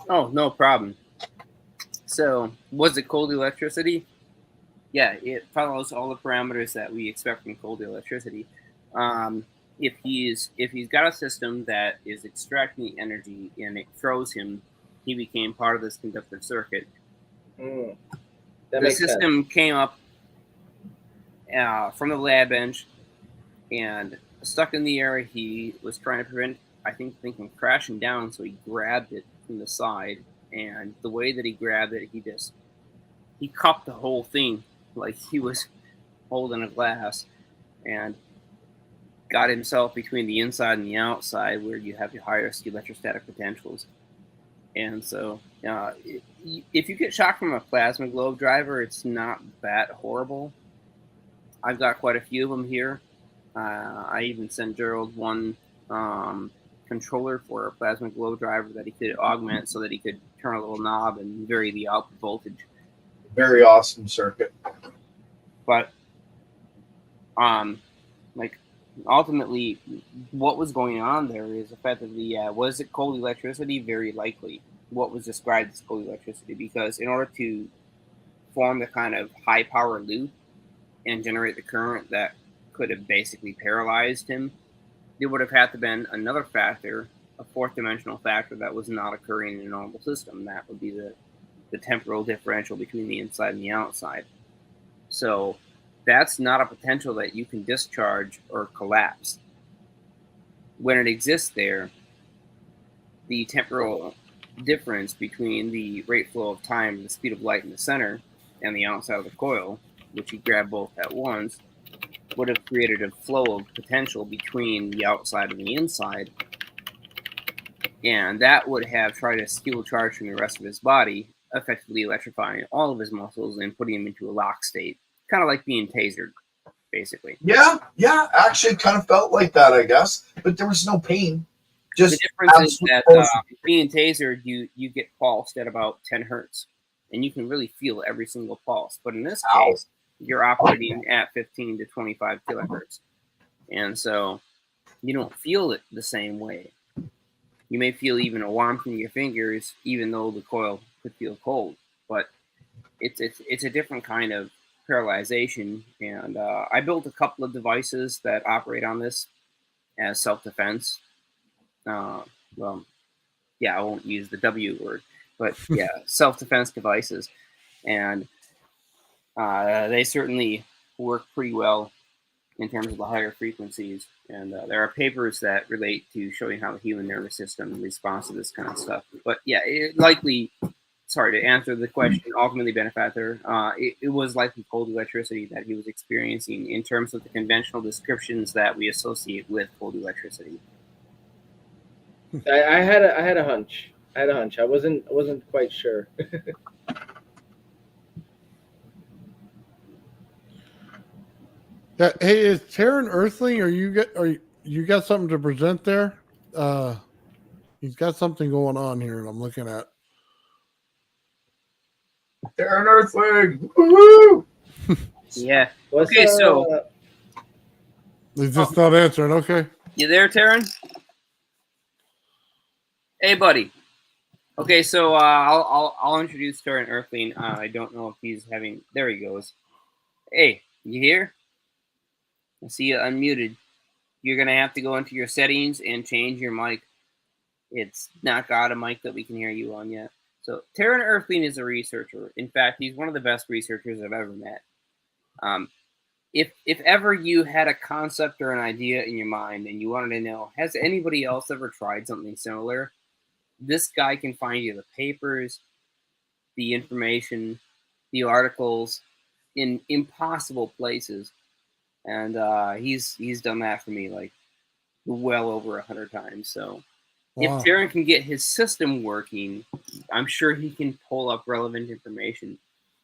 Oh, no problem. So, was it cold electricity? Yeah, it follows all the parameters that we expect from cold electricity. If he's got a system that is extracting energy and it froze him, he became part of this conductive circuit. That The system came up from the lab bench and stuck in the air. He was trying to prevent, I think, from crashing down, so he grabbed it from the side. And the way that he grabbed it, he cupped the whole thing like he was holding a glass, and got himself between the inside and the outside, where you have your highest electrostatic potentials. And so, if you get shocked from a plasma globe driver, it's not that horrible. I've got quite a few of them here. I even sent Gerald one controller for a plasma globe driver that he could augment so that he could turn a little knob and vary the output voltage. Very awesome circuit. But, like, ultimately, what was going on there is effectively, was it cold electricity? Very likely. What was described as cold electricity, because in order to form the kind of high power loop and generate the current that could have basically paralyzed him, there would have had to been another factor, a fourth dimensional factor that was not occurring in a normal system. That would be the temporal differential between the inside and the outside. So that's not a potential that you can discharge or collapse. When it exists there, the temporal difference between the rate flow of time and the speed of light in the center and the outside of the coil, which you grab both at once, would have created a flow of potential between the outside and the inside. And that would have tried to steal charge from the rest of his body, effectively electrifying all of his muscles and putting him into a lock state. Kind of like being tasered, basically. Yeah, actually kind of felt like that, I guess. But there was no pain. Just the difference is that being tasered, you get pulsed at about 10 hertz. And you can really feel every single pulse. But in this case, you're operating at 15 to 25 kilohertz. And so you don't feel it the same way. You may feel even a warmth in your fingers, even though the coil could feel cold. But it's a different kind of paralyzation. And I built a couple of devices that operate on this as self-defense. I won't use the W word, but yeah, self-defense devices. And they certainly work pretty well in terms of the higher frequencies. And there are papers that relate to showing how the human nervous system responds to this kind of stuff. But yeah, to answer the question, ultimately benefactor, it was likely cold electricity that he was experiencing in terms of the conventional descriptions that we associate with cold electricity. I had a hunch. I wasn't quite sure. Yeah, hey, is Terran Earthling? You got something to present there? He's got something going on here, and I'm looking at. Terran Earthling. Woo! Yeah. Okay, so He's just not answering. Okay. You there, Terran? Hey, buddy. Okay, so I'll introduce Terran Earthling. I don't know if he's having. There he goes. Hey, you here? I see you unmuted. You're gonna have to go into your settings and change your mic. It's not got a mic that we can hear you on yet. So Terran Earthling is a researcher. In fact, he's one of the best researchers I've ever met. If ever you had a concept or an idea in your mind and you wanted to know, has anybody else ever tried something similar? This guy can find you the papers, the information, the articles in impossible places. And he's done that for me like well over 100 times. So If Wow. Darren can get his system working, I'm sure he can pull up relevant information.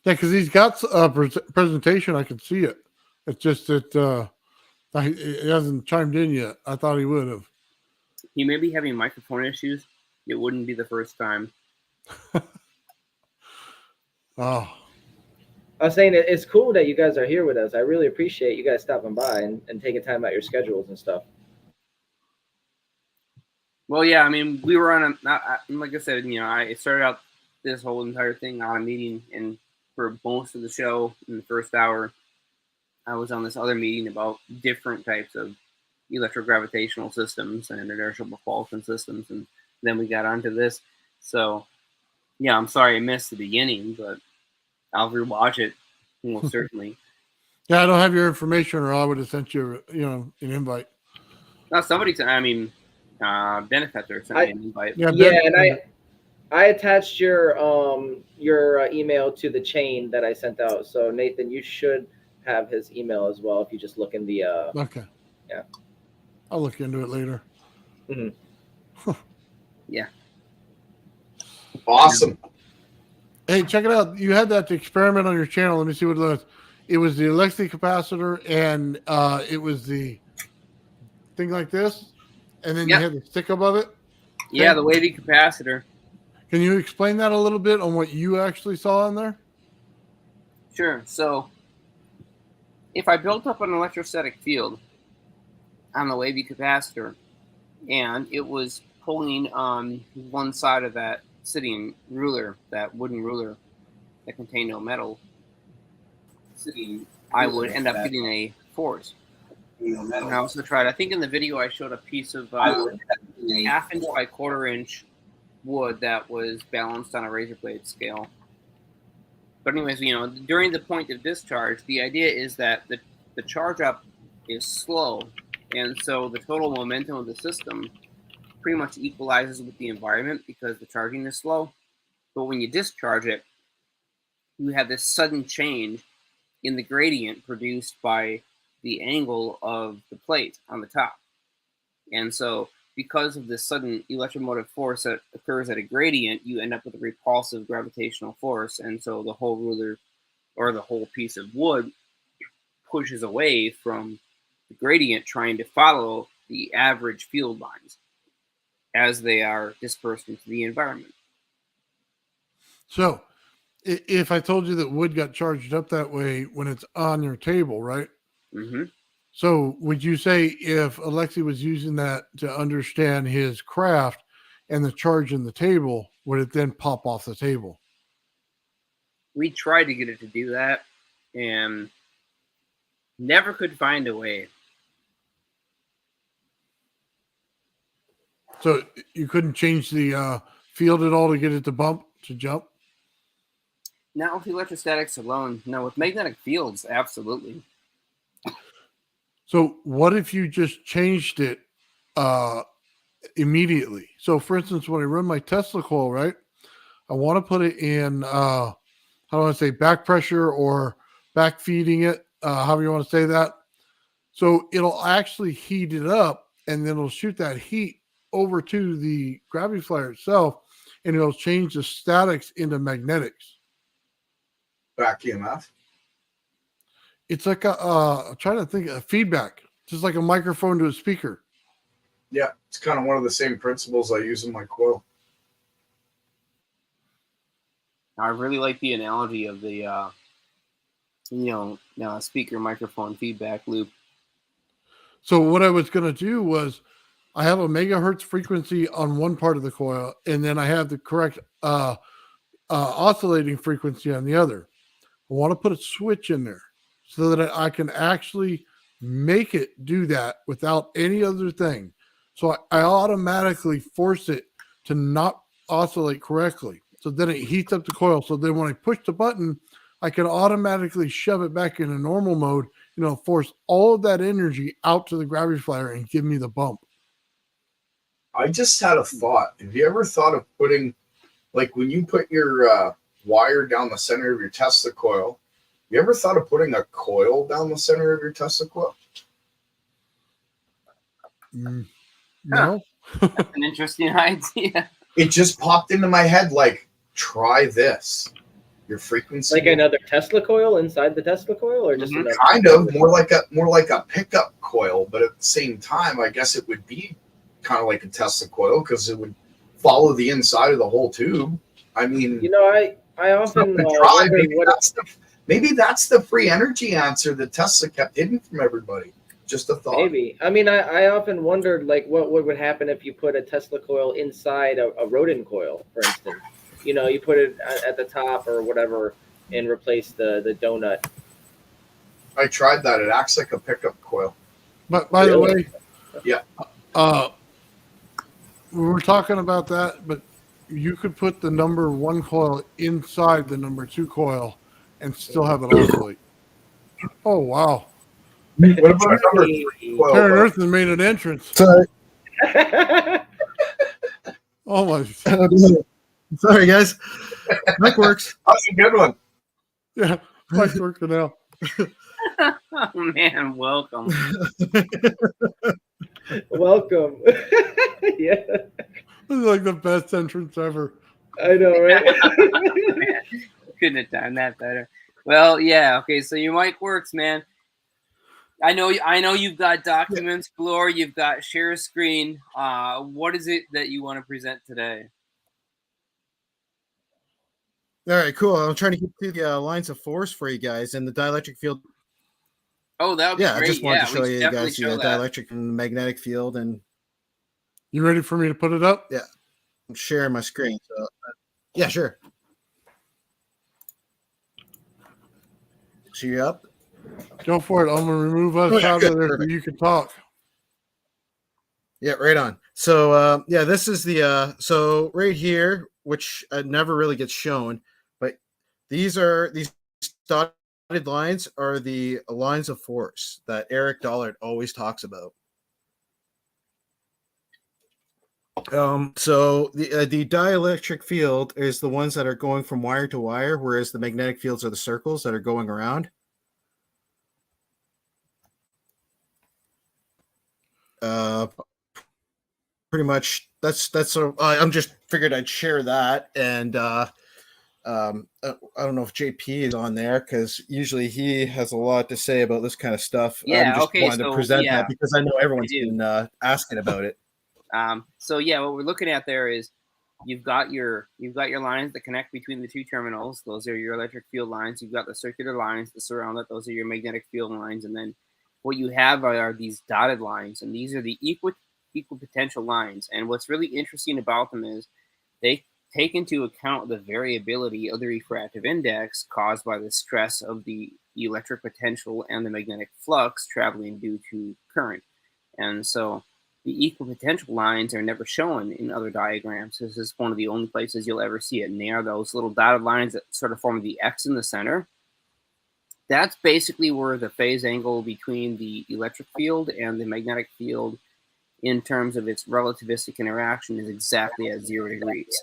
Yeah, because he's got a presentation. I can see it. It's just that he hasn't chimed in yet. I thought he would have. He may be having microphone issues. It wouldn't be the first time. Oh, I was saying it's cool that you guys are here with us. I really appreciate you guys stopping by and taking time out your schedules and stuff. Well, yeah, I mean, we were on like I said, I started out this whole entire thing on a meeting, and for most of the show in the first hour, I was on this other meeting about different types of electrogravitational systems and inertial propulsion systems, and then we got onto this. So, yeah, I'm sorry I missed the beginning, but I'll rewatch it most certainly. yeah. I don't have your information, or I would have sent you, an invite. Now, Benefactor sent me an invite. Yeah, Yeah, and I attached your email to the chain that I sent out. So Nathan, you should have his email as well if you just look in the Okay. Yeah. I'll look into it later. Yeah. Awesome. Hey, check it out. You had that experiment on your channel. Let me see what it was. It was the Alexi capacitor, and it was the thing like this, and then Yep. you had the stick above it. Yeah, the wavy capacitor. Can you explain that a little bit on what you actually saw in there? Sure. So, if I built up an electrostatic field on the wavy capacitor, and it was pulling on one side of that sitting ruler, that wooden ruler that contained no metal, I would end up getting a force. And I also tried, I think in the video I showed a piece of 1/2 inch by 1/4 inch wood that was balanced on a razor blade scale. But anyways, during the point of discharge, the idea is that the charge up is slow, and so the total momentum of the system pretty much equalizes with the environment because the charging is slow. But when you discharge it, you have this sudden change in the gradient produced by the angle of the plate on the top. And so because of this sudden electromotive force that occurs at a gradient, you end up with a repulsive gravitational force. And so the whole ruler or the whole piece of wood pushes away from the gradient, trying to follow the average field lines as they are dispersed into the environment. So, if I told you that wood got charged up that way when it's on your table, right? Mm-hmm. So, would you say if Alexi was using that to understand his craft and the charge in the table, would it then pop off the table? We tried to get it to do that and never could find a way. So, you couldn't change the field at all to get it to jump? Not with electrostatics alone. No, with magnetic fields, absolutely. So, what if you just changed it immediately? So, for instance, when I run my Tesla coil, right, I want to put it in, how do I say, back pressure or back feeding it, however you want to say that. So, it'll actually heat it up, and then it'll shoot that heat over to the gravity flyer itself, and it'll change the statics into magnetics. Back EMF. It's like I'm trying to think of feedback, just like a microphone to a speaker. Yeah, it's kind of one of the same principles I use in my coil. I really like the analogy of the, speaker microphone feedback loop. So what I was going to do was I have a megahertz frequency on one part of the coil, and then I have the correct oscillating frequency on the other. I want to put a switch in there so that I can actually make it do that without any other thing. So I automatically force it to not oscillate correctly. So then it heats up the coil. So then when I push the button, I can automatically shove it back into normal mode, force all of that energy out to the gravity flyer and give me the bump. I just had a thought. Have you ever thought of putting, like when you put your wire down the center of your Tesla coil, you ever thought of putting a coil down the center of your Tesla coil? No. That's an interesting idea. It just popped into my head like, try this. Your frequency. Like another Tesla coil inside the Tesla coil, or just Mhm. another Kind of more like a pickup coil, but at the same time, I guess it would be kind of like a Tesla coil because it would follow the inside of the whole tube. I mean, You know, I often something to try. wondered Maybe that's the free energy answer that Tesla kept hidden from everybody. Just a thought. maybe. I mean, I often wondered like what would happen if you put a Tesla coil inside a rodent coil, for instance. You know, you put it at the top or whatever and replace the donut. I tried that. It acts like a pickup coil. But by the Really? way, Yeah. We were talking about that, but you could put the number 1 coil inside the number 2 coil and still have it oscillate. Oh wow! What about a number 3 coil? Terran though? Earth has made an entrance. Sorry, Oh my! sorry, guys. Mic works. That's a good one. Yeah, mic's working out. Oh man, welcome. Welcome. Yeah, This is like the best entrance ever. I know, right? Man, couldn't have done that better. Well, yeah, okay, so your mic works, man. I know you've got documents galore, you've got share screen. What is it that you want to present today? All right, cool. I'm trying to get through the lines of force for you guys and the dielectric field. Oh, that would be Yeah, great. I just wanted to we show should you definitely guys the show that. dielectric and the magnetic field, and You ready for me to put it up? Yeah. I'm sharing my screen. So, yeah, sure. So you up? Go for it. I'm gonna remove us out of there so you can talk. Yeah, right on. So yeah, this is the so right here, which never really gets shown, but these dotted lines are the lines of force that Eric Dollard always talks about. So the dielectric field is the ones that are going from wire to wire, whereas the magnetic fields are the circles that are going around. Pretty much that's I'm just figured I'd share that, and I don't know if JP is on there because usually he has a lot to say about this kind of stuff. Yeah, I'm just okay, wanting to so, present yeah, that because I know everyone's I do. been asking about it. So yeah, what we're looking at there is you've got your lines that connect between the two terminals. Those are your electric field lines. You've got the circular lines that surround it. Those are your magnetic field lines. And then what you have are these dotted lines, and these are the equal potential lines. And what's really interesting about them is they take into account the variability of the refractive index caused by the stress of the electric potential and the magnetic flux traveling due to current. And so the equal potential lines are never shown in other diagrams. This is one of the only places you'll ever see it. And they are those little dotted lines that sort of form the X in the center. That's basically where the phase angle between the electric field and the magnetic field in terms of its relativistic interaction is exactly at 0 degrees.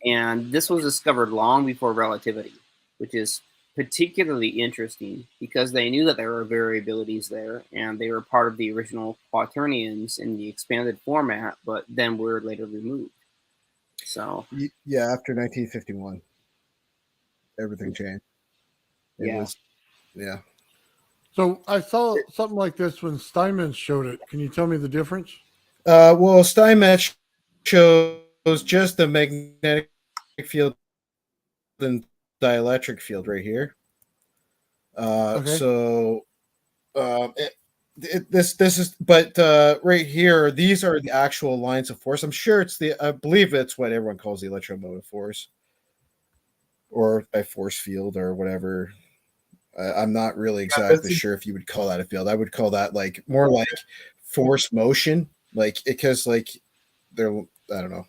And this was discovered long before relativity, which is particularly interesting because they knew that there were variabilities there, and they were part of the original quaternions in the expanded format, but then were later removed. So Yeah, after 1951, everything changed. Yeah. So I saw something like this when Steinmetz showed it. Can you tell me the difference? Well, Steinmetz shows just the magnetic field and dielectric field right here. Okay. So this is, but right here, these are the actual lines of force. I'm sure I believe it's what everyone calls the electromotive force, or a force field, or whatever. I'm not really exactly sure if you would call that a field. I would call that like more like force motion, like because like they're, I don't know.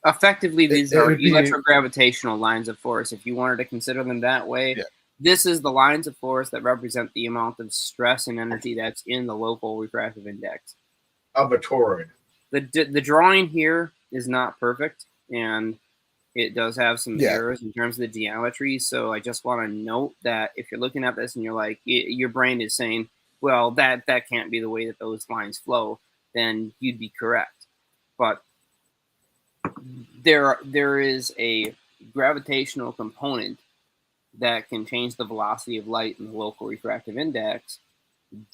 effectively, these are would be- electrogravitational lines of force. If you wanted to consider them that way, Yeah. This is the lines of force that represent the amount of stress and energy that's in the local refractive index. Of a toroid. The drawing here is not perfect, and it does have some Yeah. errors in terms of the geometry. So I just want to note that if you're looking at this and you're like, your brain is saying, well, that can't be the way that those lines flow, then you'd be correct. But there is a gravitational component that can change the velocity of light in the local refractive index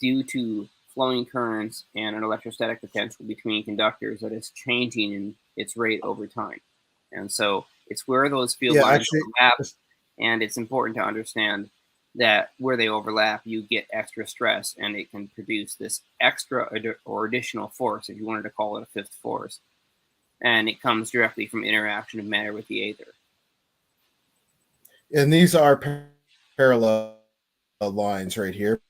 due to flowing currents and an electrostatic potential between conductors that is changing in its rate over time. And so it's where those field lines overlap, and it's important to understand that where they overlap, you get extra stress, and it can produce this extra or additional force, if you wanted to call it a fifth force. And it comes directly from interaction of matter with the aether. And these are parallel lines right here.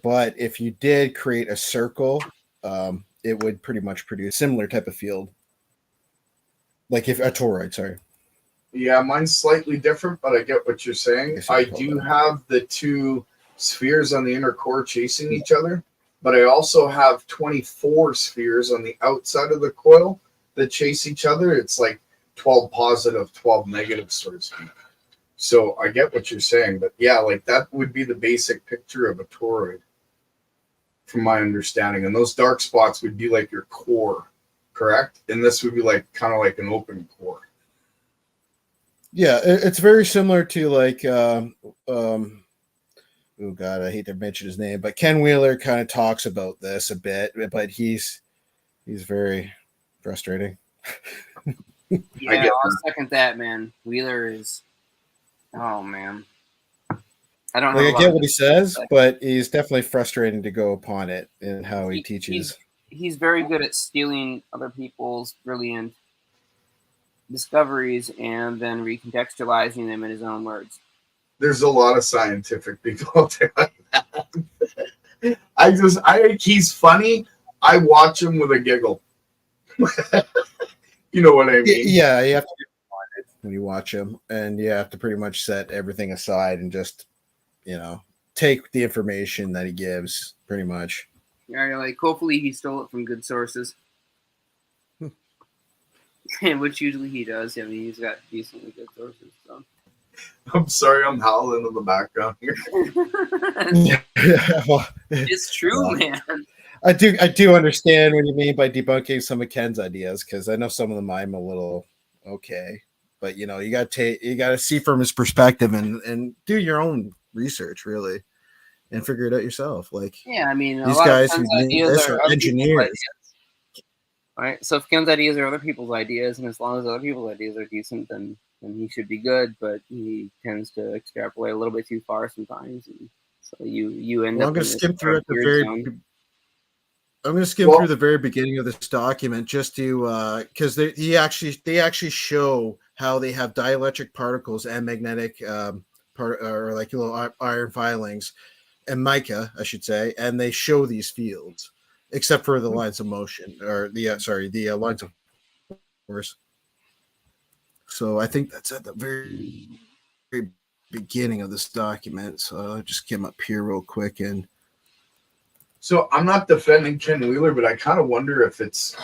But if you did create a circle, it would pretty much produce a similar type of field. Like if a toroid, sorry. Yeah, mine's slightly different, but I get what you're saying. I do have the two spheres on the inner core chasing each other, but I also have 24 spheres on the outside of the coil that chase each other. It's like 12 positive, 12 negative, so to speak. So I get what you're saying, but yeah, like that would be the basic picture of a toroid, from my understanding. And those dark spots would be like your core, correct? And this would be like kind of like an open core. Yeah, it's very similar to like oh god, I hate to mention his name, but Ken Wheeler kind of talks about this a bit, but he's very frustrating. Yeah, I'll second that, man. Wheeler is, oh man, I don't know. Like, I get what he says, but he's definitely frustrating to go upon it in how he teaches. He's very good at stealing other people's brilliant discoveries and then recontextualizing them in his own words. There's a lot of scientific people out there like that. I think he's funny. I watch him with a giggle. You know what I mean? Yeah, you have to get when you watch him, and you have to pretty much set everything aside and just, take the information that he gives, pretty much. Yeah, like hopefully he stole it from good sources. Which usually he does. I mean, he's got decently good sources. So. I'm sorry, I'm howling in the background here. Well, it's true, man. I do understand what you mean by debunking some of Ken's ideas, because I know some of them I'm a little okay, but you got to see from his perspective and do your own research really, and figure it out yourself. Like, yeah, I mean, these guys who need this are engineers. Right, so if Ken's ideas are other people's ideas, and as long as other people's ideas are decent, then he should be good. But he tends to extrapolate a little bit too far sometimes, and so you end up. I'm going to skim through through the very beginning of this document just to because they actually show how they have dielectric particles and magnetic or like little iron filings and mica, I should say, and they show these fields. Except for the lines of motion, or the lines of force. So I think that's at the very, very beginning of this document. So I'll just get him up here real quick. And so I'm not defending Ken Wheeler, but I kind of wonder if it's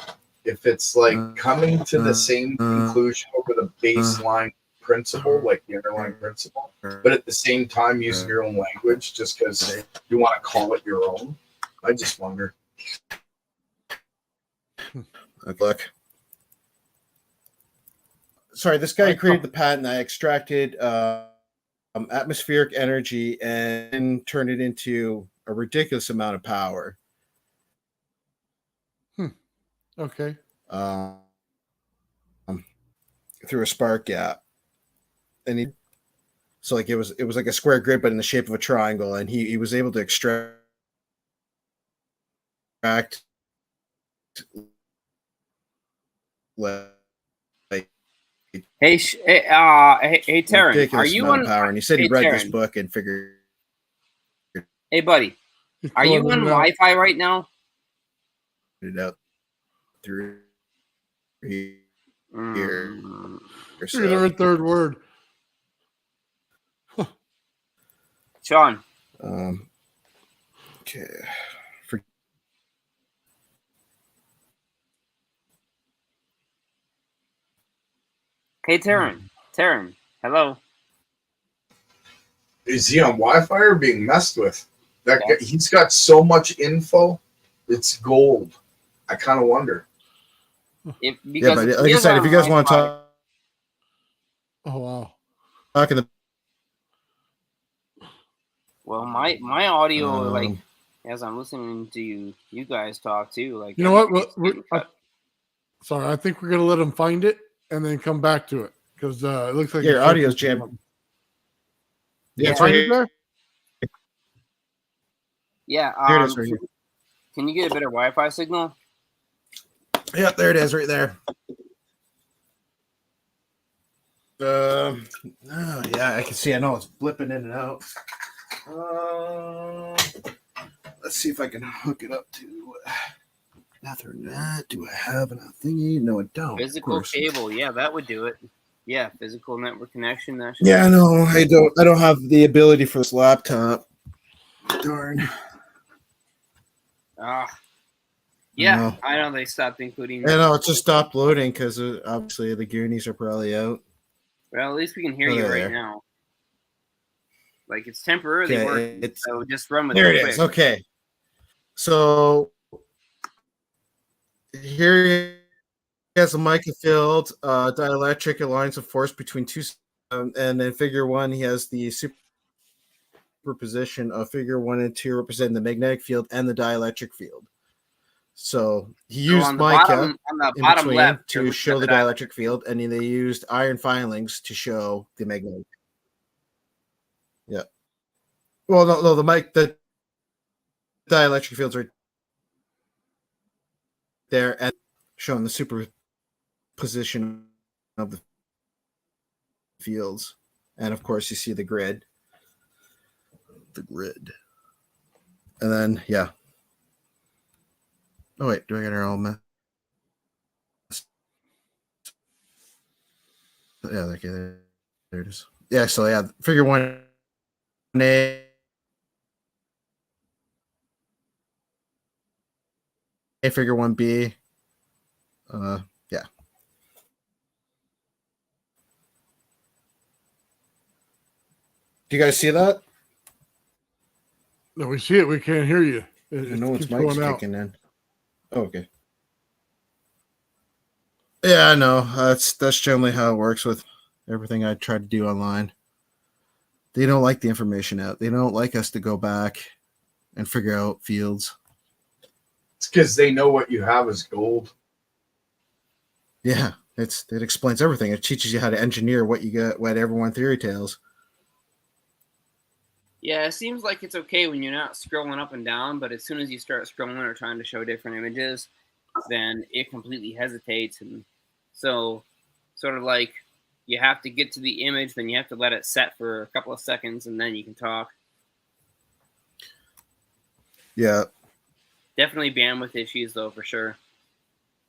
like coming to the same conclusion over the baseline principle, like the underlying principle, but at the same time using your own language just because you want to call it your own. I just wonder. Look. Sorry, this guy created the patent. I extracted atmospheric energy and turned it into a ridiculous amount of power. Okay. Through a spark gap, and so like it was like a square grid, but in the shape of a triangle, and he was able to extract. Hey, Taryn, are you on power? And he said he read this book and figured. Hey, buddy, are you on Wi-Fi right now? It out through here. Your third word, Sean. Okay. Hey, Taryn, hello. Is he on Wi-Fi or being messed with? That guy, he's got so much info, it's gold. I kind of wonder. Yeah, but like I said, if you guys want to Oh wow. talk in the well, my audio like Um, as I'm listening to you guys talk too, like You know what? Sorry, I think we're gonna let him find it and then come back to it because it looks like yeah, your it's audio's searching jammed. for Yeah, You it's right find it here. there? yeah. Here it is, right here. Can you get a better Wi-Fi signal? Yeah, there it is, right there. Oh, yeah, I can see. I know it's blipping in and out. Let's see if I can hook it up to Ethernet. Do I have a thingy? No, I don't. Physical cable, yeah, that would do it. Yeah, physical network connection. That should Yeah, no, I don't. I don't have the ability for this laptop. Darn. Yeah, No. I know they stopped including. I know it just stopped loading because obviously the Goonies are probably out. Well, at least we can hear you right now. Like it's temporarily Okay, working, so just run with there it. It is. Okay, so here he has a microfield dielectric alliance of force between two, and in Figure 1 he has the superposition of Figure 1 and 2 representing the magnetic field and the dielectric field. So he used mica on the in bottom between left to show the dielectric field, and then they used iron filings to show the magnetic. Yeah. Well, no, the dielectric fields are there and showing the superposition of the fields, and of course you see the grid, and then yeah. Oh wait, do I get our old mess? Yeah, okay, there it is. Yeah, so yeah, Figure 1A, Figure 1B, yeah. Do you guys see that? No, we see it. We can't hear you. I know it's mic's kicking in. Oh, okay. Yeah, I know. That's generally how it works with everything I try to do online. They don't like the information out. They don't like us to go back and figure out fields. It's because they know what you have is gold. Yeah, it explains everything. It teaches you how to engineer what you get, what everyone theory tells. Yeah, it seems like it's okay when you're not scrolling up and down, but as soon as you start scrolling or trying to show different images, then it completely hesitates. And so, sort of like you have to get to the image, then you have to let it set for a couple of seconds, and then you can talk. Yeah. Definitely bandwidth issues, though, for sure.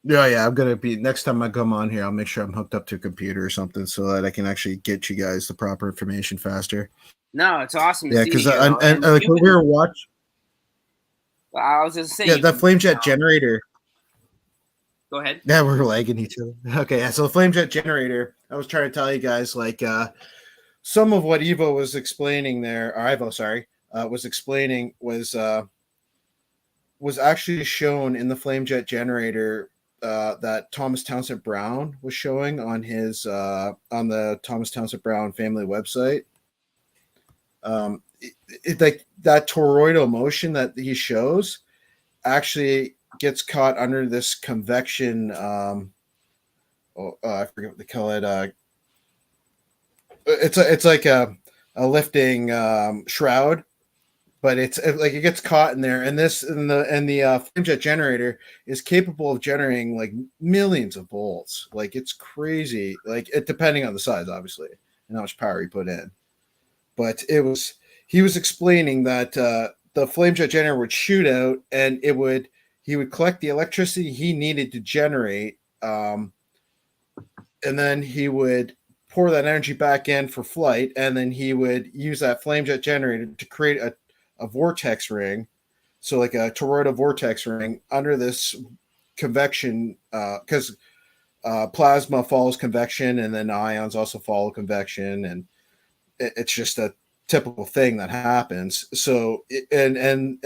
Yeah. I'm going to be, next time I come on here, I'll make sure I'm hooked up to a computer or something so that I can actually get you guys the proper information faster. No, it's awesome to see. Yeah, because like when we were watching. I was just saying. Yeah, that FlameJet generator. Go ahead. Yeah, we're lagging each other. Okay, yeah, so the FlameJet generator, I was trying to tell you guys, like, some of what Evo was explaining there, or Ivo, sorry, was explaining was actually shown in the FlameJet generator that Thomas Townsend Brown was showing on his on the Thomas Townsend Brown family website. Like that toroidal motion that he shows actually gets caught under this convection. I forget what they call it. It's like a lifting shroud, but it's like it gets caught in there. And the FlameJet generator is capable of generating like millions of volts. Like it's crazy. Like it depending on the size, obviously, and how much power you put in. But he was explaining that the FlameJet generator would shoot out, and he would collect the electricity he needed to generate, and then he would pour that energy back in for flight, and then he would use that FlameJet generator to create a vortex ring, so like a toroidal vortex ring under this convection, because plasma follows convection, and then ions also follow convection, and it's just typical thing that happens. So when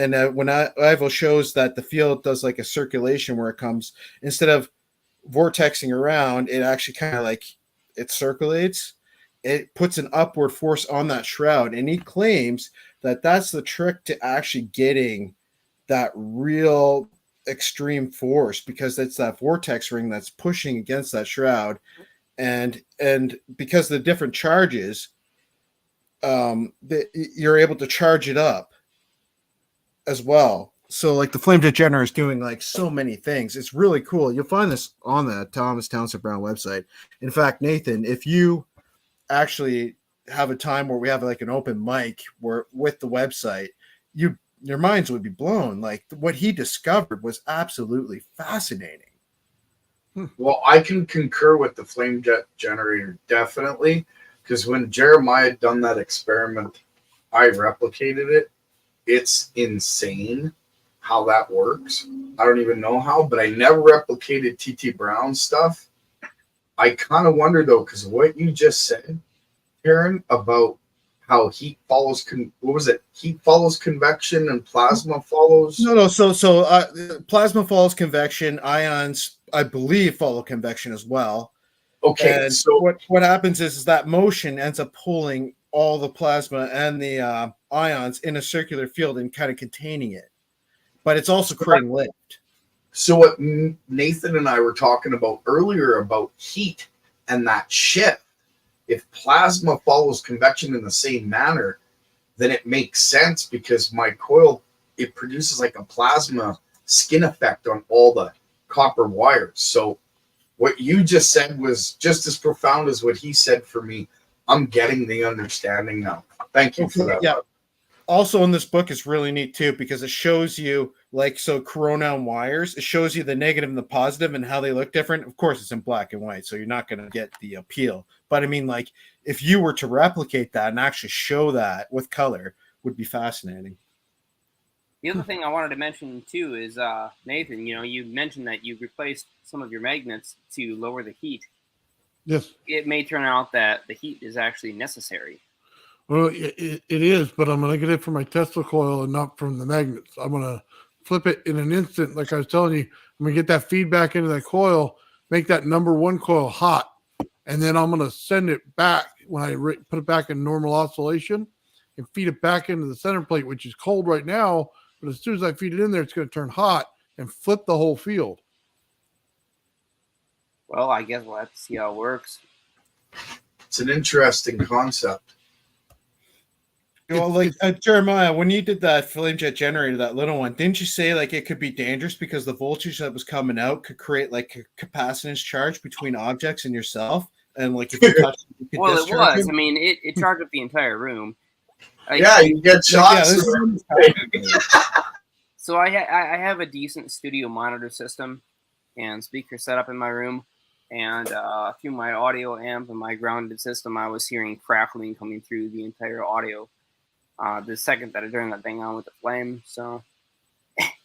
Ivo shows that the field does like a circulation where it comes, instead of vortexing around, it actually kind of like it circulates. It puts an upward force on that shroud, and he claims that that's the trick to actually getting that real extreme force, because it's that vortex ring that's pushing against that shroud, and because of the different charges, you're able to charge it up as well. So like the flame jet generator is doing like so many things. It's really cool. You'll find this on the Thomas Townsend Brown website. In fact, Nathan, if you actually have a time where we have like an open mic where with the website, your minds would be blown. Like what he discovered was absolutely fascinating. Well, I can concur with the flame jet generator, definitely, because when Jeremiah had done that experiment, I replicated it. It's insane how that works. I don't even know how, but I never replicated TT Brown's stuff. I kind of wonder, though, because what you just said, Karen, about how heat follows, what was it? Heat follows convection and plasma follows? No. So plasma follows convection. Ions, I believe, follow convection as well. Okay, and so what happens is that motion ends up pulling all the plasma and the ions in a circular field and kind of containing it. But it's also creating lift. So what Nathan and I were talking about earlier about heat and that shift, if plasma follows convection in the same manner, then it makes sense, because my coil, it produces like a plasma skin effect on all the copper wires. So what you just said was just as profound as what he said for me. I'm getting the understanding now. Thank you for that. Yeah. Also in this book is really neat too, because it shows you like, so corona and wires, it shows you the negative and the positive and how they look different. Of course it's in black and white, so you're not going to get the appeal. But I mean, like if you were to replicate that and actually show that with color, would be fascinating. The other thing I wanted to mention too is Nathan, you mentioned that you replaced some of your magnets to lower the heat. Yes. It may turn out that the heat is actually necessary. Well, it is, but I'm going to get it from my Tesla coil and not from the magnets. I'm going to flip it in an instant. Like I was telling you, I'm going to get that feedback into that coil, make that number one coil hot, and then I'm going to send it back when I put it back in normal oscillation and feed it back into the center plate, which is cold right now. But as soon as I feed it in there, it's going to turn hot and flip the whole field. Well, I guess we'll have to see how it works. It's an interesting concept. Well, like Jeremiah, when you did that flame jet generator, that little one, didn't you say like it could be dangerous because the voltage that was coming out could create like a capacitance charge between objects and yourself, and like if you touch it, you could Well, it discharge was. it? I mean, it charged up the entire room. Yeah, you get shots. So I have a decent studio monitor system and speaker set up in my room, and through my audio amp and my grounded system, I was hearing crackling coming through the entire audio. The second that I turned that thing on with the flame, so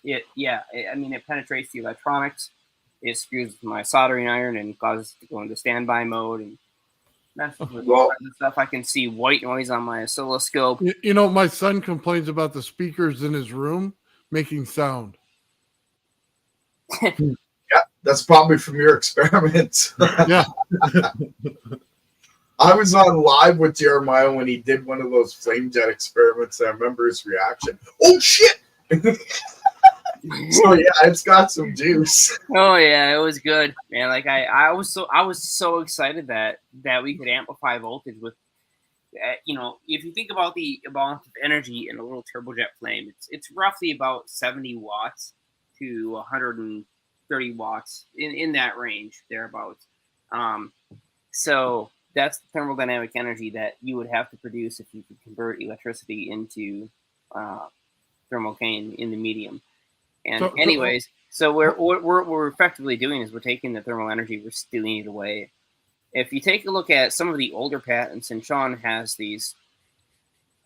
it penetrates the electronics. It screws with my soldering iron and causes it to go into standby mode, and that's the stuff. I can see white noise on my oscilloscope. My son complains about the speakers in his room making sound. Yeah, that's probably from your experiments. Yeah. I was on live with Jeremiah when he did one of those flame jet experiments. I remember his reaction. Oh shit! So yeah, it's got some juice. Oh yeah, it was good, man. Like I was so excited that we could amplify voltage with, if you think about the amount of energy in a little turbojet flame, it's roughly about 70 watts to 130 watts in that range thereabouts. So that's the thermodynamic energy that you would have to produce if you could convert electricity into thermal cane in the medium. And so what we're effectively doing is we're taking the thermal energy, we're stealing it away. If you take a look at some of the older patents, and Sean has these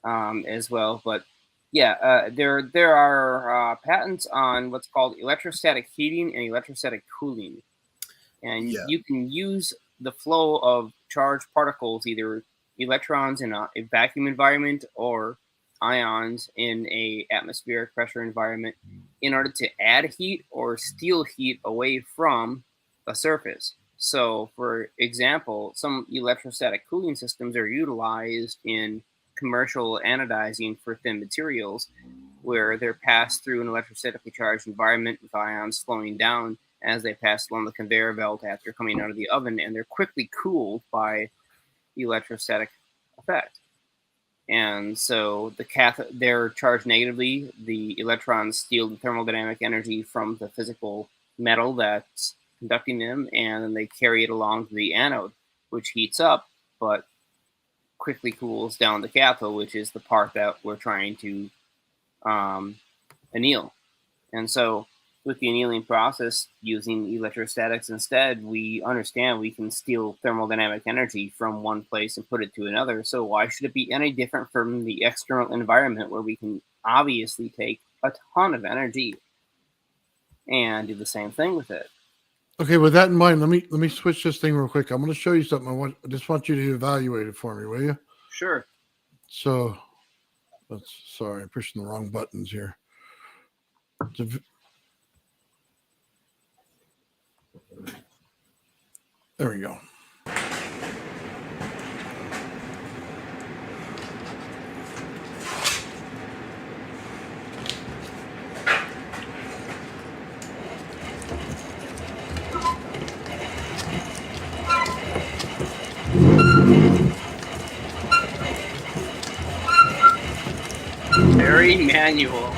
as well, but yeah, there are patents on what's called electrostatic heating and electrostatic cooling, and you can use the flow of charged particles either electrons in a vacuum environment or ions in a atmospheric pressure environment in order to add heat or steal heat away from a surface. So, for example, some electrostatic cooling systems are utilized in commercial anodizing for thin materials, where they're passed through an electrostatically charged environment with ions slowing down as they pass along the conveyor belt after coming out of the oven, and they're quickly cooled by the electrostatic effect. And so they're charged negatively. The electrons steal the thermodynamic energy from the physical metal that's conducting them, and then they carry it along to the anode, which heats up, but quickly cools down the cathode, which is the part that we're trying to anneal. And so with the annealing process using electrostatics instead, we understand we can steal thermodynamic energy from one place and put it to another. So why should it be any different from the external environment, where we can obviously take a ton of energy and do the same thing with it? Okay, with that in mind, let me switch this thing real quick. I'm going to show you something. I just want you to evaluate it for me, will you? Sure. So, sorry, I'm pushing the wrong buttons here. There we go. Very manual.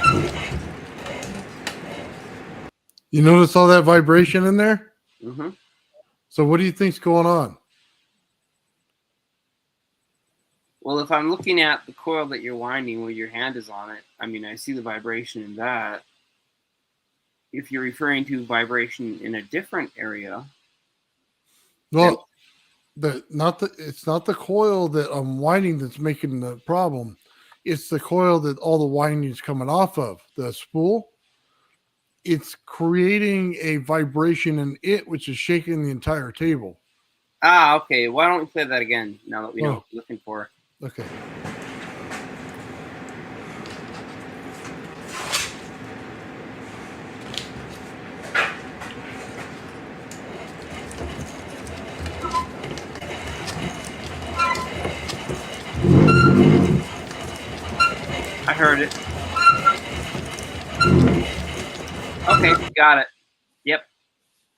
You notice all that vibration in there? Mm-hmm. So what do you think's going on? Well, if I'm looking at the coil that you're winding where your hand is on it, I mean, I see the vibration in that. If you're referring to vibration in a different area, Well, it's not the coil that I'm winding that's making the problem. It's the coil that all the winding is coming off of, the spool. It's creating a vibration in it, which is shaking the entire table. okay. Why don't we play that again now that we know what we're looking for? Okay. I heard it. Okay, got it. Yep.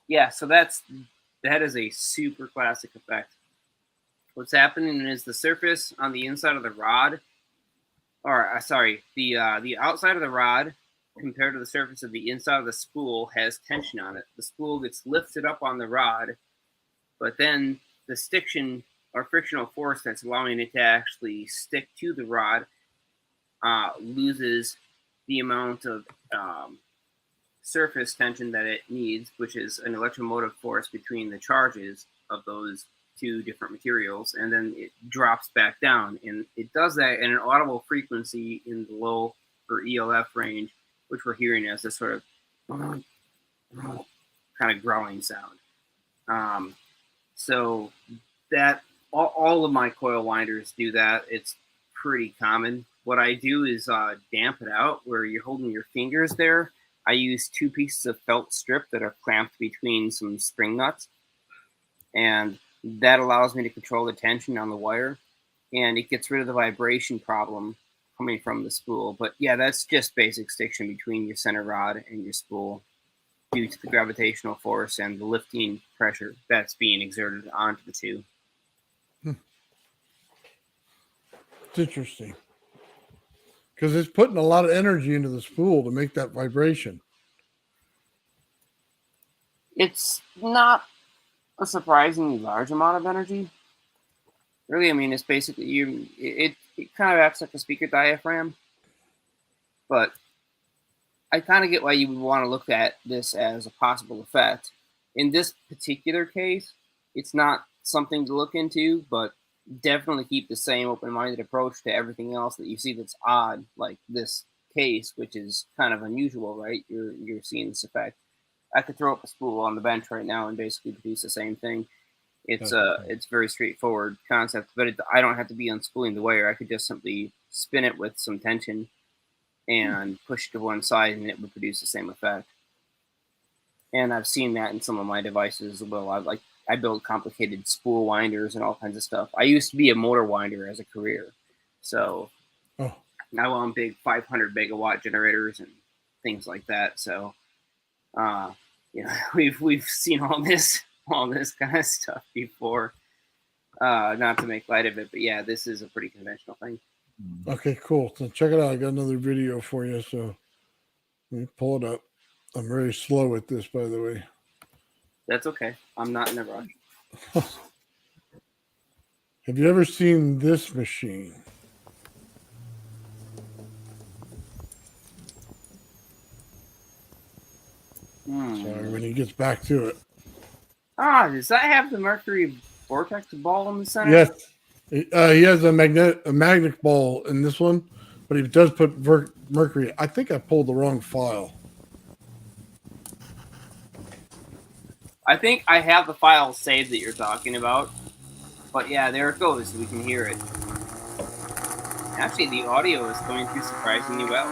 Yeah, so that is a super classic effect. What's happening is the surface on the inside of the rod, the outside of the rod compared to the surface of the inside of the spool has tension on it. The spool gets lifted up on the rod, but then the stiction or frictional force that's allowing it to actually stick to the rod loses the amount of surface tension that it needs, which is an electromotive force between the charges of those two different materials, and then it drops back down. And it does that in an audible frequency in the low or ELF range, which we're hearing as this sort of kind of growling sound. So that all of my coil winders do that. It's pretty common. What I do is damp it out where you're holding your fingers there. I use 2 pieces of felt strip that are clamped between some spring nuts, and that allows me to control the tension on the wire, and it gets rid of the vibration problem coming from the spool. But yeah, that's just basic stiction between your center rod and your spool due to the gravitational force and the lifting pressure that's being exerted onto the two. It's interesting. Because it's putting a lot of energy into the spool to make that vibration. It's not a surprisingly large amount of energy. Really, I mean, it's basically it kind of acts like a speaker diaphragm. But I kind of get why you would want to look at this as a possible effect. In this particular case, it's not something to look into, but definitely keep the same open-minded approach to everything else that you see that's odd, like this case, which is kind of unusual, right? You're seeing this effect. I could throw up a spool on the bench right now and basically produce the same thing. It's very straightforward concept, but I don't have to be unspooling the wire. I could just simply spin it with some tension and push it to one side, and it would produce the same effect. And I've seen that in some of my devices as well. I build complicated spool winders and all kinds of stuff. I used to be a motor winder as a career, so now I'm big 500 megawatt generators and things like that. So, we've seen all this kind of stuff before. Not to make light of it, but yeah, this is a pretty conventional thing. Okay, cool. So check it out. I got another video for you. So let me pull it up. I'm very slow at this, by the way. That's okay. I'm not in a rush. Have you ever seen this machine? Sorry, when he gets back to it. Does that have the mercury vortex ball in the center? Yes. He has a magnetic ball in this one, but he does put mercury. I think I pulled the wrong file. I think I have the file saved that you're talking about. But yeah, there it goes. We can hear it. Actually, the audio is going through surprisingly well.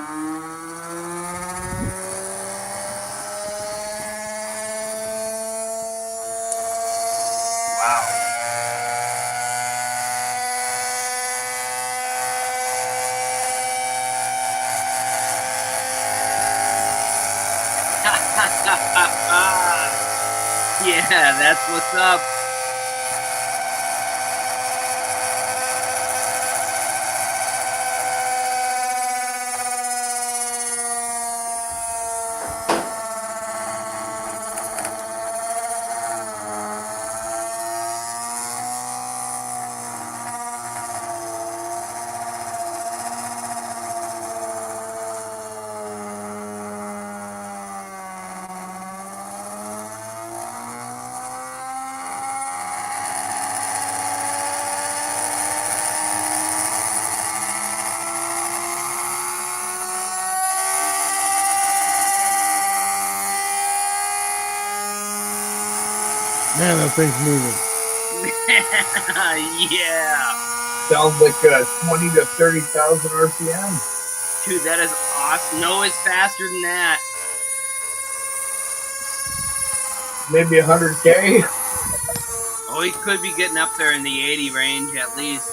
Wow. Yeah, that's what's up. Man, that thing's moving. Yeah. Sounds like 20 to 30,000 RPM. Dude, that is awesome. No, it's faster than that. Maybe 100K. Oh, he could be getting up there in the 80 range at least.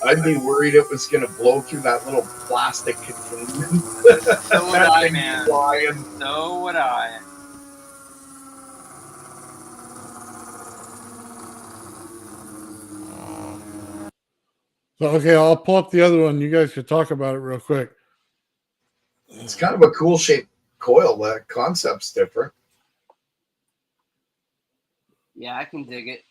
I'd be worried it was going to blow through that little plastic containment. So would I, man. Flying. So would I. So, okay, I'll pull up the other one. You guys could talk about it real quick. It's kind of a cool shaped coil. The concept's different. Yeah, I can dig it.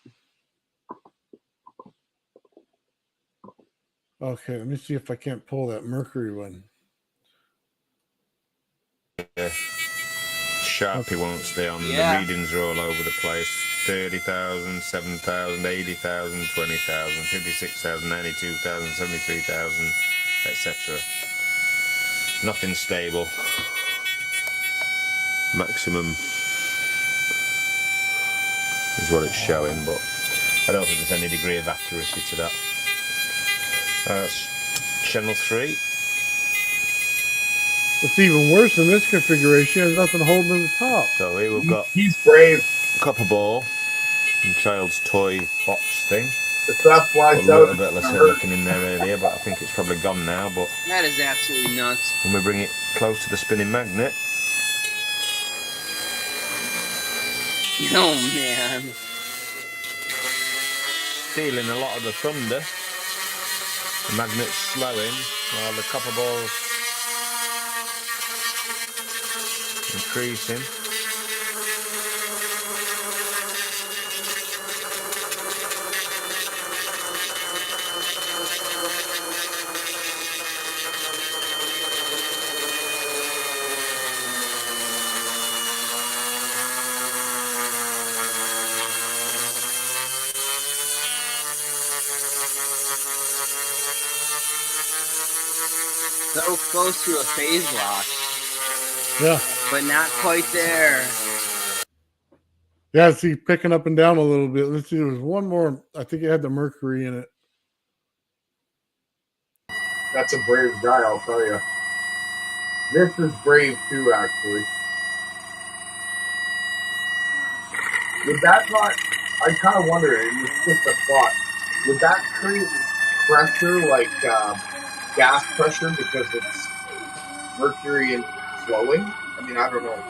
Okay, let me see if I can't pull that mercury one. Yeah. Sharpie won't stay on. Yeah. The readings are all over the place. 30,000, 7,000, 80,000, 20,000, 56,000, 92,000, 73,000, etc. Nothing stable. Maximum is what it's showing, but I don't think there's any degree of accuracy to that. Channel 3. It's even worse in this configuration. There's nothing holding the top. So here we've got He's brave. copper ball and child's toy box thing. If that flies A out, little bit less looking in there earlier, but I think it's probably gone now. But That is absolutely nuts. when we bring it close to the spinning magnet, Oh, man. stealing a lot of the thunder. The magnet's slowing while the copper ball's increasing. so close to a phase lock, Yeah. but not quite there. Yeah, see, picking up and down a little bit. Let's see, there was one more. I think it had the mercury in it. That's a brave guy, I'll tell you. This is brave too, actually. Would that not? I kind of wonder. It's just a thought. Would that create pressure, like gas pressure, because it's mercury and flowing? I mean, I don't know.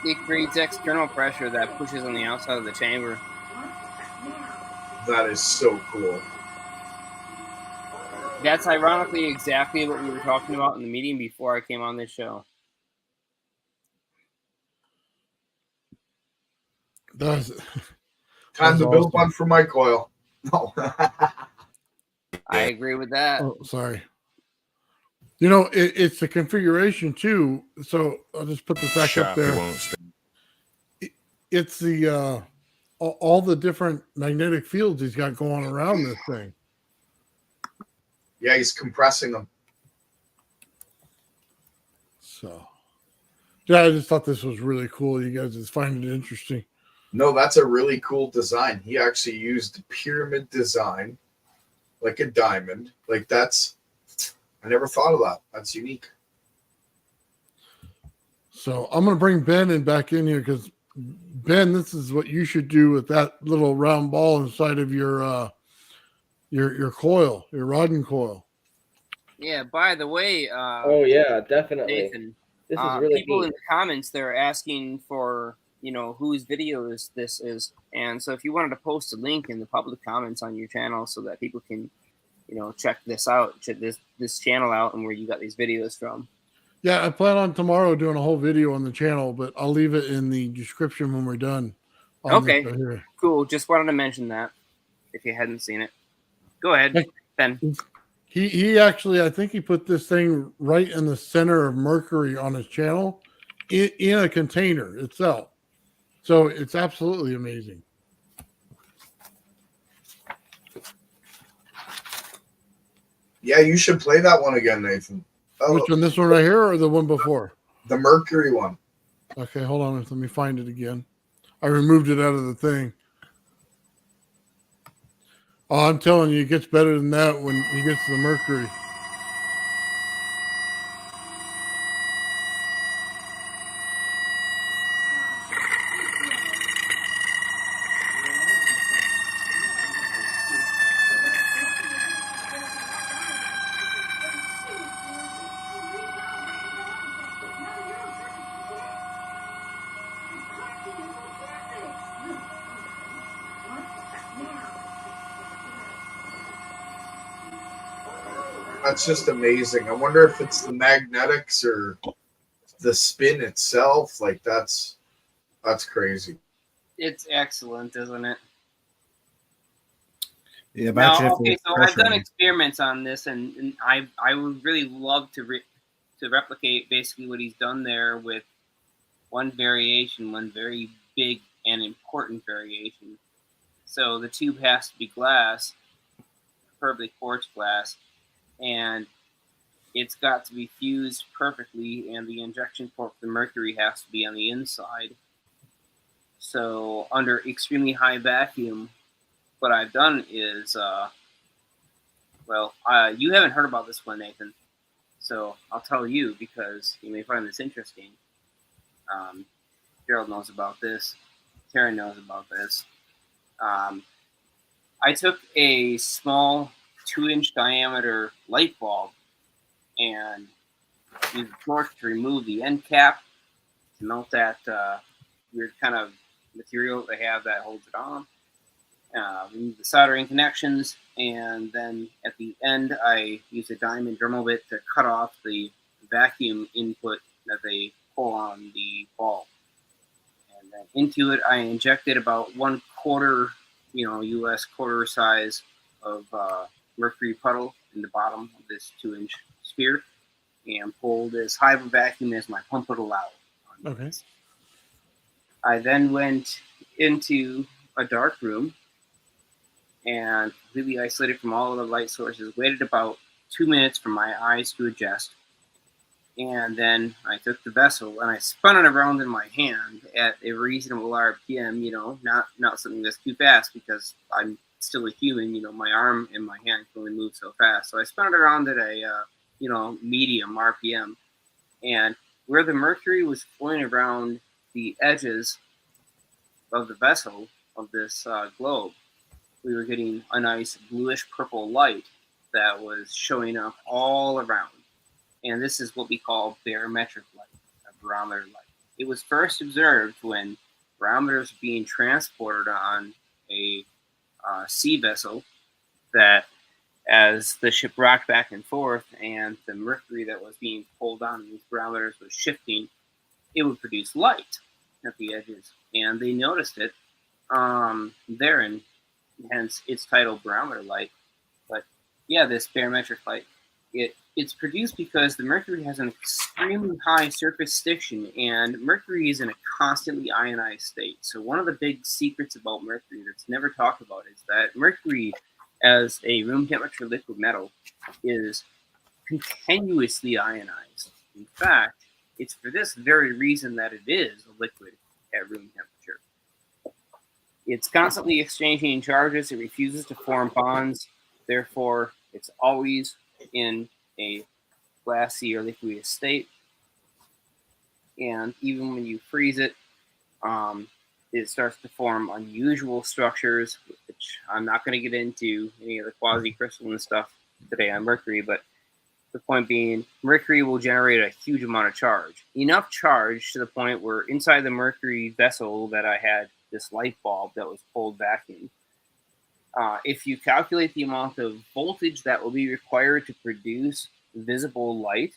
It creates external pressure that pushes on the outside of the chamber. That is so cool. That's ironically exactly what we were talking about in the meeting before I came on this show. That's Time to build awesome. one for my coil. No. I agree with that. Oh, sorry. You know, it's the configuration too. So I'll just put this back up Sharp, it there. won't stay. It's the all the different magnetic fields he's got going around this thing. Yeah, he's compressing them. So, yeah, I just thought this was really cool. You guys just find it interesting. No, that's a really cool design. He actually used pyramid design, like a diamond. Like that's, I never thought of that. That's unique. So I'm going to bring Ben back in here because Ben, this is what you should do with that little round ball inside of your coil, your rodding coil. Yeah, by the way, Oh yeah, definitely. Nathan, This is really people neat. in the comments, they're asking for, whose video this is. And so if you wanted to post a link in the public comments on your channel so that people can, check this out, check this channel out and where you got these videos from. Yeah, I plan on tomorrow doing a whole video on the channel, but I'll leave it in the description when we're done. Okay, right here. cool. Just wanted to mention that if you hadn't seen it. Go ahead, Ben. He actually, I think he put this thing right in the center of Mercury on his channel in a container itself. So it's absolutely amazing. Yeah, you should play that one again, Nathan. Oh, Which one? This one right here or the one before? the Mercury one. Okay, hold on. Let me find it again. I removed it out of the thing. Oh, I'm telling you, it gets better than that when he gets to the Mercury. That's just amazing. I wonder if it's the magnetics or the spin itself. Like that's crazy. It's excellent, isn't it? Yeah, imagine Now, if okay, there's so I've pressure done on it. experiments on this, and I would really love to replicate basically what he's done there with one variation, one very big and important variation. So the tube has to be glass, preferably quartz glass, and it's got to be fused perfectly, and the injection port for the mercury has to be on the inside. So under extremely high vacuum, what I've done is, you haven't heard about this one, Nathan. So I'll tell you because you may find this interesting. Gerald knows about this. Karen knows about this. I took a small 2-inch diameter light bulb and used a torch to remove the end cap to melt that weird kind of material they have that holds it on. Remove the soldering connections, and then at the end I use a diamond Dremel bit to cut off the vacuum input that they pull on the bulb. And then into it I injected about 1/4, US quarter size of mercury puddle in the bottom of this 2-inch sphere, and pulled as high of a vacuum as my pump would allow. Okay. I then went into a dark room and completely isolated from all other light sources, waited about 2 minutes for my eyes to adjust. And then I took the vessel and I spun it around in my hand at a reasonable RPM, not something that's too fast because I'm still a human, my arm and my hand can only move so fast. So I spun it around at a, medium RPM. And where the mercury was flowing around the edges of the vessel of this globe, we were getting a nice bluish purple light that was showing up all around. And this is what we call barometric light, a barometer light. It was first observed when barometers were being transported on a sea vessel, that as the ship rocked back and forth and the mercury that was being pulled on these barometers was shifting, it would produce light at the edges. And they noticed it there, and hence its title, barometer light. But yeah, this barometric light, it's produced because the mercury has an extremely high surface stiction, and mercury is in a constantly ionized state. So one of the big secrets about mercury that's never talked about is that mercury, as a room temperature liquid metal, is continuously ionized. In fact, it's for this very reason that it is a liquid at room temperature. It's constantly exchanging charges. It refuses to form bonds. Therefore, it's always in a glassy or liquid state. And even when you freeze it, it starts to form unusual structures, which I'm not going to get into any of the quasi-crystalline stuff today on mercury, but the point being, mercury will generate a huge amount of charge. Enough charge to the point where inside the mercury vessel that I had this light bulb that was pulled vacuum, if you calculate the amount of voltage that will be required to produce visible light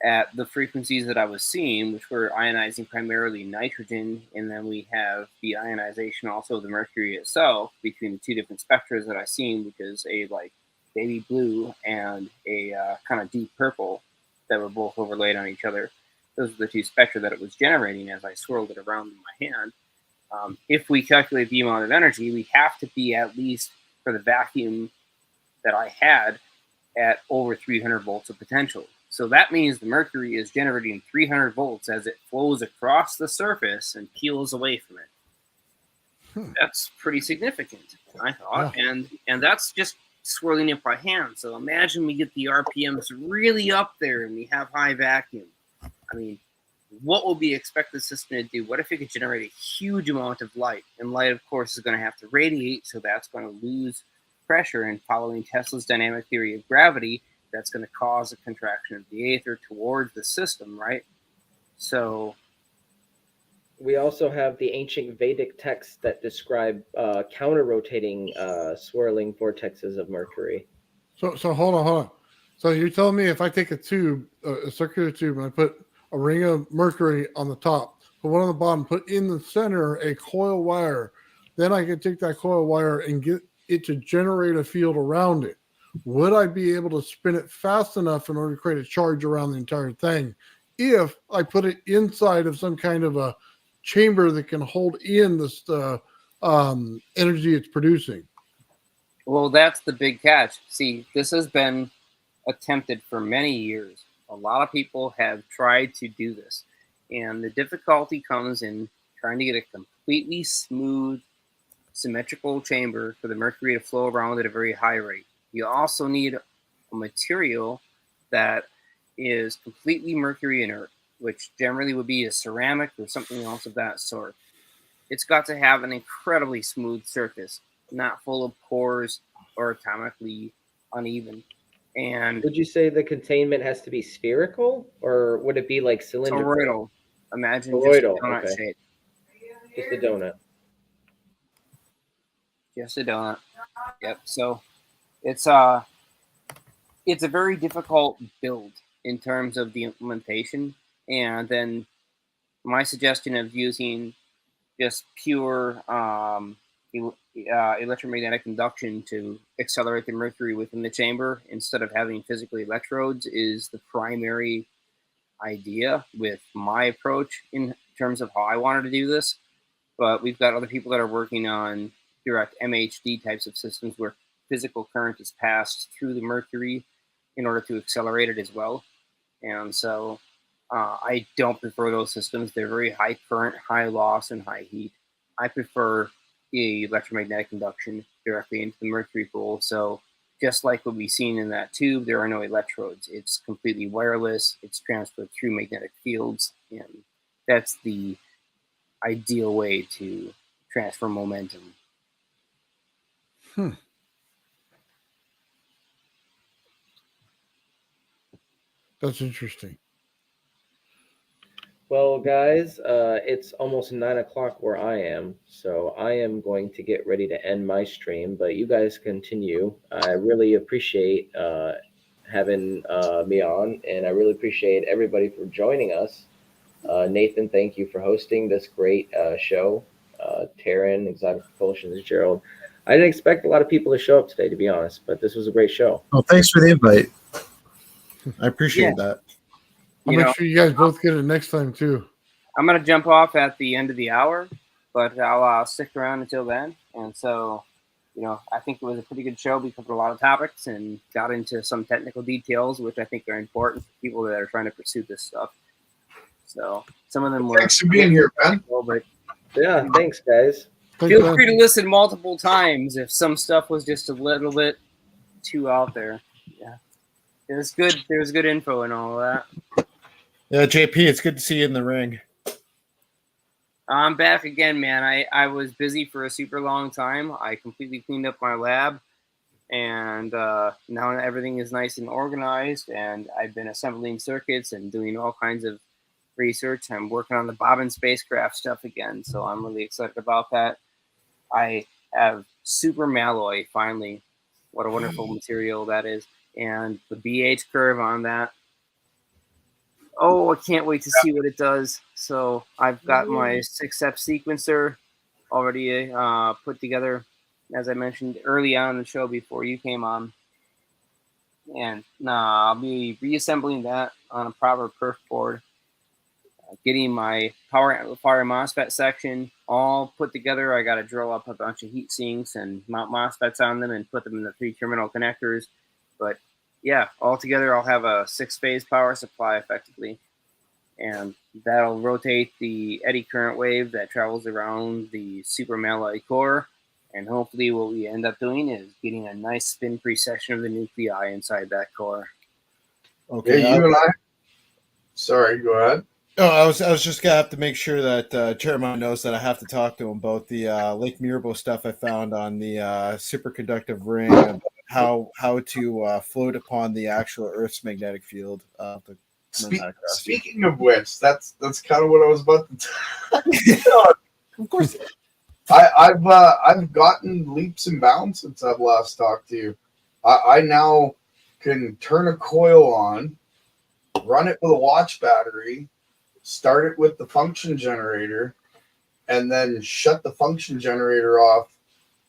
at the frequencies that I was seeing, which were ionizing primarily nitrogen, and then we have the ionization also of the mercury itself between the two different spectra that I've seen, which is a like baby blue and a kind of deep purple that were both overlaid on each other. Those are the two spectra that it was generating as I swirled it around in my hand. If we calculate the amount of energy, we have to be at least, for the vacuum that I had, at over 300 volts of potential. So that means the mercury is generating 300 volts as it flows across the surface and peels away from it. That's pretty significant, I thought. Yeah. And that's just swirling it by hand. So imagine we get the RPMs really up there and we have high vacuum. I mean, what will we expect the system to do? What if it could generate a huge amount of light? And light, of course, is going to have to radiate, so that's going to lose pressure. And following Tesla's dynamic theory of gravity, that's going to cause a contraction of the aether towards the system, right? So we also have the ancient Vedic texts that describe counter-rotating swirling vortexes of mercury. So hold on. So you're telling me if I take a tube, a circular tube, and I put a ring of mercury on the top, put one on the bottom, put in the center a coil wire, then I can take that coil wire and get it to generate a field around it. Would I be able to spin it fast enough in order to create a charge around the entire thing if I put it inside of some kind of a chamber that can hold in this energy it's producing? Well, that's the big catch. See, this has been attempted for many years. A lot of people have tried to do this, and the difficulty comes in trying to get a completely smooth, symmetrical chamber for the mercury to flow around at a very high rate. You also need a material that is completely mercury inert, which generally would be a ceramic or something else of that sort. It's got to have an incredibly smooth surface, not full of pores or atomically uneven. And would you say the containment has to be spherical, or would it be like cylindrical? Toroidal. Imagine toroidal, just a donut shape. Just a donut. Just a donut. Yep. So it's a very difficult build in terms of the implementation. And then my suggestion of using just pure electromagnetic induction to accelerate the mercury within the chamber instead of having physical electrodes is the primary idea with my approach in terms of how I wanted to do this. But we've got other people that are working on direct MHD types of systems where physical current is passed through the mercury in order to accelerate it as well. And so I don't prefer those systems. They're very high current, high loss, and high heat. I prefer electromagnetic induction directly into the mercury pool. So just like what we've seen in that tube, there are no electrodes. It's completely wireless. It's transferred through magnetic fields. And that's the ideal way to transfer momentum. That's interesting. Well, guys, it's almost 9 o'clock where I am, so I am going to get ready to end my stream. But you guys continue. I really appreciate having me on, and I really appreciate everybody for joining us. Nathan, thank you for hosting this great show. Taryn, Exotic Propulsion, Gerald. I didn't expect a lot of people to show up today, to be honest, but this was a great show. Oh, thanks for the invite. I appreciate that. I'll make sure you guys both get it next time too. I'm going to jump off at the end of the hour, but I'll stick around until then. And so, I think it was a pretty good show. We covered a lot of topics and got into some technical details, which I think are important for people that are trying to pursue this stuff. So some of them were. Thanks for being here, Ben. But yeah, thanks, guys. Feel free to listen multiple times if some stuff was just a little bit too out there. Yeah, it was good. There was good info and all of that. Yeah, JP, it's good to see you in the ring. I'm back again, man. I was busy for a super long time. I completely cleaned up my lab, and now everything is nice and organized, and I've been assembling circuits and doing all kinds of research. I'm working on the Bobbin spacecraft stuff again, so I'm really excited about that. I have super malloy, finally. What a wonderful material that is. And the BH curve on that. Oh, I can't wait to see what it does. So I've got my 6-step sequencer already put together, as I mentioned early on in the show before you came on. And I'll be reassembling that on a proper perf board, getting my power amplifier MOSFET section all put together. I got to drill up a bunch of heat sinks and mount MOSFETs on them and put them in the 3-terminal connectors. But yeah, altogether I'll have a 6-phase power supply effectively. And that'll rotate the eddy current wave that travels around the super malloy core. And hopefully what we end up doing is getting a nice spin precession of the nuclei inside that core. Okay. Yeah, you and I. Sorry, go ahead. Oh, I was just gonna have to make sure that Jeremiah knows that I have to talk to him about the Lake Mirabo stuff I found on the superconductive ring, and how to float upon the actual Earth's magnetic field. Speaking of which, that's kind of what I was about to talk. Of course, I've gotten leaps and bounds since I've last talked to you. I now can turn a coil on, run it with a watch battery, start it with the function generator, and then shut the function generator off,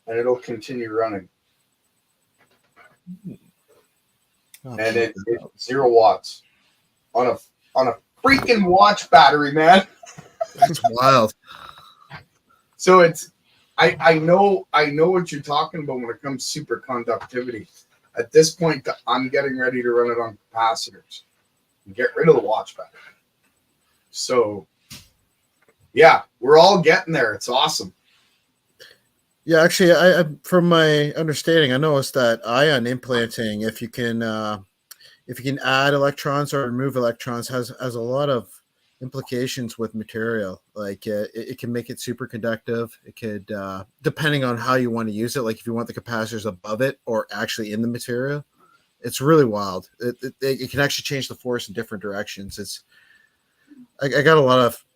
and it'll continue running. And it's 0 watts on a freaking watch battery, man. That's wild. So it's I know what you're talking about when it comes to superconductivity. At this point, I'm getting ready to run it on capacitors and get rid of the watch battery. So, yeah, we're all getting there. It's awesome. Yeah, actually, I from my understanding, I noticed that ion implanting, if you can add electrons or remove electrons, has a lot of implications with material. Like it can make it super conductive. It could, depending on how you want to use it, like if you want the capacitors above it or actually in the material, it's really wild. It can actually change the force in different directions. I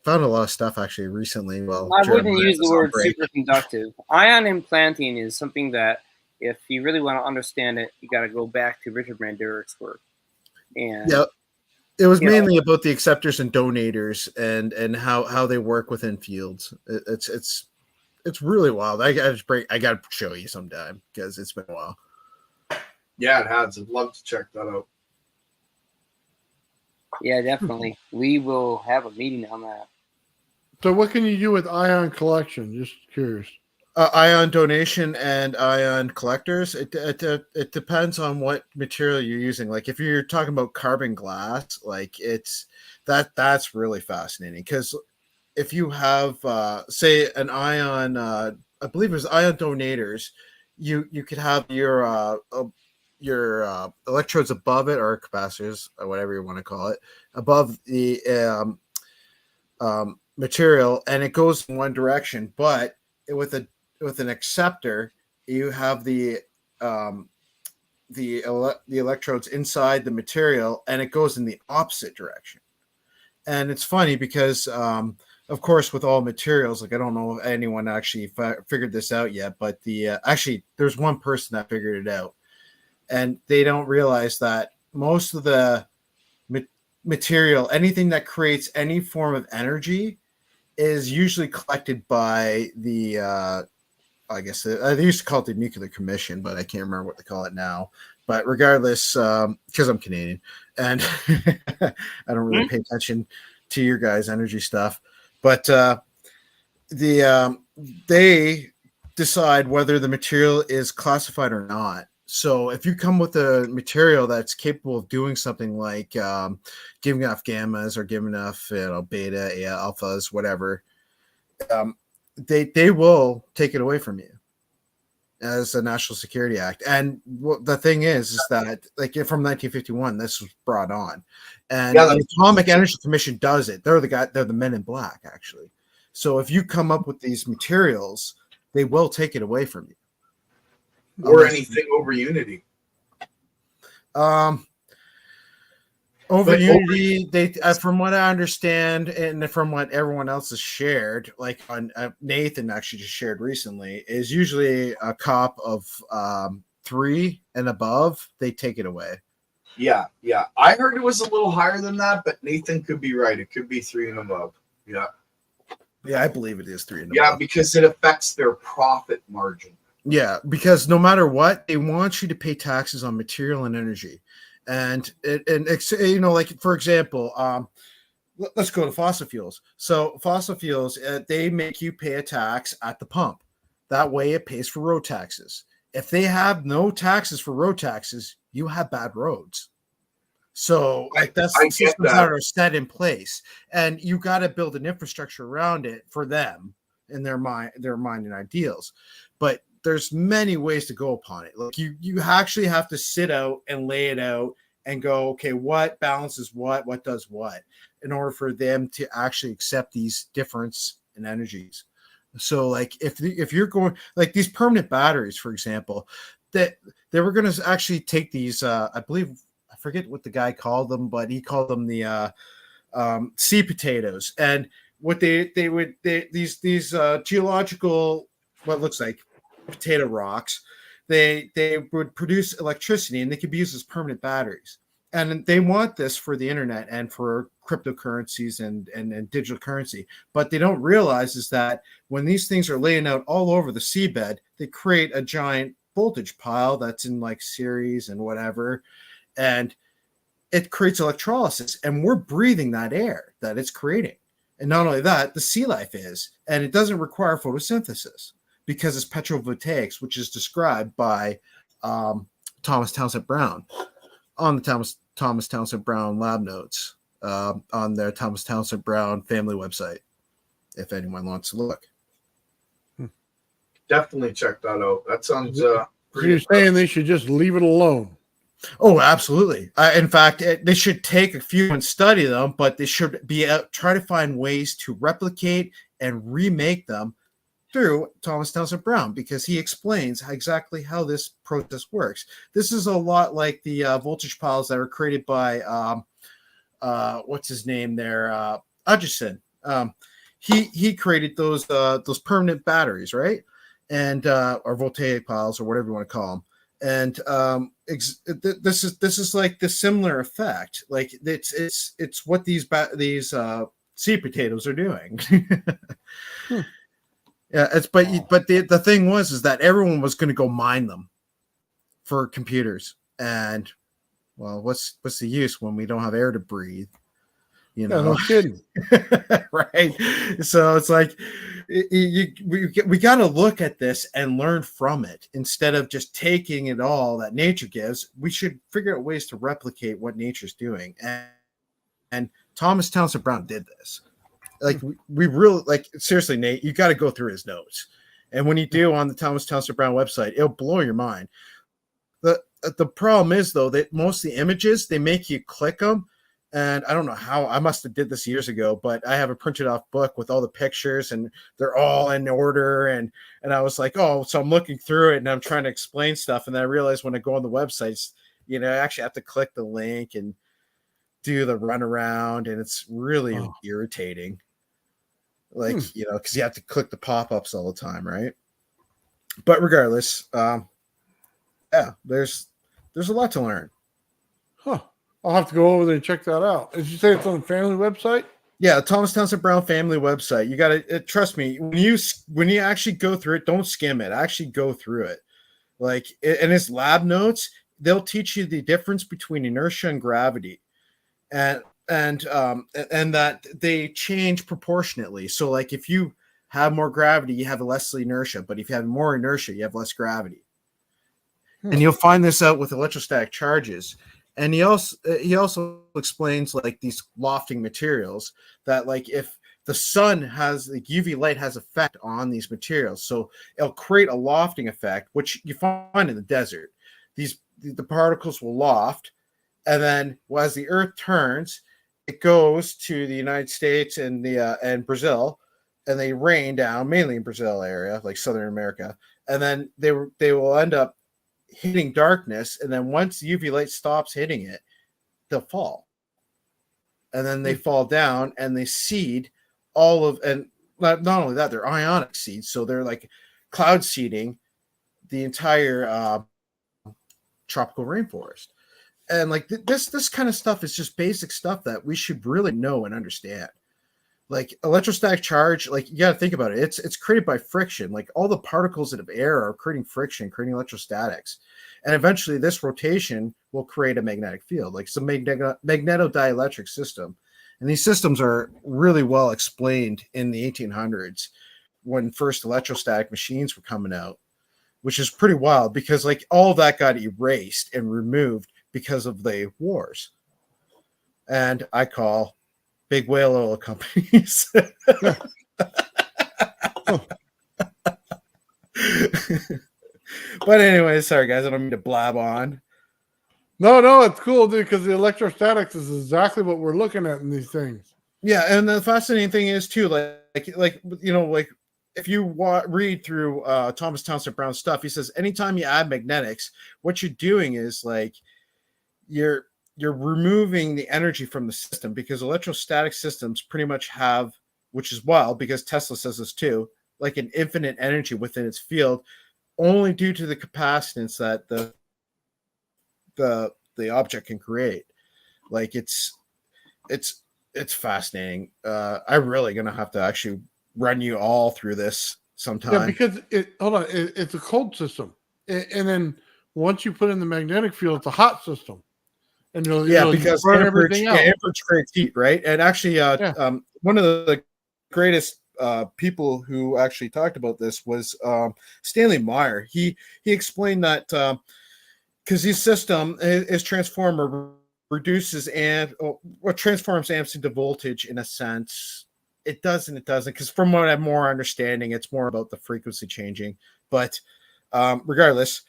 found a lot of stuff actually recently. Well, I wouldn't use the word superconductive. Ion implanting is something that, if you really want to understand it, you got to go back to Richard Mandurik's work. And yeah, it was mainly about the acceptors and donators and how they work within fields. It's really wild. I got to show you sometime because it's been a while. Yeah, it has. I'd love to check that out. Yeah, definitely. We will have a meeting on that. So what can you do with ion collection? Just curious. Ion donation and ion collectors. It depends on what material you're using. Like if you're talking about carbon glass, like that's really fascinating because if you have say an ion, I believe it was ion donators, you could have your electrodes above it or capacitors or whatever you want to call it above the material, and it goes in one direction. But with an acceptor, you have the electrodes inside the material, and it goes in the opposite direction. And it's funny because, of course, with all materials, like I don't know if anyone actually figured this out yet, but actually there's one person that figured it out, and they don't realize that most of the material, anything that creates any form of energy, is usually collected by the I guess they used to call it the nuclear commission, but I can't remember what they call it now. But regardless, because I'm Canadian and I don't really pay attention to your guys' energy stuff, but they decide whether the material is classified or not. So if you come with a material that's capable of doing something like giving off gammas or giving off beta, alphas, whatever, they will take it away from you as a national security act. And the thing is that like from 1951, this was brought on, and the Atomic Energy Commission does it. They're the men in black, actually. So if you come up with these materials, they will take it away from you. Or anything over Unity. Over Unity, they, from what I understand, and from what everyone else has shared, like on Nathan actually just shared recently, is usually a cop of 3 and above. They take it away. Yeah. I heard it was a little higher than that, but Nathan could be right. It could be 3 and above. Yeah, I believe it is 3 and above. Yeah, because it affects their profit margin. Yeah, because no matter what, they want you to pay taxes on material and energy. And like for example, let's go to fossil fuels. So fossil fuels, they make you pay a tax at the pump. That way, it pays for road taxes. If they have no taxes for road taxes, you have bad roads. So like that's the systems that are set in place, and you got to build an infrastructure around it for them in their mind and ideals. But there's many ways to go upon it. Like you actually have to sit out and lay it out and go, okay, what balances what does what, in order for them to actually accept these difference in energies. So like if you're going like these permanent batteries, for example, that they were going to actually take these, I believe, I forget what the guy called them, but he called them the sea potatoes. And what these geological, what looks like potato rocks, they would produce electricity, and they could be used as permanent batteries. And they want this for the internet and for cryptocurrencies and digital currency. But they don't realize is that when these things are laying out all over the seabed, they create a giant voltage pile that's in like series and whatever, and it creates electrolysis, and we're breathing that air that it's creating. And not only that, the sea life is, and it doesn't require photosynthesis, because it's petrovoltaics, which is described by Thomas Townsend Brown on the Thomas Townsend Brown lab notes on their Thomas Townsend Brown family website, if anyone wants to look. Definitely check that out. That sounds So you're saying they should just leave it alone? Oh, absolutely. In fact, they should take a few and study them, but they should be try to find ways to replicate and remake them through Thomas Townsend Brown, because he explains exactly how this process works. This is a lot like the voltage piles that are created by what's his name there, Hutchison. He created those permanent batteries, right? And or voltaic piles, or whatever you want to call them. And this is like the similar effect. Like it's what these sea potatoes are doing. Yeah, but the thing is that everyone was going to go mine them for computers, and well, what's the use when we don't have air to breathe? You Yeah, know, no kidding. right? So it's like we got to look at this and learn from it instead of just taking it all that nature gives. We should figure out ways to replicate what nature's doing, and Thomas Townsend Brown did this. Like we really like seriously, Nate, you got to go through his notes, and when you do on the Thomas Townsend Brown website, it'll blow your mind. The problem is though that most of the images they make you click them. And I don't know how I must have did this years ago, but I have a printed off book with all the pictures and they're all in order. And I was like, oh, so I'm looking through it and I'm trying to explain stuff. And then I realized when I go on the websites, you know, I actually have to click the link and do the runaround. And it's really irritating. Like, you know, because you have to click the pop-ups all the time, right? But regardless, yeah, there's a lot to learn. Huh. I'll have to go over there and check that out. Did you say it's on the family website? Yeah, Thomas Townsend Brown family website. You got to trust me when you actually go through it. Don't skim it. Actually go through it. Like in his lab notes, they'll teach you the difference between inertia and gravity, and that they change proportionately. So, like if you have more gravity, you have less inertia. But if you have more inertia, you have less gravity. And you'll find this out with electrostatic charges. And he also explains like these lofting materials that like if the sun has like UV light has effect on these materials, so it'll create a lofting effect, which you find in the desert. The particles will loft, and then as the Earth turns, it goes to the United States and and Brazil, and they rain down mainly in Brazil area, like Southern America, and then they will end up hitting darkness, and then once UV light stops hitting it, they'll fall, and then they fall down and they seed all of, and not only that, they're ionic seeds, so they're like cloud seeding the entire tropical rainforest. And like this kind of stuff is just basic stuff that we should really know and understand. Like electrostatic charge, like you got to think about it. It's created by friction. Like all the particles of air are creating friction, creating electrostatics, and eventually this rotation will create a magnetic field, like some magnetodielectric system. And these systems are really well explained in the 1800s when first electrostatic machines were coming out, which is pretty wild because like all of that got erased and removed because of the wars. And I call big whale oil companies. But anyway, sorry guys, I don't mean to blab on. No, it's cool, dude, because the electrostatics is exactly what we're looking at in these things. Yeah, and the fascinating thing is too, like you know, like if you read through Thomas Townsend Brown's stuff, he says anytime you add magnetics, what you're doing is like you're removing the energy from the system, because electrostatic systems pretty much have, which is wild because Tesla says this too, like an infinite energy within its field, only due to the capacitance that the object can create. Like it's fascinating. I'm really gonna have to actually run you all through this sometime. Yeah, because it's a cold system, and then once you put in the magnetic field, it's a hot system. And because burn everything out. Amperage creates heat, right? And actually, one of the greatest people who actually talked about this was Stanley Meyer. He explained that because his system, his transformer reduces transforms amps into voltage in a sense. It doesn't, because from what I'm more understanding, it's more about the frequency changing. But regardless,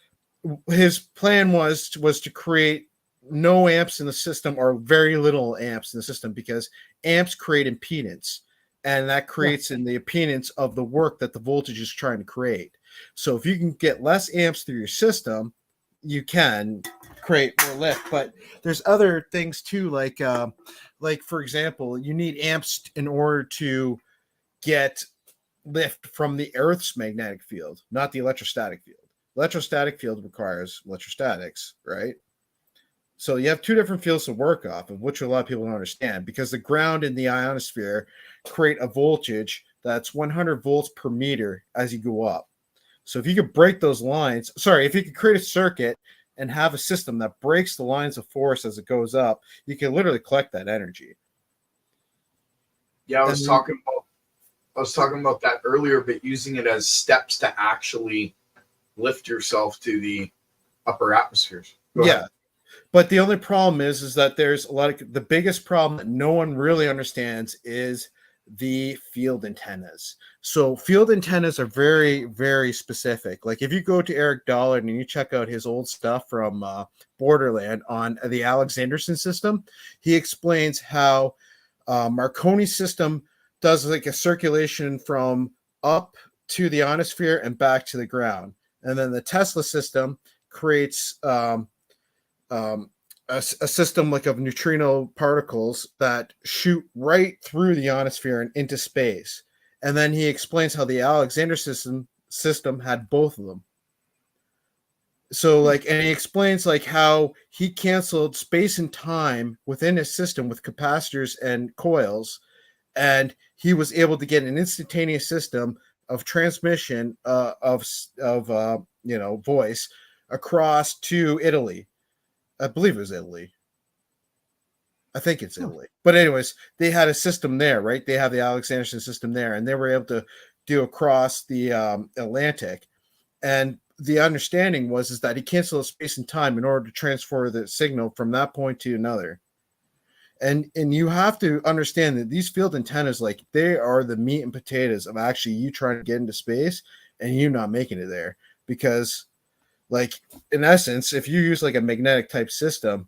his plan was to create no amps in the system or very little amps in the system, because amps create impedance, and that creates in the impedance of the work that the voltage is trying to create. So if you can get less amps through your system, you can create more lift. But there's other things too, like for example, you need amps in order to get lift from the Earth's magnetic field, not the electrostatic field. Electrostatic field requires electrostatics, right? So you have two different fields to work off of, which a lot of people don't understand, because the ground and the ionosphere create a voltage that's 100 volts per meter as you go up. So if you could break those lines, if you could create a circuit and have a system that breaks the lines of force as it goes up, you can literally collect that energy. Yeah, And I was talking about that earlier, but using it as steps to actually lift yourself to the upper atmospheres. Go yeah. ahead. But the only problem is that there's a lot of the biggest problem that no one really understands is the field antennas. So field antennas are very, very specific. Like if you go to Eric Dollard and you check out his old stuff from Borderland on the Alexanderson system, he explains how Marconi's system does like a circulation from up to the ionosphere and back to the ground. And then the Tesla system creates a system like of neutrino particles that shoot right through the ionosphere and into space. And then he explains how the Alexander system had both of them. So like, and he explains like how he canceled space and time within his system with capacitors and coils, and he was able to get an instantaneous system of transmission of voice across to Italy. I believe it was Italy. I think it's Italy. But anyways, they had a system there, right? They have the Alexanderson system there, and they were able to do across the Atlantic. And the understanding was that he canceled space and time in order to transfer the signal from that point to another. And you have to understand that these field antennas, like they are the meat and potatoes of actually you trying to get into space and you not making it there. Because like in essence, if you use like a magnetic type system,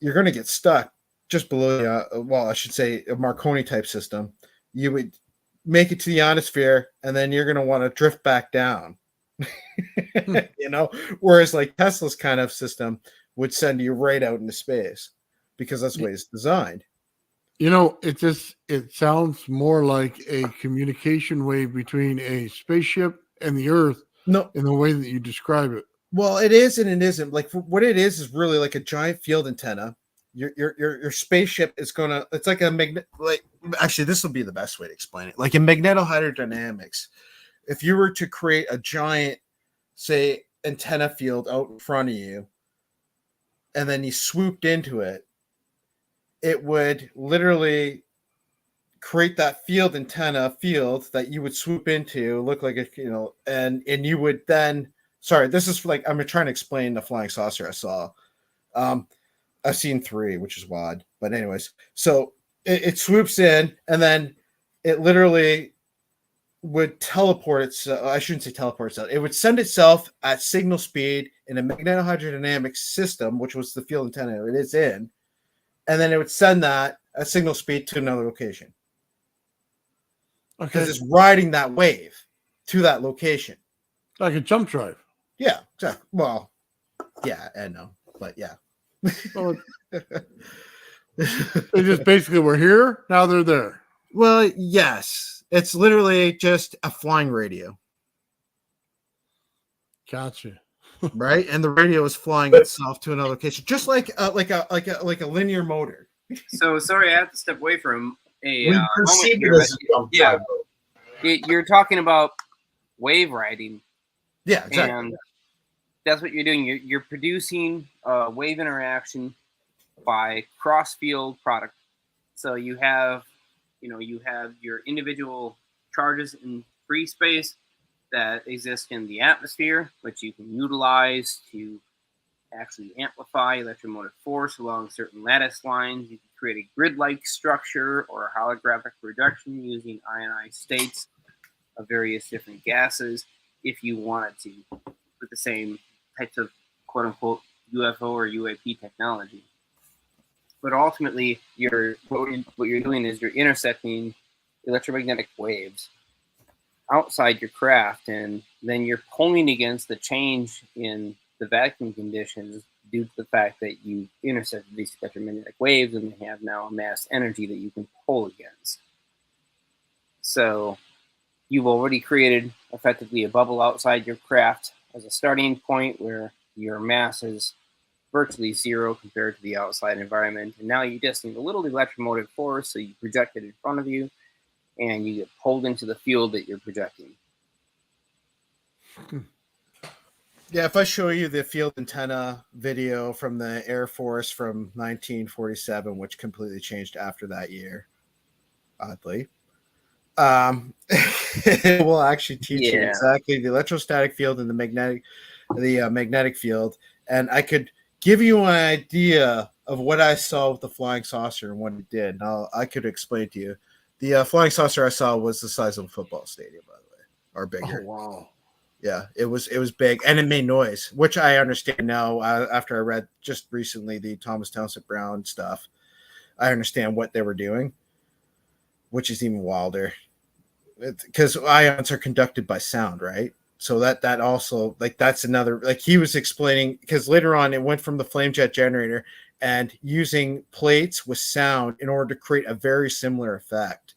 you're going to get stuck just below, I should say a Marconi type system. You would make it to the ionosphere and then you're going to want to drift back down, whereas like Tesla's kind of system would send you right out into space because that's the way it's designed. It sounds more like a communication wave between a spaceship and the Earth. No, in the way that you describe it. Well, it is and it isn't. Like what it is really like a giant field antenna. Your spaceship is gonna. It's like a magnet. Like actually, this will be the best way to explain it. Like in magnetohydrodynamics, if you were to create a giant, say, antenna field out in front of you, and then you swooped into it, it would literally create that field antenna field that you would swoop into, look like and you would then. Sorry, this is like I'm trying to explain the flying saucer I saw. I've seen 3, which is odd, but anyways, so it swoops in and then it literally would teleport itself. I shouldn't say teleport itself. It would send itself at signal speed in a magnetohydrodynamic system, which was the field antenna it is in, and then it would send that at signal speed to another location. Because it's riding that wave to that location. Like a jump drive. Yeah, exactly. Well, yeah and no, but yeah. Well, they just basically were here, now they're there. Well, yes. It's literally just a flying radio. Gotcha. Right? And the radio is flying itself to another location, just like a linear motor. So sorry, I have to step away from a We moment perceive here, it as but a jump yeah. drive. You're talking about wave riding. Yeah, exactly. And that's what you're doing. You're producing a wave interaction by cross field product. So you have your individual charges in free space that exist in the atmosphere, which you can utilize to actually amplify electromotive force along certain lattice lines. You can create a grid-like structure or a holographic reduction using ionized states of various different gases if you wanted to, with the same types of quote-unquote UFO or UAP technology. But ultimately, what you're doing is you're intercepting electromagnetic waves outside your craft, and then you're pulling against the change in the vacuum conditions due to the fact that you intercepted these electromagnetic waves and they have now amassed energy that you can pull against. So you've already created effectively a bubble outside your craft as a starting point where your mass is virtually zero compared to the outside environment. And now you just need a little electromotive force, so you project it in front of you and you get pulled into the field that you're projecting. Yeah, if I show you the field antenna video from the Air Force from 1947, which completely changed after that year, oddly. It will actually teach you Yeah. exactly the electrostatic field and the magnetic field, and I could give you an idea of what I saw with the flying saucer and what it did. Now I could explain to you. The flying saucer I saw was the size of a football stadium, by the way, or Oh bigger. wow. Yeah, it was big and it made noise, which I understand now after I read just recently the Thomas Townsend Brown stuff. I understand what they were doing, which is even wilder because ions are conducted by sound, right? So that also like that's another like he was explaining because later on it went from the flame jet generator and using plates with sound in order to create a very similar effect,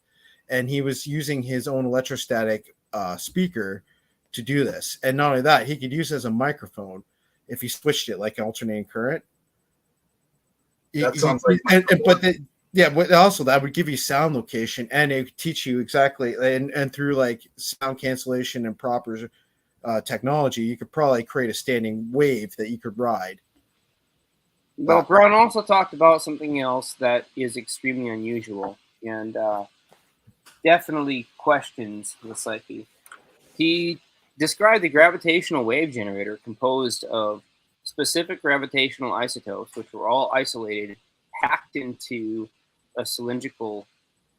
and he was using his own electrostatic speaker to do this, and not only that, he could use it as a microphone if he switched it like alternating current. That sounds like Yeah, but also that would give you sound location and it would teach you exactly and through like sound cancellation and proper technology, you could probably create a standing wave that you could ride. Well, Brown also talked about something else that is extremely unusual and definitely questions the psyche. He described the gravitational wave generator composed of specific gravitational isotopes, which were all isolated, packed into a cylindrical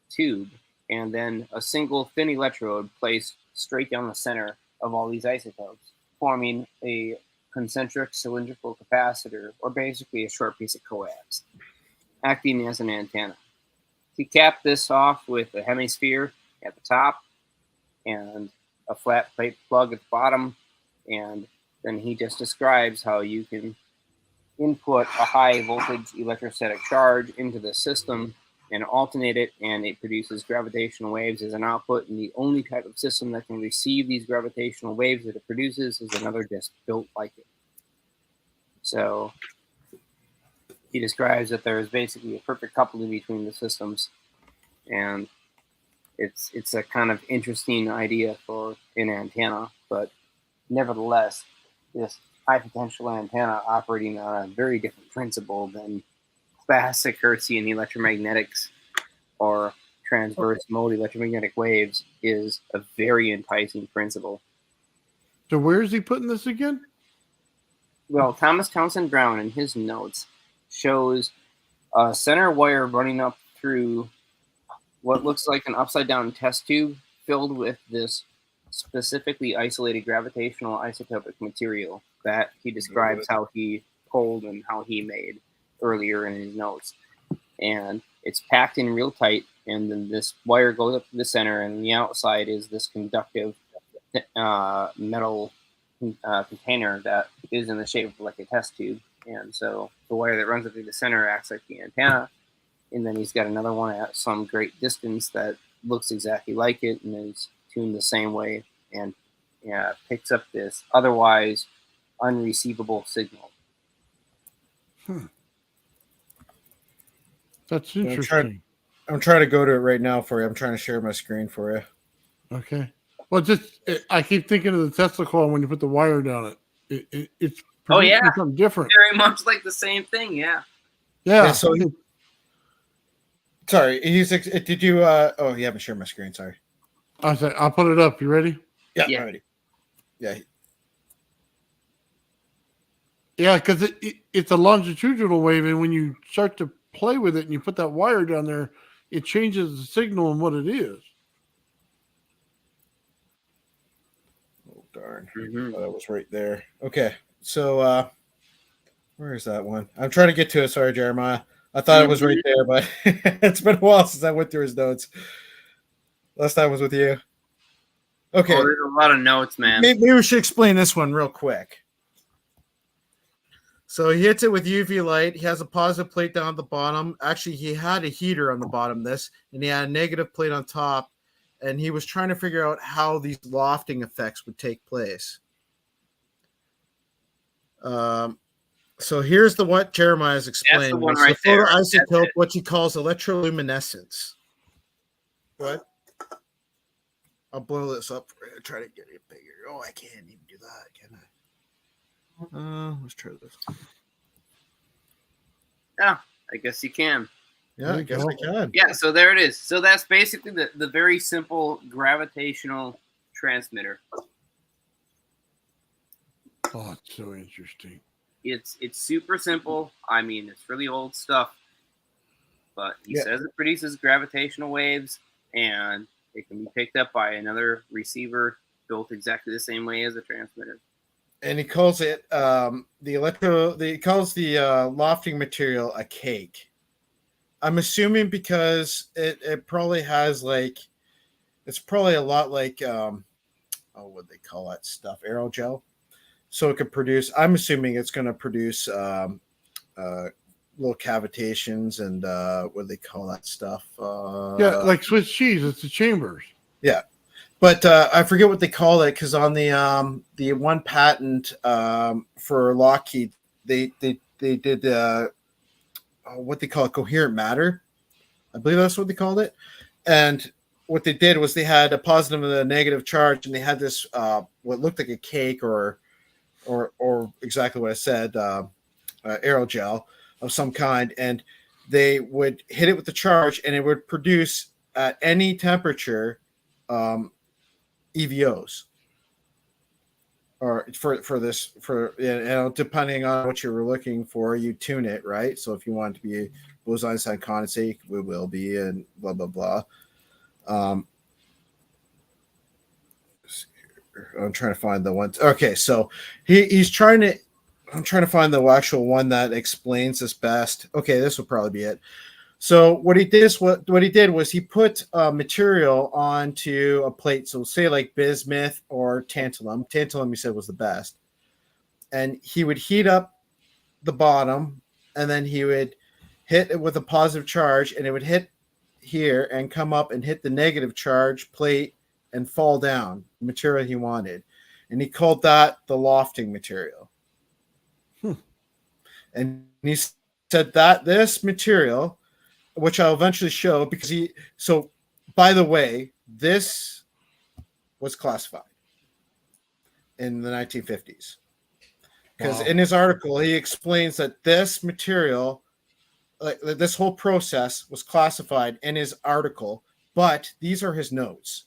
tube, and then a single thin electrode placed straight down the center of all these isotopes, forming a concentric cylindrical capacitor, or basically a short piece of coax, acting as an antenna. He capped this off with a hemisphere at the top and a flat plate plug at the bottom, and then he just describes how you can input a high voltage electrostatic charge into the system and alternate it, and it produces gravitational waves as an output. And the only type of system that can receive these gravitational waves that it produces is another just built like it. So he describes that there is basically a perfect coupling between the systems, and it's a kind of interesting idea for an antenna, but nevertheless, this high potential antenna operating on a very different principle than classic Hertzian electromagnetics or transverse mode electromagnetic waves is a very enticing principle. So where is he putting this again? Well, Thomas Townsend Brown in his notes shows a center wire running up through what looks like an upside down test tube filled with this specifically isolated gravitational isotopic material that he describes how he pulled and how he made earlier in his notes. And it's packed in real tight, and then this wire goes up to the center, and the outside is this conductive metal container that is in the shape of like a test tube. And so the wire that runs up through the center acts like the antenna, and then he's got another one at some great distance that looks exactly like it and is tuned the same way and picks up this otherwise unreceivable signal. That's interesting. I'm trying to go to it right now for you. I'm trying to share my screen for you. Okay. Well, I keep thinking of the Tesla coil when you put the wire down it. It's producing something different. Very much like the same thing, yeah. Yeah. So sorry, did you oh, you haven't shared my screen, sorry. I said I'll put it up. You ready? Yeah. Ready. Yeah. Yeah, because it's a longitudinal wave, and when you start to play with it and you put that wire down there, it changes the signal and what it is. Oh darn. Oh, that was right there. Okay. So where is that one? I'm trying to get to it. Sorry, Jeremiah. I thought it was right there, but it's been a while since I went through his notes. Last time was with you. Okay. Oh, there's a lot of notes, man. Maybe we should explain this one real quick. So he hits it with UV light. He has a positive plate down at the bottom. Actually, he had a heater on the bottom of this, and he had a negative plate on top. And he was trying to figure out how these lofting effects would take place. So here's what Jeremiah is explaining. That's the one It's right there. photoisotope, what he calls electroluminescence. What? I'll blow this up for you. Try to get it bigger. Oh, I can't even do that, can I? Let's try this. Yeah, I guess you can. Yeah, I guess I can. Yeah, so there it is. So that's basically the very simple gravitational transmitter. Oh, it's so interesting. It's super simple. I mean, it's really old stuff, but he Yeah. says it produces gravitational waves, and it can be picked up by another receiver built exactly the same way as a transmitter. And he calls it he calls the lofting material a cake. I'm assuming because it probably has like, it's probably a lot like what they call that stuff, aerogel. So it could produce. I'm assuming it's going to produce little cavitations and what do they call that stuff? Yeah, like Swiss cheese. It's the chambers. Yeah, but I forget what they call it because on the one patent for Lockheed, they did what they call it, coherent matter. I believe that's what they called it. And what they did was they had a positive and a negative charge, and they had this what looked like a cake or exactly what I said, aerogel of some kind, and they would hit it with the charge, and it would produce at any temperature EVOs. Or depending on what you were looking for, you tune it, right? So if you want it to be Bose-Einstein condensate, it will be, and blah blah blah. I'm trying to find the one. Okay, so he's trying to. I'm trying to find the actual one that explains this best. Okay, this will probably be it. So what he did was he put material onto a plate. So say like bismuth or tantalum. Tantalum, he said, was the best. And he would heat up the bottom, and then he would hit it with a positive charge, and it would hit here and come up and hit the negative charge plate and fall down, the material he wanted. And he called that the lofting material. And he said that this material, which I'll eventually show, because by the way, this was classified in the 1950s. Because in his article, he explains that this material, like this whole process, was classified in his article, but these are his notes.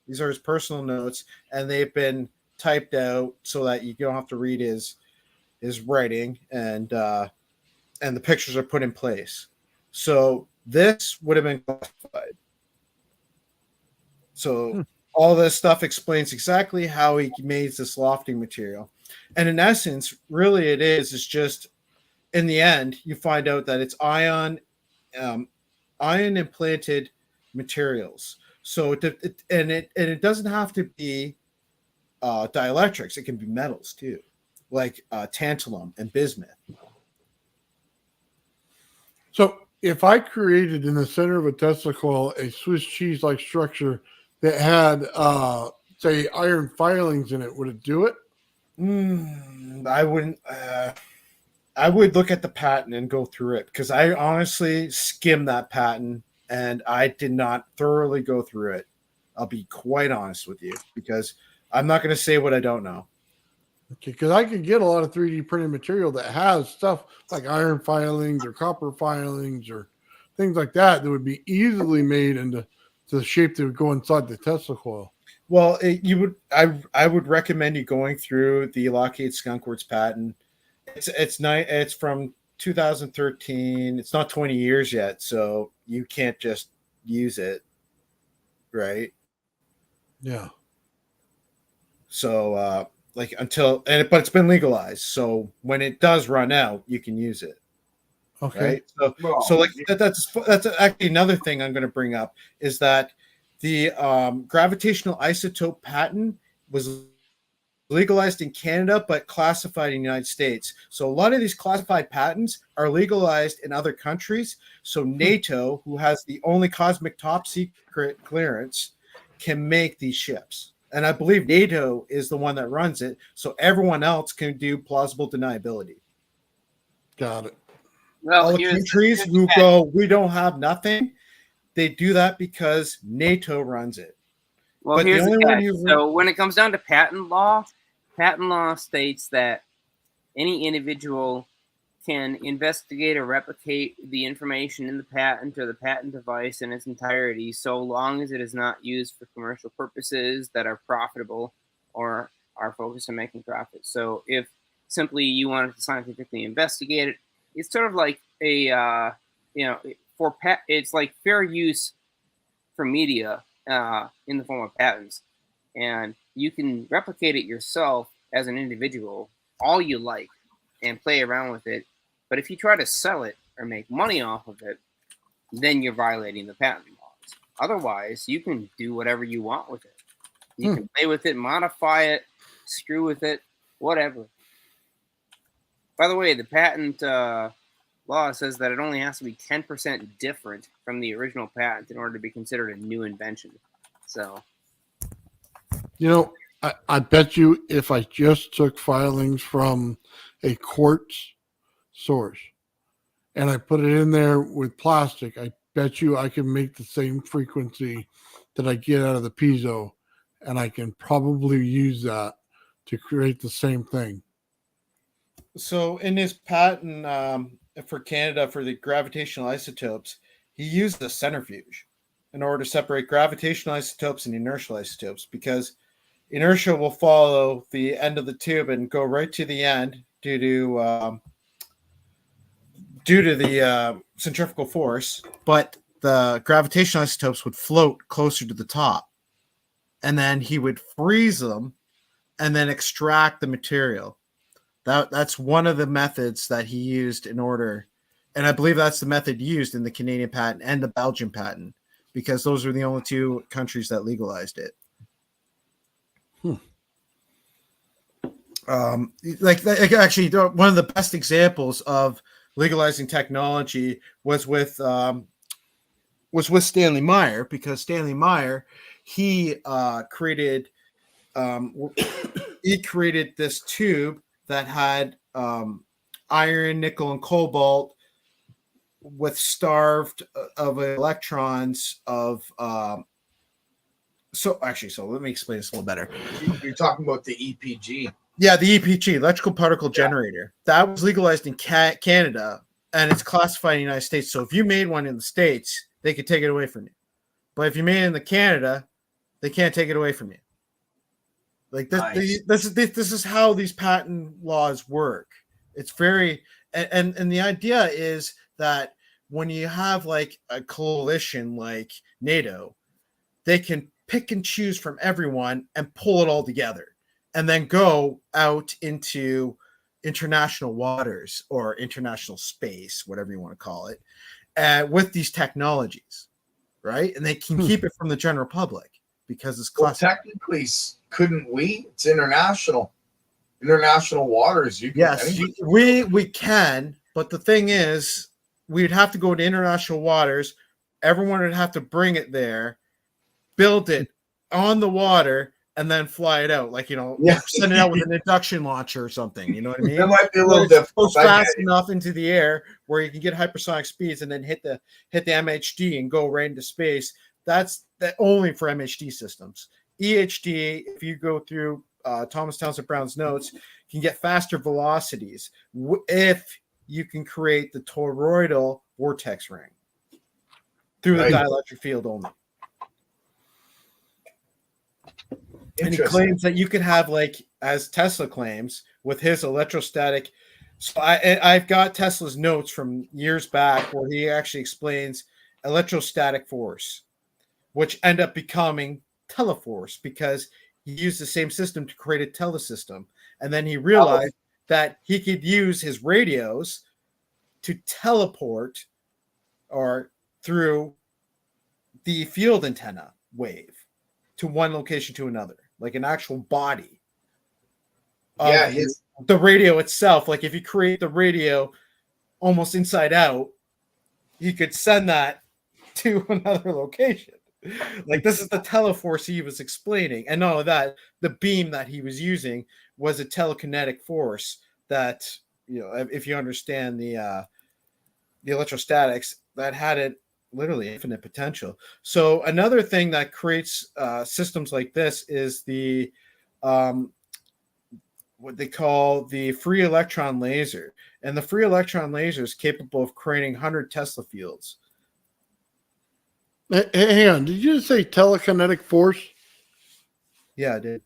These are his personal notes, and they've been typed out so that you don't have to read his writing, and the pictures are put in place. So this would have been classified. So all this stuff explains exactly how he made this lofting material. And in essence, really it is just, in the end, you find out that it's ion implanted materials. So it doesn't have to be dielectrics. It can be metals too, like tantalum and bismuth. So if I created in the center of a Tesla coil a Swiss cheese-like structure that had, say, iron filings in it, would it do it? I wouldn't. I would look at the patent and go through it, because I honestly skimmed that patent and I did not thoroughly go through it. I'll be quite honest with you, because I'm not going to say what I don't know. Okay, because I could get a lot of 3D printed material that has stuff like iron filings or copper filings or things like that would be easily made into the shape that would go inside the Tesla coil. Well, I would recommend you going through the Lockheed Skunkworks patent. It's from 2013. It's not 20 years yet, so you can't just use it, right? Yeah. So but it's been legalized. So when it does run out, you can use it. Okay. Right? So that's actually another thing I'm going to bring up, is that the gravitational isotope patent was legalized in Canada, but classified in the United States. So a lot of these classified patents are legalized in other countries. So NATO, who has the only cosmic top secret clearance, can make these ships. And I believe NATO is the one that runs it. So everyone else can do plausible deniability. Got it. Well, all the countries who go, we don't have nothing, they do that because NATO runs it. Well, But here's the the only catch. one So when it comes down to patent law states that any individual can investigate or replicate the information in the patent or the patent device in its entirety, so long as it is not used for commercial purposes that are profitable or are focused on making profit. So if simply you wanted to scientifically investigate it, it's sort of like a it's like fair use for media in the form of patents, and you can replicate it yourself as an individual all you like and play around with it. But if you try to sell it or make money off of it, then you're violating the patent laws. Otherwise, you can do whatever you want with it. You can play with it, modify it, screw with it, whatever. By the way, the patent law says that it only has to be 10% different from the original patent in order to be considered a new invention. So, I bet you if I just took filings from a quartz source and I put it in there with plastic, I bet you I can make the same frequency that I get out of the piezo, and I can probably use that to create the same thing. So in his patent for Canada for the gravitational isotopes, he used a centrifuge in order to separate gravitational isotopes and inertial isotopes, because inertia will follow the end of the tube and go right to the end due to the centrifugal force, but the gravitational isotopes would float closer to the top, and then he would freeze them and then extract the material. That's one of the methods that he used in order, and I believe that's the method used in the Canadian patent and the Belgian patent, because those are the only two countries that legalized it. Actually, one of the best examples of legalizing technology was with Stanley Meyer, because Stanley Meyer he created this tube that had iron, nickel, and cobalt with starved of electrons of. So let me explain this a little better. You're talking about the EPG. Yeah, the EPG, electrical particle generator. That was legalized in Canada, and it's classified in the United States. So if you made one in the States, they could take it away from you. But if you made it in Canada, they can't take it away from you. Like this, Nice. This is how these patent laws work. It's very and the idea is that when you have like a coalition like NATO, they can pick and choose from everyone and pull it all together, and then go out into international waters or international space, whatever you want to call it, with these technologies, right? And they can keep it from the general public because it's classified. Well, technically, couldn't we? It's international waters. You can, yes, we can, but the thing is, we'd have to go to international waters. Everyone would have to bring it there, build it on the water, and then fly it out. Like, send it out with an induction launcher or something. You know what I mean? That might be a little difficult. Goes fast enough into the air where you can get hypersonic speeds and then hit the MHD and go right into space. That's only for MHD systems. EHD, if you go through Thomas Townsend Brown's notes, can get faster velocities if you can create the toroidal vortex ring through the dielectric field only. And he claims that you could have, like, as Tesla claims, with his electrostatic. So I've got Tesla's notes from years back where he actually explains electrostatic force, which end up becoming teleforce because he used the same system to create a telesystem. And then he realized that he could use his radios to teleport or through the field antenna wave to one location to another, like an actual body. The radio itself, like if you create the radio almost inside out, you could send that to another location. Like, this is the teleforce he was explaining. And not only that, the beam that he was using was a telekinetic force that, if you understand the electrostatics, that had it literally infinite potential. So another thing that creates systems like this is the what they call the free electron laser, and the free electron laser is capable of creating 100 Tesla fields. Hang on. Did you just say telekinetic force? Yeah, I did.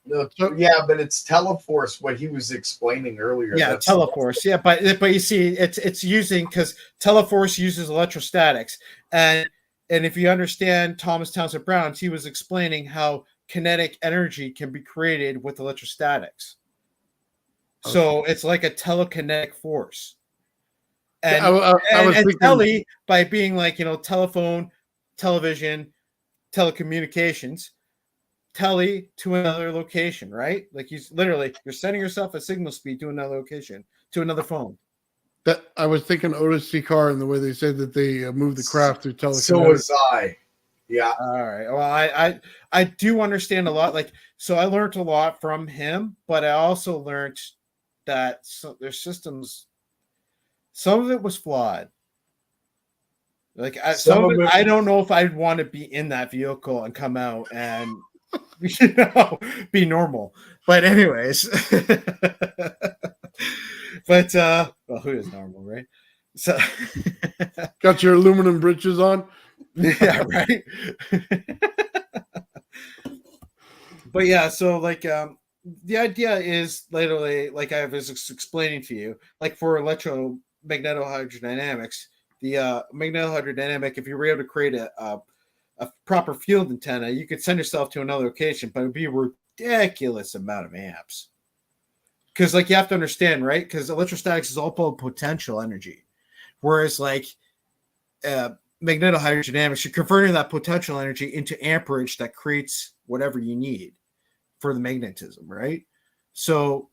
No, yeah, but it's Teleforce. What he was explaining earlier. Yeah, Teleforce. Yeah, but you see, it's using because Teleforce uses electrostatics, and if you understand Thomas Townsend Brown, he was explaining how kinetic energy can be created with electrostatics. So it's like a telekinetic force. And, I was thinking, tele, by being like, telephone, television, telecommunications, tele to another location, right? Like you're sending yourself at signal speed to another location, to another phone. that I was thinking Otis C. Carr and the way they said that they moved the craft through telekinetic. So was I. Yeah. All right. Well, I do understand a lot. Like, so I learned a lot from him, but I also learned that their systems, some of it was flawed. Like some of it, I don't know if I'd want to be in that vehicle and come out and be normal. But anyways, but well, who is normal, right? So got your aluminum britches on. Yeah, right. But yeah, so like the idea is literally like I was explaining to you, like for electromagnetohydrodynamics, the magnetohydrodynamic, if you were able to create a proper field antenna, you could send yourself to another location, but it would be a ridiculous amount of amps. Because like you have to understand, right? Because electrostatics is all about potential energy, whereas like magnetohydrodynamics, you're converting that potential energy into amperage that creates whatever you need for the magnetism, right? So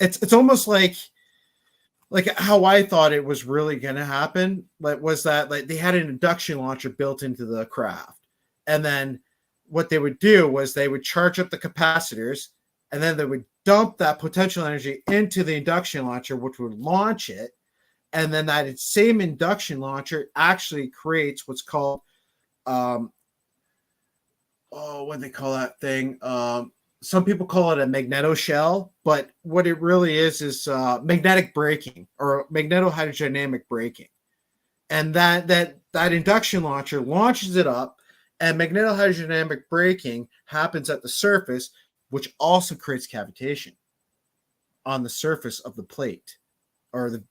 it's almost like how I thought it was really going to happen, like was that like they had an induction launcher built into the craft, and then what they would do was they would charge up the capacitors, and then they would dump that potential energy into the induction launcher, which would launch it. And then that same induction launcher actually creates what's called, what do they call that thing? Some people call it a magnetoshell, but what it really is magnetic braking or magnetohydrodynamic braking. And that induction launcher launches it up, and magnetohydrodynamic braking happens at the surface, which also creates cavitation on the surface of the plate. Or the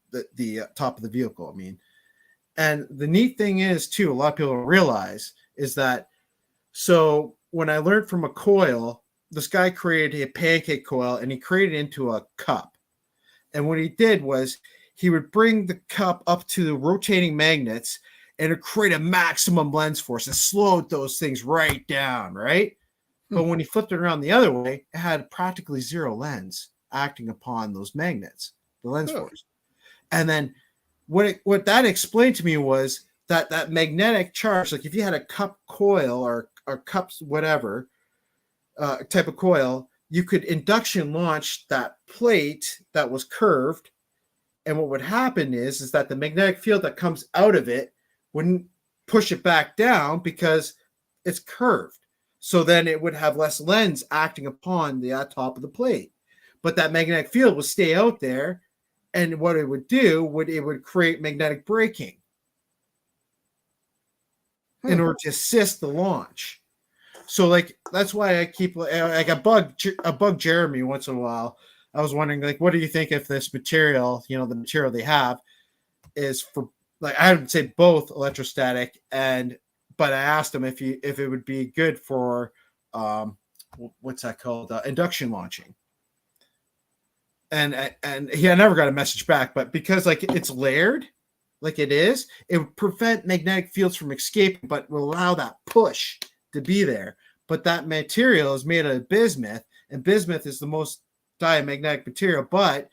top of the vehicle, I mean. And the neat thing is, too, a lot of people don't realize is that, so when I learned from a coil, this guy created a pancake coil, and he created it into a cup. And what he did was he would bring the cup up to the rotating magnets and it create a maximum lens force and slowed those things right down, right? But when he flipped it around the other way, it had practically zero lens acting upon those magnets, the lens force. And then what that explained to me was that magnetic charge, like if you had a cup coil or cups, whatever type of coil, you could induction launch that plate that was curved. And what would happen is that the magnetic field that comes out of it wouldn't push it back down because it's curved. So then it would have less lens acting upon the top of the plate. But that magnetic field would stay out there. And what it would do it would create magnetic braking in order to assist the launch. So like that's why I keep like I bug Jeremy once in a while. I was wondering like, what do you think if this material, the material they have, is for like I would say both electrostatic but I asked him if it would be good for what's that called, induction launching. And he never got a message back, but because like it's layered, like it would prevent magnetic fields from escaping, but will allow that push to be there. But that material is made out of bismuth, and bismuth is the most diamagnetic material. But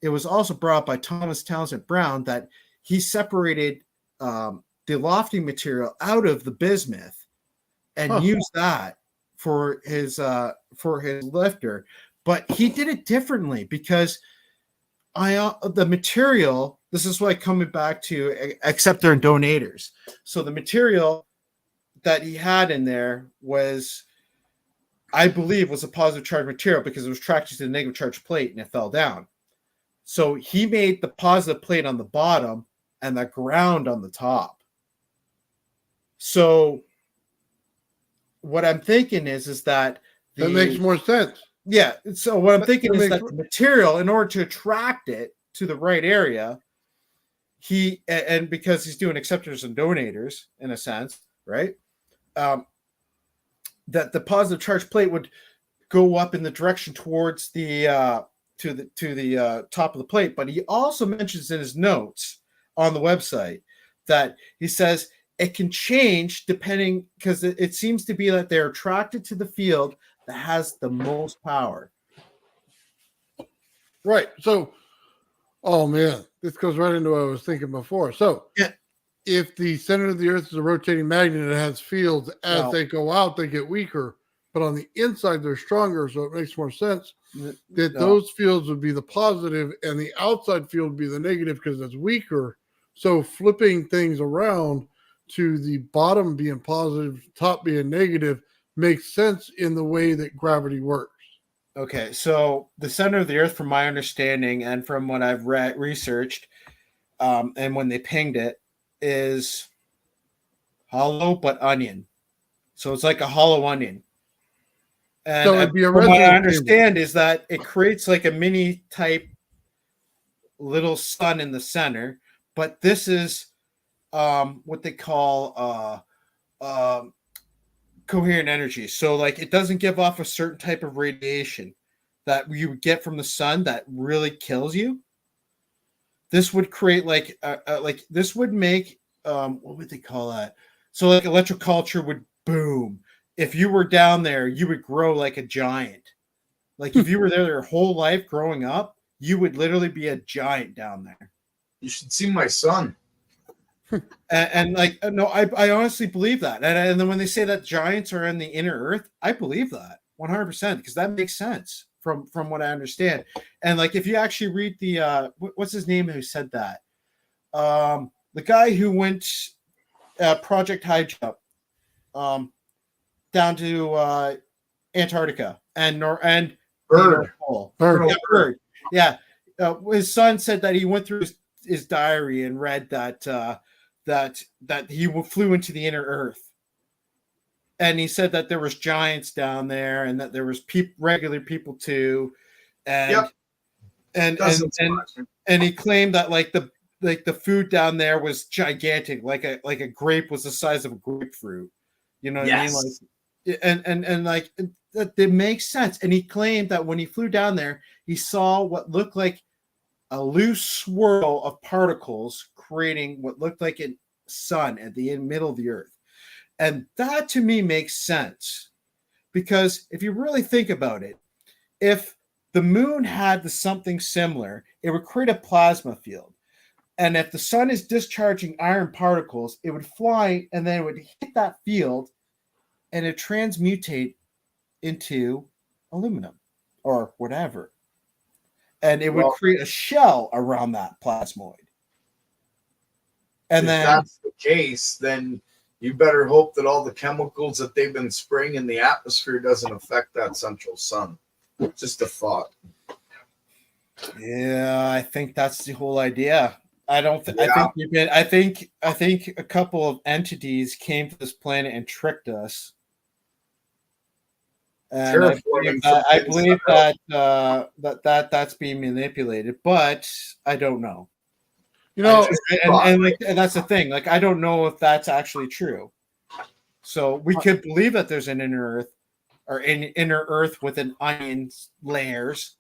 it was also brought up by Thomas Townsend Brown that he separated the lofting material out of the bismuth and used that for his lifter. But he did it differently because the material, this is why coming back to acceptor and donators. So the material that he had in there was I believe was a positive charge material because it was attracted to the negative charge plate and it fell down. So he made the positive plate on the bottom and the ground on the top. So what I'm thinking is that that makes more sense. Yeah. So what I'm thinking That is makes- that the material, in order to attract it to the right area, and because he's doing acceptors and donators in a sense, right? That the positive charge plate would go up in the direction towards the top of the plate. But he also mentions in his notes on the website that he says it can change depending, because it seems to be that they're attracted to the field that has the most power. Right. So, oh man, this goes right into what I was thinking before. So, Yeah. if the center of the Earth is a rotating magnet and it has fields, as No. they go out, they get weaker. But on the inside, they're stronger. So it makes more sense that No. those fields would be the positive and the outside field would be the negative because it's weaker. So flipping things around to the bottom being positive, top being negative makes sense in the way that gravity works. Okay, so the center of the Earth, from my understanding and from what I've researched, and when they pinged it, is hollow but onion. So it's like a hollow onion. And So it'd be a from what I resonance understand is that it creates like a mini type little sun in the center, but this is what they call coherent energy. So like it doesn't give off a certain type of radiation that you get from the sun that really kills you. This would create like this would make what would they call that? So like electroculture would boom. If you were down there, you would grow like a giant. Like if you were there your whole life growing up, you would literally be a giant down there. You should see my son. And like no, I honestly believe that. And then when they say that giants are in the inner Earth, I believe that 100% because that makes sense from what I understand. And like if you actually read the what's his name who said that, the guy who went Project High Jump down to Antarctica and Bird. North Pole. Bird. Yeah, Bird. Yeah. His son said that he went through his diary and read that that he flew into the inner Earth, and he said that there was giants down there and that there was regular people too, and Yep. and he claimed that like the food down there was gigantic, like a grape was the size of a grapefruit. You know what I mean? Like, and like that it makes sense. And he claimed that when he flew down there, he saw what looked like a loose swirl of particles creating what looked like a sun at the middle of the Earth. And that to me makes sense because if you really think about it, if the moon had something similar, it would create a plasma field. And if the sun is discharging iron particles, it would fly and then it would hit that field and it transmutate into aluminum or whatever. And it would create a shell around that plasmoid. And if then that's the case, then you better hope that all the chemicals that they've been spraying in the atmosphere doesn't affect that central sun. Just a thought. yeah, I think that's the whole idea. I don't think Yeah. I think a couple of entities came to this planet and tricked us. And I believe that that's being manipulated, but I don't know. You know, And that's the thing. Like, I don't know if that's actually true. So we could believe that there's an inner Earth or an inner Earth with an onion layers.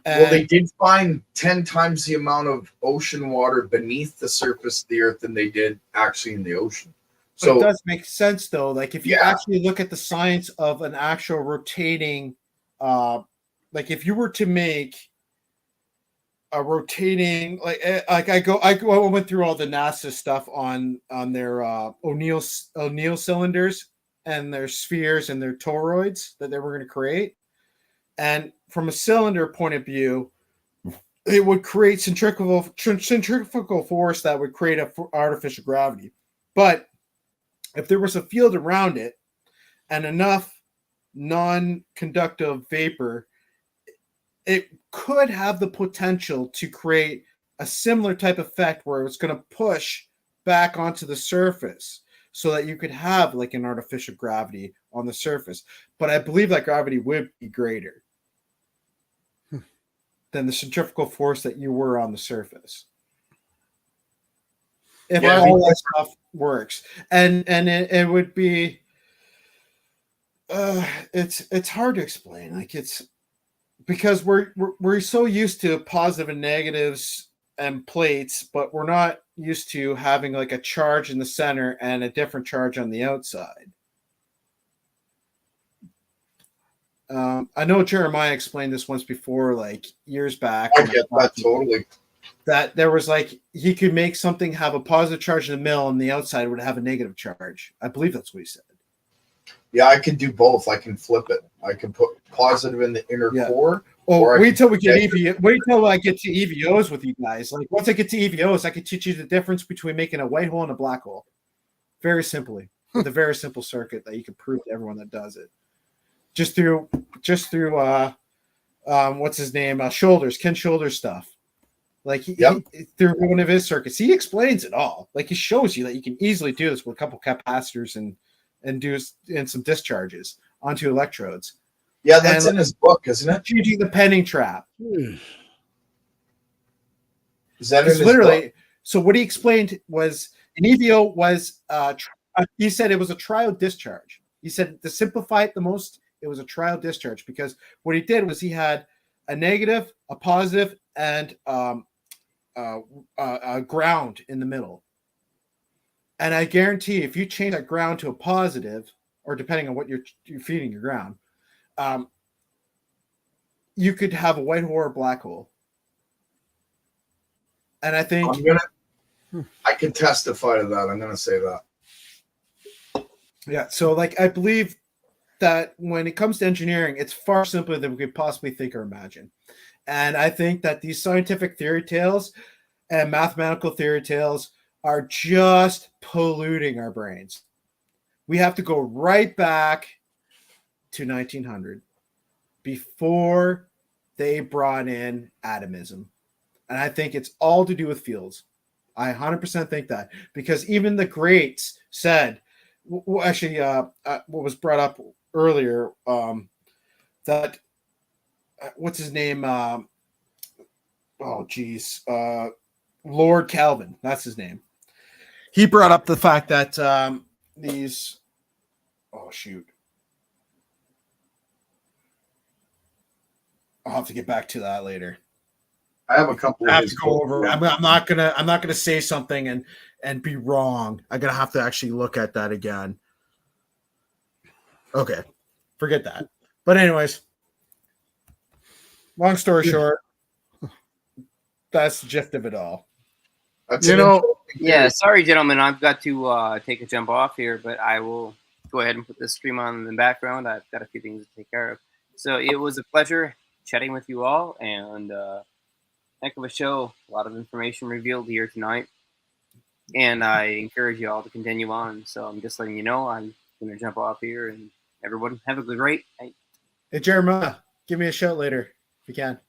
Well, they did find 10 times the amount of ocean water beneath the surface of the Earth than they did actually in the ocean. So it does make sense, though. Like if you actually look at the science of an actual rotating, like if you were to make a rotating, like I went through all the NASA stuff on their O'Neill cylinders and their spheres and their toroids that they were going to create, and from a cylinder point of view, it would create centrifugal force that would create an artificial gravity, but if there was a field around it and enough non-conductive vapor, it could have the potential to create a similar type effect where it's going to push back onto the surface so that you could have like an artificial gravity on the surface. But I believe that gravity would be greater than the centrifugal force that you were on the surface. If all that stuff works. And it would be it's hard to explain. Like it's because we're so used to positive and negatives and plates, but we're not used to having like a charge in the center and a different charge on the outside. I know Jeremiah explained this once before, like years back. I get that totally. That there was like he could make something have a positive charge in the middle and the outside would have a negative charge. I believe that's what he said. Yeah, I can do both. I can flip it. I can put positive in the inner core. Oh, wait till we get EVO. Wait till I get to EVOs with you guys. Like once I get to EVOs, I can teach you the difference between making a white hole and a black hole. Very simply, with a very simple circuit that you can prove to everyone that does it. Just through what's his name? Ken Shoulders stuff. Like through one of his circuits, he explains it all. Like he shows you that you can easily do this with a couple capacitors and some discharges onto electrodes. Yeah, that's in his book, isn't it? Changing the penning trap. Is that in his literally book? So what he explained was an EVO was he said it was a trial discharge. He said to simplify it the most, it was a trial discharge because what he did was he had a negative, a positive, and a ground in the middle. And I guarantee if you change that ground to a positive, or depending on what you're feeding your ground, you could have a white hole or a black hole. And I think I can testify to that. I'm going to say that. Yeah. So like, I believe that when it comes to engineering, it's far simpler than we could possibly think or imagine. And I think that these scientific theory tales and mathematical theory tales are just polluting our brains. We have to go right back to 1900 before they brought in atomism. And I think it's all to do with fields. I 100% think that because even the greats said, what was brought up earlier, that what's his name? Lord Kelvin, that's his name. He brought up the fact that I'll have to get back to that later. I have a couple. I have to go over. I'm not gonna say something and be wrong. I'm gonna have to actually look at that again. Okay, forget that. But anyways, long story short, that's the gist of it all. Yeah, sorry, gentlemen. I've got to take a jump off here, but I will go ahead and put this stream on in the background. I've got a few things to take care of. So it was a pleasure chatting with you all, and heck of a show. A lot of information revealed here tonight, and I encourage you all to continue on. So I'm just letting you know I'm going to jump off here, and everyone have a good night. Hey, Jeremiah, give me a shout later if you can.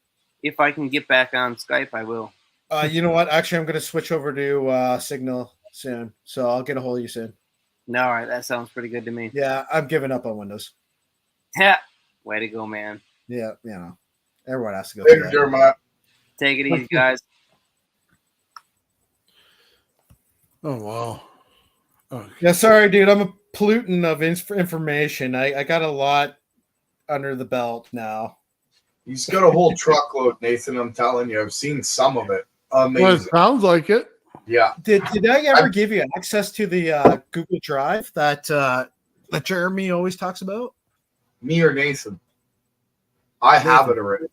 If I can get back on Skype, I will. You know what? Actually, I'm going to switch over to Signal soon, so I'll get a hold of you soon. No, all right. That sounds pretty good to me. Yeah, I'm giving up on Windows. Yeah. Way to go, man. Yeah, you know. Everyone has to go through that. Jeremiah. Take it easy, guys. Oh, wow. Okay. Yeah, sorry, dude. I'm a pollutant of information. I got a lot under the belt now. He's got a whole truckload, Nathan. I'm telling you. I've seen some of it. Amazing. Well, it sounds like it. Yeah. Did I ever give you access to the Google Drive that Jeremy always talks about? Me or Nathan? I have it already.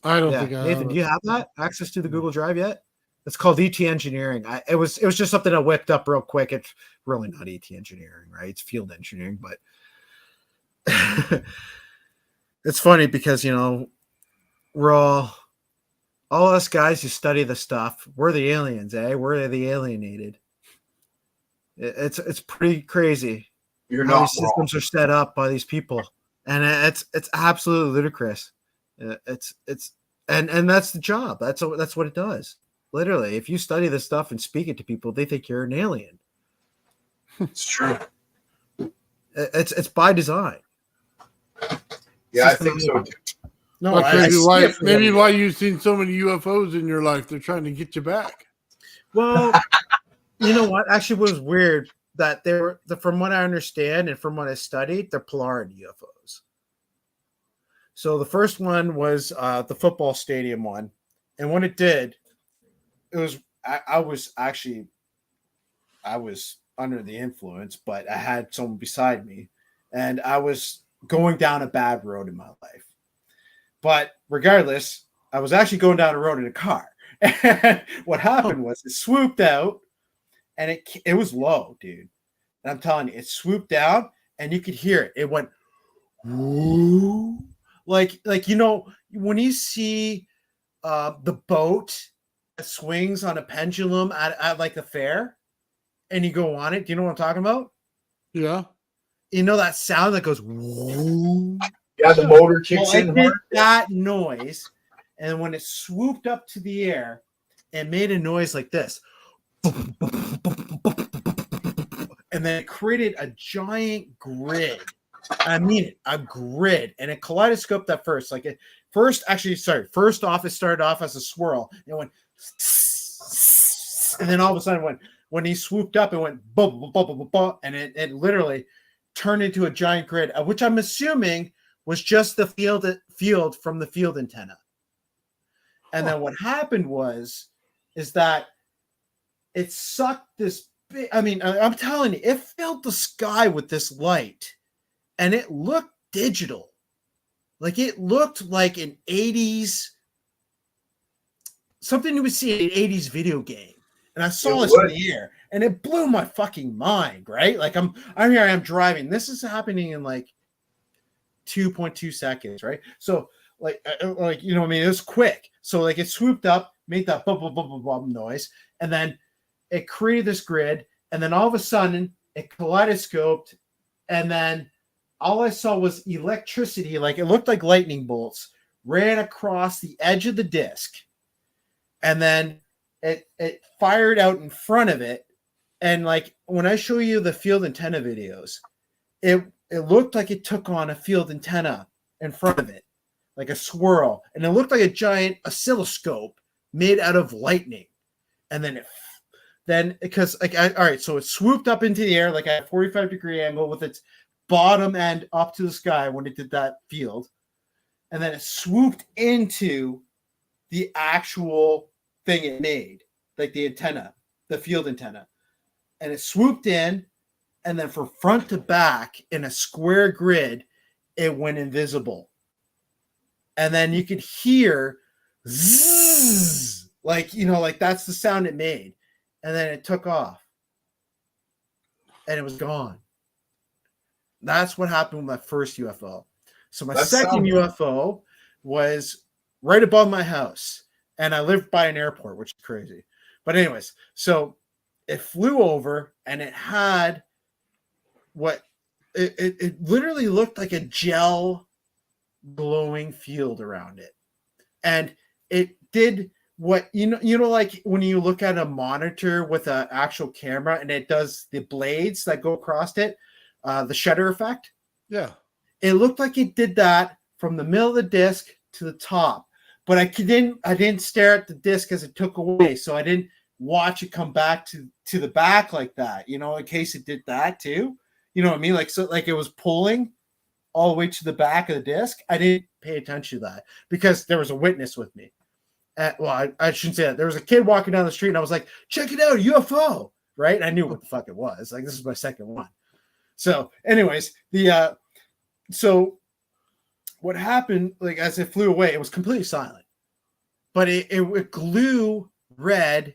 I don't think I Nathan, do you have that access to the Google Drive yet? It's called ET Engineering. It was just something I whipped up real quick. It's really not ET Engineering, right? It's field engineering, but it's funny because we're all us guys who study the stuff. We're the aliens, eh? We're the alienated. It's pretty crazy. You're how not these systems are set up by these people. and it's absolutely ludicrous. It's and that's the job. That's what it does. Literally, if you study this stuff and speak it to people, they think you're an alien. It's true. It's by design. Yeah, I think so too. No, That's I maybe see why it for maybe what it why you've seen so many UFOs in your life. They're trying to get you back. Well, you know what? Actually, was weird that they were, from what I understand and from what I studied, they're Polarity UFOs. So the first one was the football stadium one, and what it did, it was I was under the influence, but I had someone beside me, and I was going down a bad road in my life. But regardless, I was actually going down a road in a car. And what happened was it swooped out, and it was low, dude. And I'm telling you, it swooped down, and you could hear it. It went, whoo, like when you see the boat that swings on a pendulum at like the fair, and you go on it. Do you know what I'm talking about? Yeah. You know that sound that goes, whoo. Yeah, the motor kicks Well, in it did hard. that noise, and when it swooped up to the air, it made a noise like this. And then it created a giant grid. I mean it, a grid, and it kaleidoscoped at first. First off, it started off as a swirl. It went, and then all of a sudden, when he swooped up, it went, and it literally turned into a giant grid, which I'm assuming was just the field from the field antenna. And then what happened is that it sucked this big, I mean, I'm telling you, it filled the sky with this light, and it looked digital. Like it looked like an 80s, something you would see in an 80s video game. And I saw this in the air, and it blew my fucking mind, right? Like I'm here, I am driving. This is happening in like 2.2 seconds, right? So like you know what I mean, it was quick. So like it swooped up, made that bum bum bum bum bum noise, and then it created this grid, and then all of a sudden it kaleidoscoped, and then all I saw was electricity, like it looked like lightning bolts ran across the edge of the disc, and then it fired out in front of it. And like when I show you the field antenna videos, it looked like it took on a field antenna in front of it, like a swirl. And it looked like a giant oscilloscope made out of lightning. And then because all right, so it swooped up into the air like at a 45-degree angle with its bottom end up to the sky when it did that field. And then it swooped into the actual thing it made, like the antenna, the field antenna. And it swooped in, and then from front to back in a square grid, it went invisible. And then you could hear zzz, like, you know, like that's the sound it made. And then it took off. And it was gone. That's what happened with my first UFO. So my second UFO was right above my house. And I lived by an airport, which is crazy. But anyways, so it flew over, and it had what it literally looked like a gel glowing field around it. And it did what you know, like when you look at a monitor with an actual camera and it does the blades that go across it, the shutter effect. Yeah. It looked like it did that from the middle of the disc to the top. But I didn't stare at the disc as it took away, so I didn't watch it come back to the back like that, you know, in case it did that too. You know what I mean? Like, so like it was pulling all the way to the back of the disc. I didn't pay attention to that because there was a witness with me. Well, I shouldn't say that. There was a kid walking down the street, and I was like, check it out, UFO, right? And I knew what the fuck it was. Like, this is my second one. So anyways, so what happened, like as it flew away, it was completely silent, but it glue red,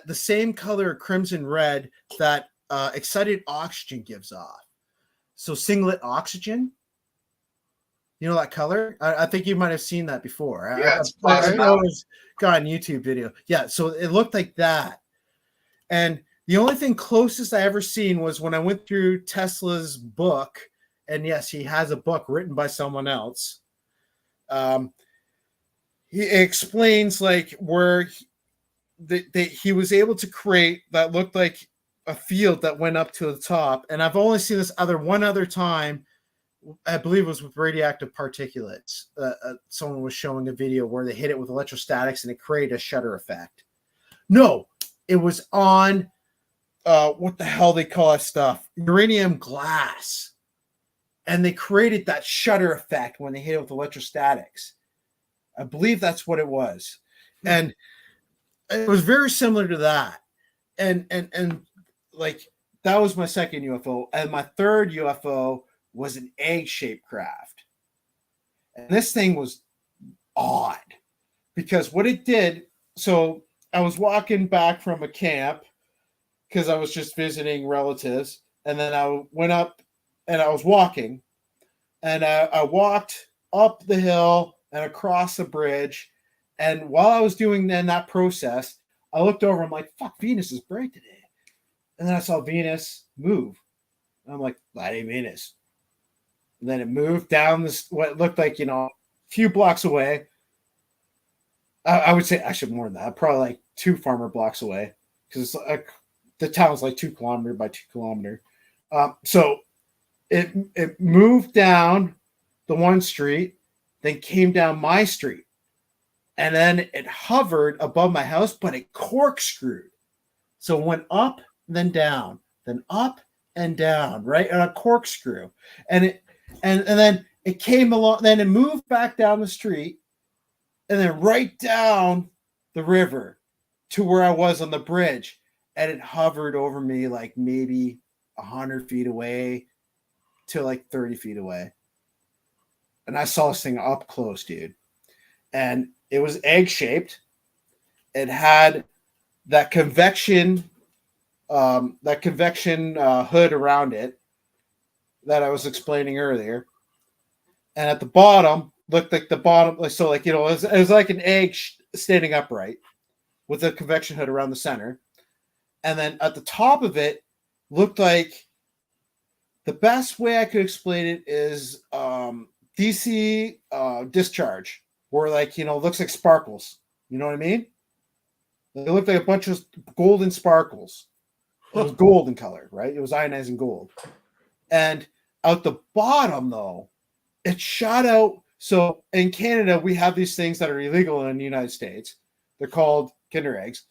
the same color crimson red that excited oxygen gives off. So singlet oxygen, you know that color? I think you might have seen that before. Yeah, I always got a YouTube video. Yeah, so it looked like that. And the only thing closest I ever seen was when I went through Tesla's book, and yes, he has a book written by someone else. He explains like where he was able to create that looked like a field that went up to the top. And I've only seen this one other time. I believe it was with radioactive particulates. Someone was showing a video where they hit it with electrostatics and it created a shutter effect. No, it was on what the hell they call that stuff? Uranium glass. And they created that shutter effect when they hit it with electrostatics. I believe that's what it was. And it was very similar to that. And like that was my second UFO. And my third UFO was an egg-shaped craft. And this thing was odd because what it did, so I was walking back from a camp because I was just visiting relatives. And then I went up and I was walking. And I walked up the hill and across the bridge. And while I was doing that process, I looked over. I'm like, fuck, Venus is bright today. And then I saw Venus move. And I'm like, that ain't Venus. And then it moved down this, what looked like, a few blocks away. I would say actually more than that, probably like 2 farmer blocks away. Because the town's like 2 kilometer by 2 kilometer. So it moved down the one street, then came down my street. And then it hovered above my house, but it corkscrewed. So it went up, then down, then up and down, right? On a corkscrew. And then it came along, then it moved back down the street, and then right down the river to where I was on the bridge. And it hovered over me like maybe 100 feet away to like 30 feet away. And I saw this thing up close, dude. And it was egg-shaped. It had that convection hood around it that I was explaining earlier. And at the bottom, looked like the bottom, so like, it was like an egg standing upright with a convection hood around the center. And then at the top of it looked like, the best way I could explain it is DC discharge, where like, looks like sparkles. You know what I mean? It looked like a bunch of golden sparkles. It was golden color, right? It was ionizing gold. And out the bottom, though, it shot out. So in Canada, we have these things that are illegal in the United States. They're called Kinder eggs.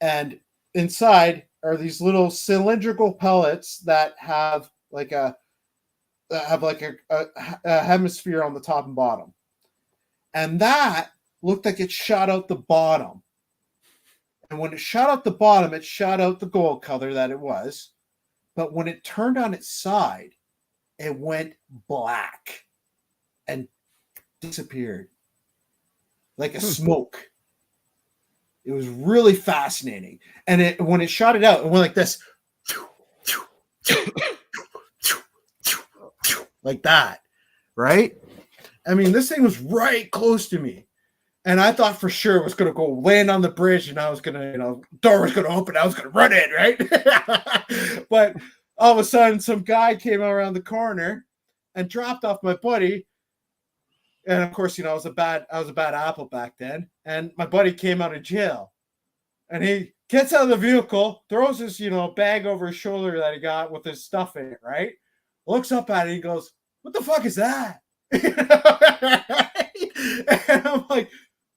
And inside are these little cylindrical pellets that have like a hemisphere on the top and bottom. And that looked like it shot out the bottom. And when it shot out the bottom, it shot out the gold color that it was. But when it turned on its side, it went black and disappeared like a smoke. It was really fascinating. And when it shot it out, it went like this. Like that, right? I mean, this thing was right close to me. And I thought for sure it was going to go land on the bridge and I was going to, door was going to open. I was going to run in, right? But all of a sudden, some guy came around the corner and dropped off my buddy. And of course, I was a bad apple back then. And my buddy came out of jail. And he gets out of the vehicle, throws his, bag over his shoulder that he got with his stuff in it, right? Looks up at it, he goes, "What the fuck is that?" And I'm like,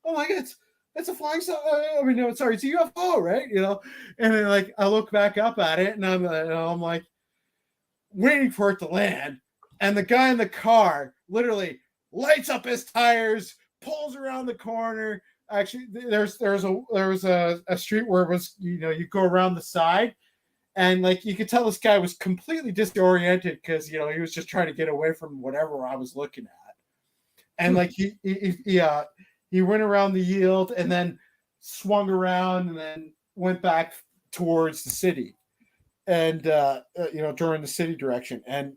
"Oh my God, it's a flying stuff. No, sorry, it's a UFO, right?" And then like I look back up at it, and I'm like waiting for it to land, and the guy in the car literally lights up his tires, pulls around the corner. Actually, there was a street where it was, you go around the side. And like you could tell this guy was completely disoriented because he was just trying to get away from whatever I was looking at. And like he went around the yield and then swung around and then went back towards the city. And during the city direction. And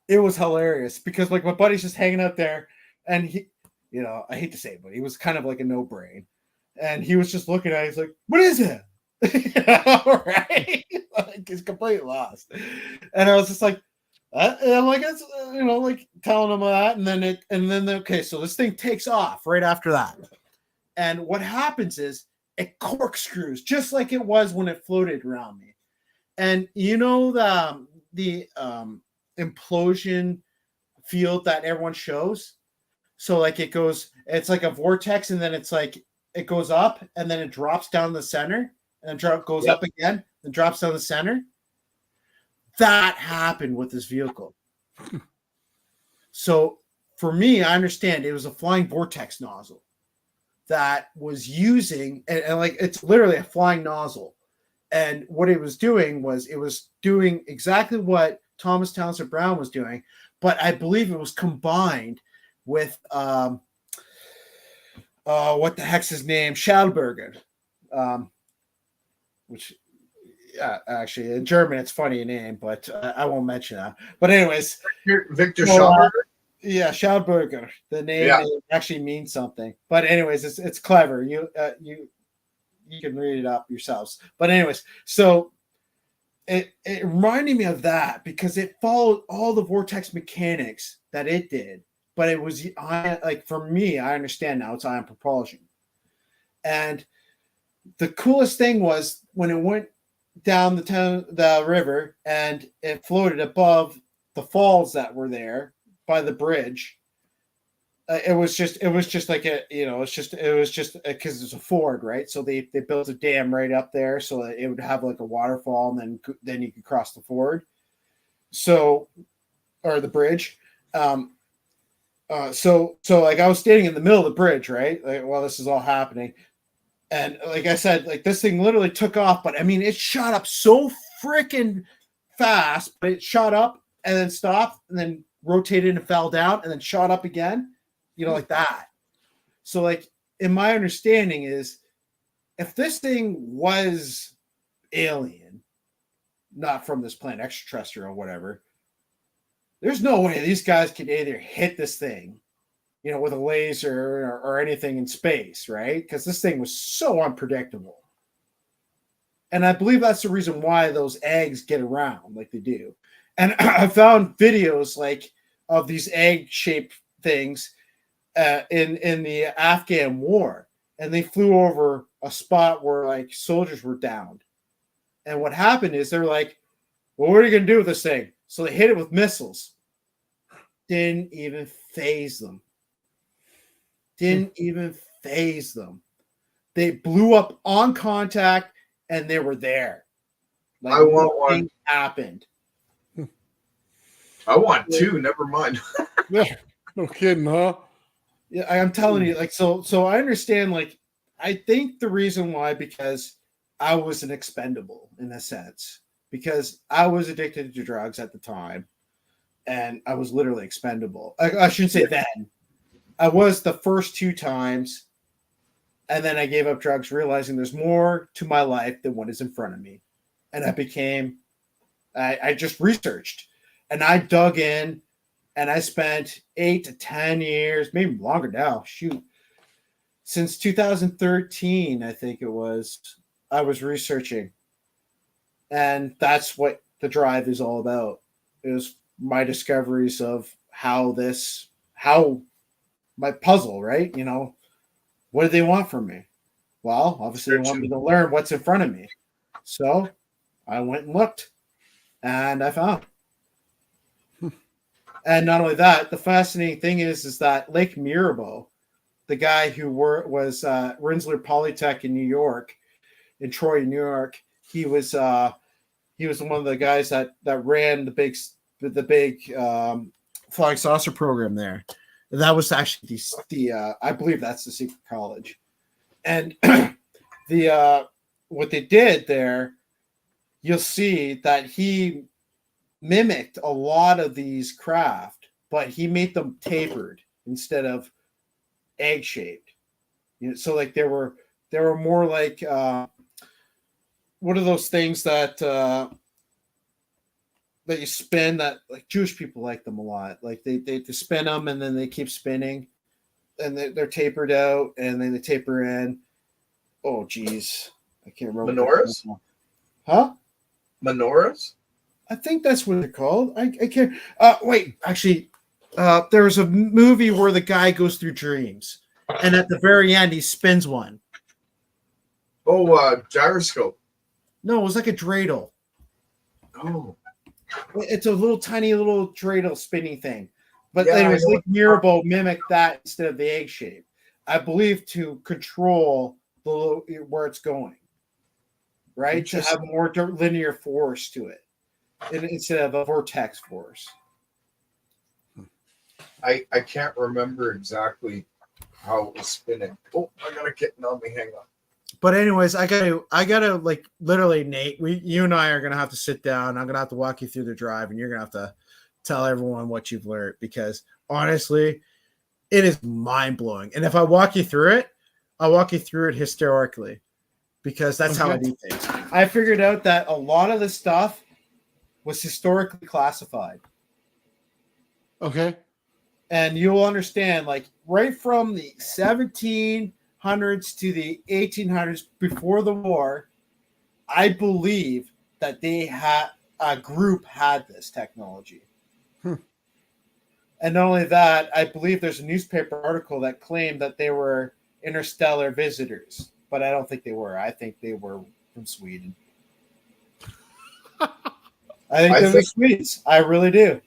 it was hilarious because like my buddy's just hanging out there and he, I hate to say it, but he was kind of like a no-brain. And he was just looking at it, he's like, "What is it?" Right? Like he's completely lost. And I was just like, And I'm like, it's, like telling them that, okay, so this thing takes off right after that, and what happens is it corkscrews just like it was when it floated around me, and the implosion field that everyone shows. So like it's like a vortex, and then it's like it goes up, and then it drops down the center, and then goes up again, and drops down the center. That happened with this vehicle. So for me, I understand it was a flying vortex nozzle that was using, and like it's literally a flying nozzle. And what it was doing was it was doing exactly what Thomas Townsend Brown was doing, but I believe it was combined with what the heck's his name? Schallberger. Which actually in German it's funny name, but I won't mention that. But anyways, Victor Schallberger. Yeah, Schallberger. The name actually means something. But anyways, it's clever. You can read it up yourselves. But anyways, so it reminded me of that because it followed all the vortex mechanics that it did. But it was for me, I understand now it's ion propulsion. And the coolest thing was when it went down the river and it floated above the falls that were there by the bridge. It was just like because it's a ford, right? So they built a dam right up there so that it would have like a waterfall, and then you could cross the ford. So, or the bridge. So like I was standing in the middle of the bridge, right? Like while this is all happening. And like I said, like this thing literally took off, but I mean, it shot up so freaking fast, but it shot up and then stopped and then rotated and fell down and then shot up again, like that. So like, in my understanding is if this thing was alien, not from this planet, extraterrestrial or whatever, there's no way these guys could either hit this thing with a laser or anything in space, right? Because this thing was so unpredictable. And I believe that's the reason why those eggs get around like they do. And I found videos like of these egg-shaped things in the Afghan war. And they flew over a spot where like soldiers were downed. And what happened is they're like, well, what are you going to do with this thing? So they hit it with missiles. Didn't even phase them. Didn't even phase them. They blew up on contact and they were there. Like I want one. Happened. I want two. Never mind. Yeah, no kidding, huh? Yeah, I'm telling you, like, so I understand. Like, I think the reason why because I was an expendable in a sense because I was addicted to drugs at the time, and I was literally expendable. I shouldn't say then. I was the first 2 times, and then I gave up drugs, realizing there's more to my life than what is in front of me. And I just researched, and I dug in, and I spent 8 to 10 years, maybe longer now, since 2013, I think it was, I was researching. And that's what the drive is all about. It was my discoveries of how my puzzle, right? What do they want from me? Well, obviously they want me to learn what's in front of me. So I went and looked and I found. And not only that, the fascinating thing is that Lake Mirabeau, the guy who was Rensselaer Polytech in New York, in Troy, New York, he was one of the guys that ran the big flying saucer program there. That was actually the I believe that's the secret college. And what they did there, you'll see that he mimicked a lot of these craft, but he made them tapered instead of egg shaped. So like they were more like what are those things that you spin that like Jewish people like them a lot. Like they spin them and then they keep spinning and they're tapered out and then they taper in. Oh, geez. I can't remember. Menorahs? Huh? Menorahs? I think that's what they're called. I can't. Wait, actually, there was a movie where the guy goes through dreams, and at the very end, he spins one. Oh, gyroscope. No, it was like a dreidel. Oh, It's a little tiny little dreidel spinning thing. But Yeah, anyways, I know Lake Mirabel mimicked that instead of the egg shape. I believe to control where it's going, right? To have more linear force to it instead of a vortex force. I can't remember exactly how it was spinning. Oh, I got a kitten on me. Hang on. But anyways, I gotta like literally, Nate. You and I are gonna have to sit down. I'm gonna have to walk you through the drive, and you're gonna have to tell everyone what you've learned because honestly, it is mind blowing. And if I walk you through it, I'll walk you through it historically because that's how I do things. I figured out that a lot of the stuff was historically classified. Okay. And you'll understand, like right from the 1700s to the 1800s before the war, I believe that they had a group had this technology. And not only that, I believe there's a newspaper article that claimed that they were interstellar visitors, but I don't think they were. I think they were from Sweden. I think they were Swedes. I really do.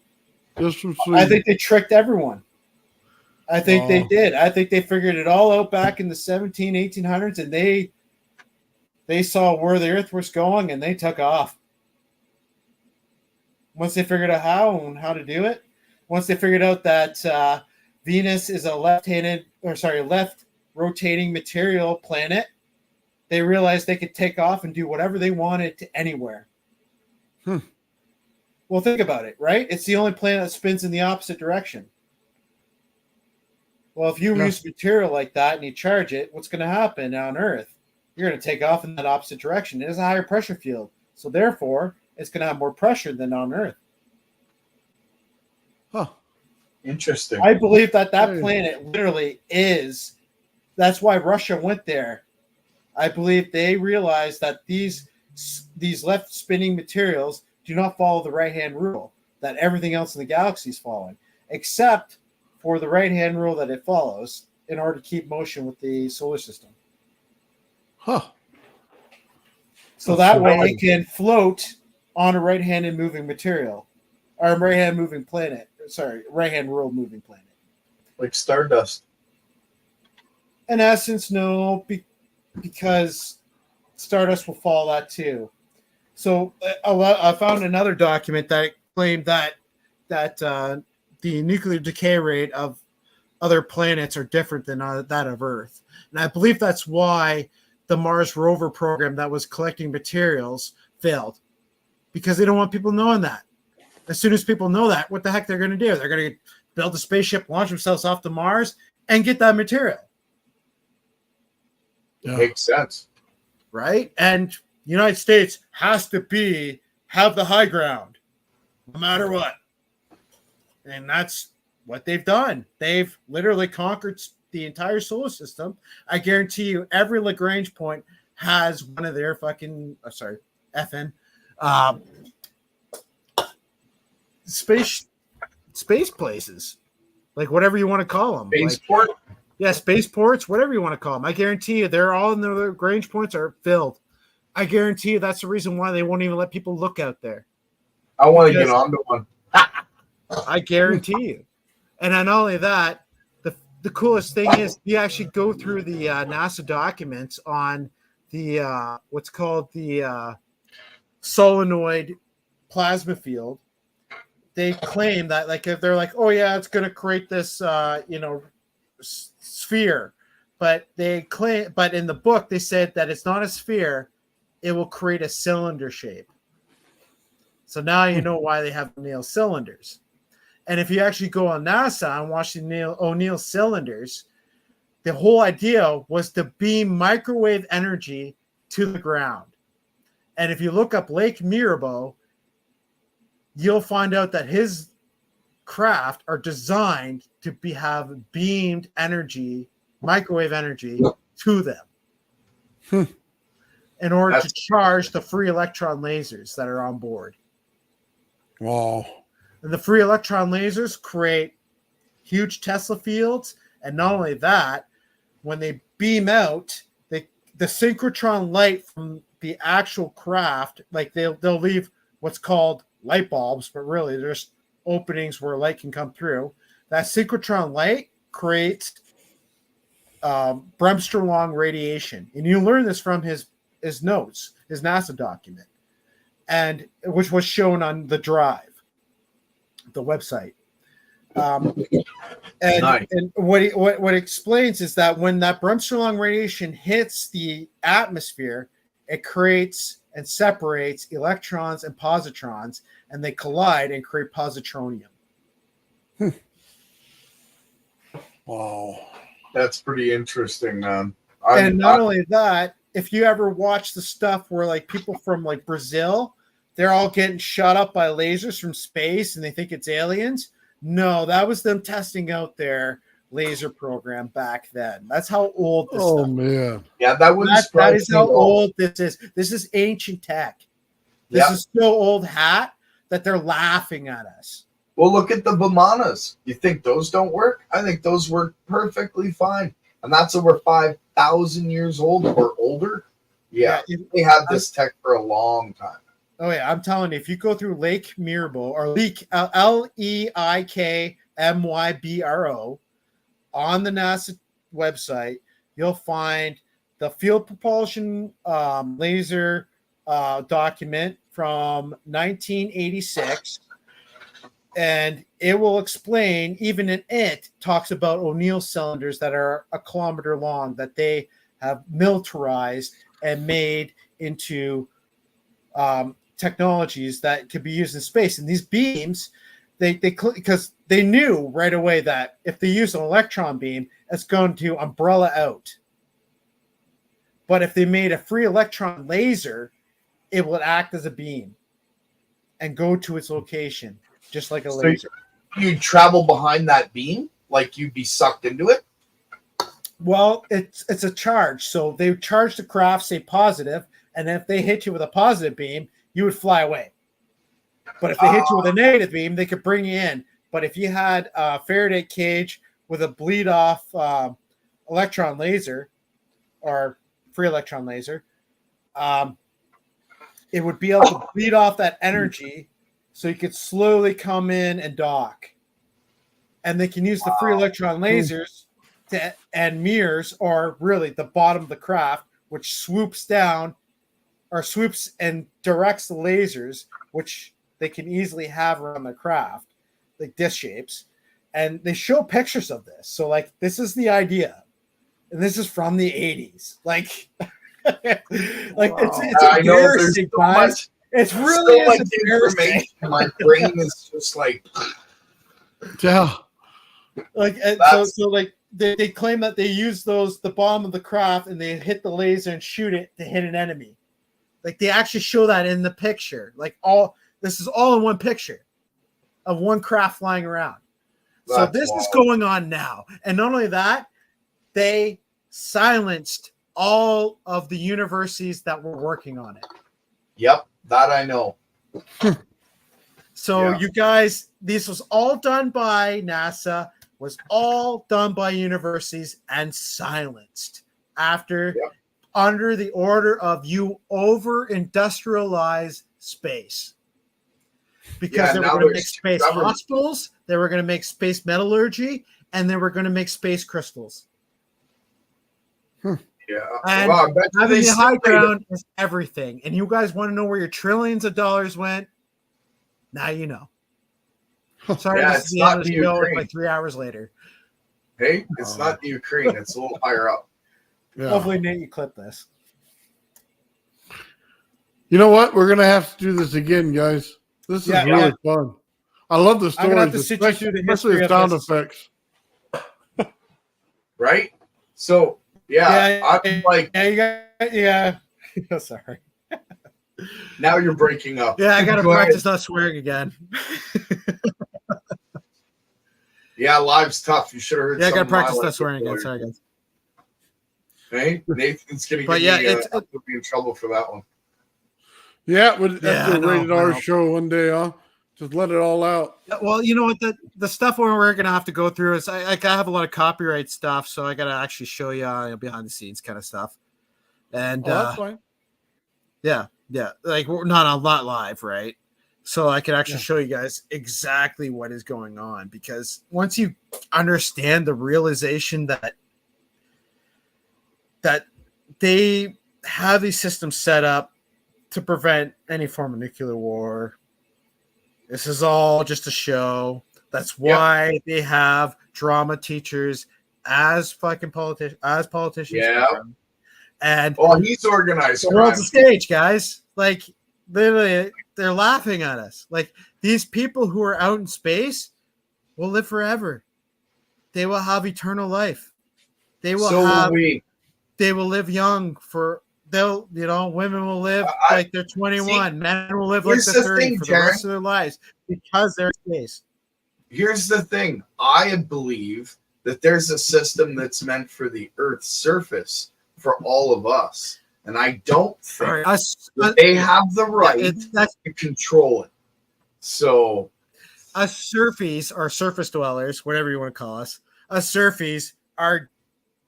Just from Sweden. I think they tricked everyone. I think they did. I think they figured it all out back in the 1800s, and they saw where the Earth was going, and they took off. Once they figured out how to do it, once they figured out that Venus is a left rotating material planet, they realized they could take off and do whatever they wanted to anywhere. Well, think about it, right? It's the only planet that spins in the opposite direction. Well, if you use material like that and you charge it, what's going to happen on Earth? You're going to take off in that opposite direction. It has a higher pressure field. So therefore, it's going to have more pressure than on Earth. Huh. Interesting. I believe that planet literally is. That's why Russia went there. I believe they realized that these left spinning materials do not follow the right-hand rule, that everything else in the galaxy is following, except for the right-hand rule that it follows in order to keep motion with the solar system. Huh. So that way it can float on a right-handed moving material, or a right-hand moving planet. Sorry, right-hand rule moving planet. Like Stardust. In essence, no, because Stardust will follow that too. So I found another document that claimed that the nuclear decay rate of other planets are different than that of Earth. And I believe that's why the Mars rover program that was collecting materials failed, because they don't want people knowing that. As soon as people know that, what the heck they're going to do? They're going to build a spaceship, launch themselves off to Mars, and get that material. Yeah. Makes sense. Right? And the United States has to have the high ground, no matter what. And that's what they've done. They've literally conquered the entire solar system. I guarantee you every Lagrange point has one of their space places, like whatever you want to call them. Spaceport? Spaceports, whatever you want to call them. I guarantee you they're all in the Lagrange points are filled. I guarantee you that's the reason why they won't even let people look out there. I want to get onto one. I guarantee you. And not only that, the coolest thing is you actually go through the NASA documents on the what's called the solenoid plasma field. They claim that, like, if they're like, oh yeah, it's going to create this sphere, but in the book they said that it's not a sphere, it will create a cylinder shape. So now you know why they have O'Neill cylinders. And if you actually go on NASA and watch the O'Neill cylinders, the whole idea was to beam microwave energy to the ground. And if you look up Lake Mirabel, you'll find out that his craft are designed to have beamed energy, microwave energy to them in order to charge the free electron lasers that are on board. Wow. And the free electron lasers create huge Tesla fields. And not only that, when they beam out, the synchrotron light from the actual craft, like they'll leave what's called light bulbs, but really there's openings where light can come through. That synchrotron light creates Bremster-long radiation. And you learn this from his notes, his NASA document, and which was shown on the drive, the website. Nice. And what it explains is that when that Bremster-long radiation hits the atmosphere, it creates and separates electrons and positrons, and they collide and create positronium. Wow. That's pretty interesting, man. And not only that, if you ever watch the stuff where like people from like Brazil, they're all getting shot up by lasers from space and they think it's aliens. No, that was them testing out their laser program back then. That's how old this stuff is. Man. Yeah, that wouldn't That surprise is me how at all. old this is. This is ancient tech. This Yeah. is so old hat that they're laughing at us. Well, look at the Vimanas. You think those don't work? I think those work perfectly fine. And that's over 5,000 years old or older. Yeah, they had this tech for a long time. Oh yeah, I'm telling you, if you go through Lake Mirabel or Leikmybro on the NASA website, you'll find the field propulsion laser document from 1986, and it will explain, even in it, talks about O'Neill cylinders that are a kilometer long that they have militarized and made into technologies that could be used in space. And these beams, because they knew right away that if they use an electron beam, it's going to umbrella out. But if they made a free electron laser, it would act as a beam and go to its location, just like a laser. You'd travel behind that beam, like you'd be sucked into it? Well, it's a charge. So they charge the craft, say positive, and if they hit you with a positive beam, you would fly away. But if they hit you with a negative beam, they could bring you in. But if you had a Faraday cage with a bleed-off electron laser or free electron laser, it would be able to bleed off that energy so you could slowly come in and dock. And they can use the free electron lasers and mirrors, or really the bottom of the craft, which swoops down or swoops and directs the lasers, which they can easily have around the craft, like disc shapes. And they show pictures of this. So, like, this is the idea. And this is from the 80s. Like, it's I know there's embarrassing, so guys. much, It's really so much embarrassing. information. My brain is just like, Yeah. Like, so like they claim that they use the bottom of the craft and they hit the laser and shoot it to hit an enemy. Like, they actually show that in the picture. Like, this is all in one picture of one craft flying around. So this is going on now. And not only that, they silenced all of the universities that were working on it. yep, that I know. So Yeah. you guys, this was all done by NASA, was all done by universities and silenced after under the order of you over-industrialize space. Because they were going to make space hospitals, they were going to make space metallurgy, and they were going to make space crystals. Yeah. And Well, I bet you having they the high still made it. ground is everything. And you guys want to know where your trillions of dollars went? Now you know. Sorry, Yeah, this is it's the end not of the the show. Ukraine. Like 3 hours later. Hey, it's not the Ukraine. It's a little higher up. Yeah. Hopefully, Nate, you clip this. You know what? We're gonna have to do this again, guys. This is really fun. I love the I'm gonna have stories, to sit you through the especially history the of sound this. effects. Right? So, I'm like, yeah. Sorry. now you're breaking up. Yeah, I got to Go ahead. practice not swearing again. Yeah, live's tough. You should have heard Yeah, I got to some of my practice not live swearing again. earlier. Sorry, guys. Hey, Nathan's going to But get yeah, me, put me in trouble for that one. Yeah, we'll have Yeah, to I know, rated I R know. show one day, huh? Just let it all out. Well, you know what? The stuff we're gonna have to go through is I have a lot of copyright stuff, so I gotta actually show you behind the scenes kind of stuff. And Oh, that's fine. yeah, like we're not live, right? So I can actually show you guys exactly what is going on, because once you understand the realization that they have these systems set up to prevent any form of nuclear war. This is all just a show. That's why they have drama teachers as fucking politicians. Yeah. And he's organized the crime. world's a stage, guys. Like, literally, they're laughing at us. Like, these people who are out in space will live forever. They will have eternal life. They will they will live young women will live like they're 21. Men will live like they're 30 for the rest of their lives because they're in space. Here's the thing. I believe that there's a system that's meant for the Earth's surface for all of us. And I don't think that they have the right to control it. So us surfies or surface dwellers, whatever you want to call us, surfies are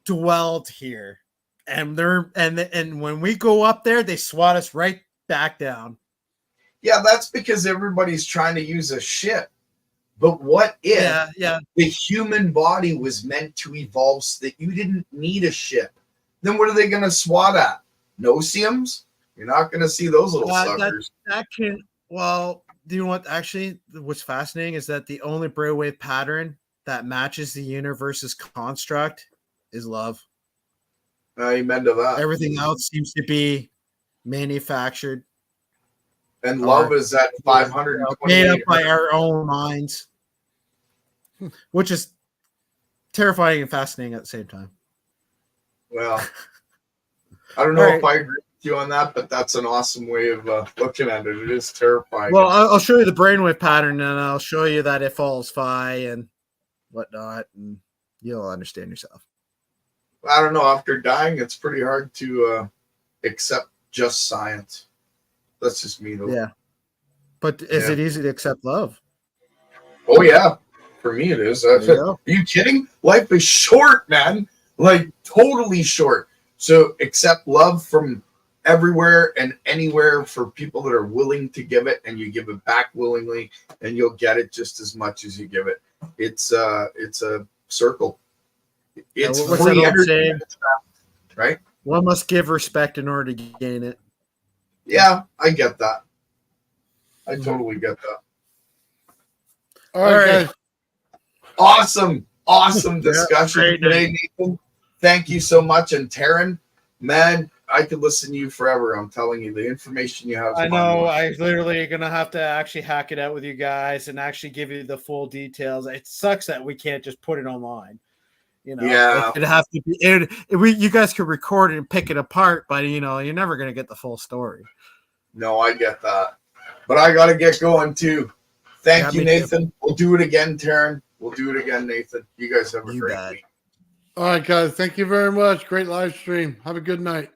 dwelled here. And and when we go up there, they swat us right back down. Yeah, that's because everybody's trying to use a ship. But what if the human body was meant to evolve so that you didn't need a ship? Then what are they going to swat at? No-seums? You're not going to see those little suckers. Well, do you know what? Actually, what's fascinating is that the only brainwave pattern that matches the universe's construct is love. Amen to that. Everything else seems to be manufactured. And love is at 520. Made up by our own minds, which is terrifying and fascinating at the same time. Well, I don't know if I agree with you on that, but that's an awesome way of looking at it. It is terrifying. Well, I'll show you the brainwave pattern, and I'll show you that it falls phi and whatnot, and you'll understand yourself. I don't know. After dying, it's pretty hard to accept just science. That's just me, though. Yeah. But is it easy to accept love? Oh, yeah. For me, it is. Are you kidding? Life is short, man. Like, totally short. So accept love from everywhere and anywhere for people that are willing to give it, and you give it back willingly, and you'll get it just as much as you give it. It's a circle. It's free energy, right? One must give respect in order to gain it. Yeah, I get that. I totally get that. All right, guys. Awesome discussion today, Nathan. Thank you so much. And Taryn, man, I could listen to you forever. I'm telling you, the information you have. I know. I'm literally going to have to actually hack it out with you guys and actually give you the full details. It sucks that we can't just put it online. You know, it'd have to be. You guys could record it and pick it apart, but you're never going to get the full story. No, I get that, but I got to get going too. Thank you, Nathan. Too. We'll do it again, Taryn. We'll do it again, Nathan. You guys have a great week. All right, guys. Thank you very much. Great live stream. Have a good night.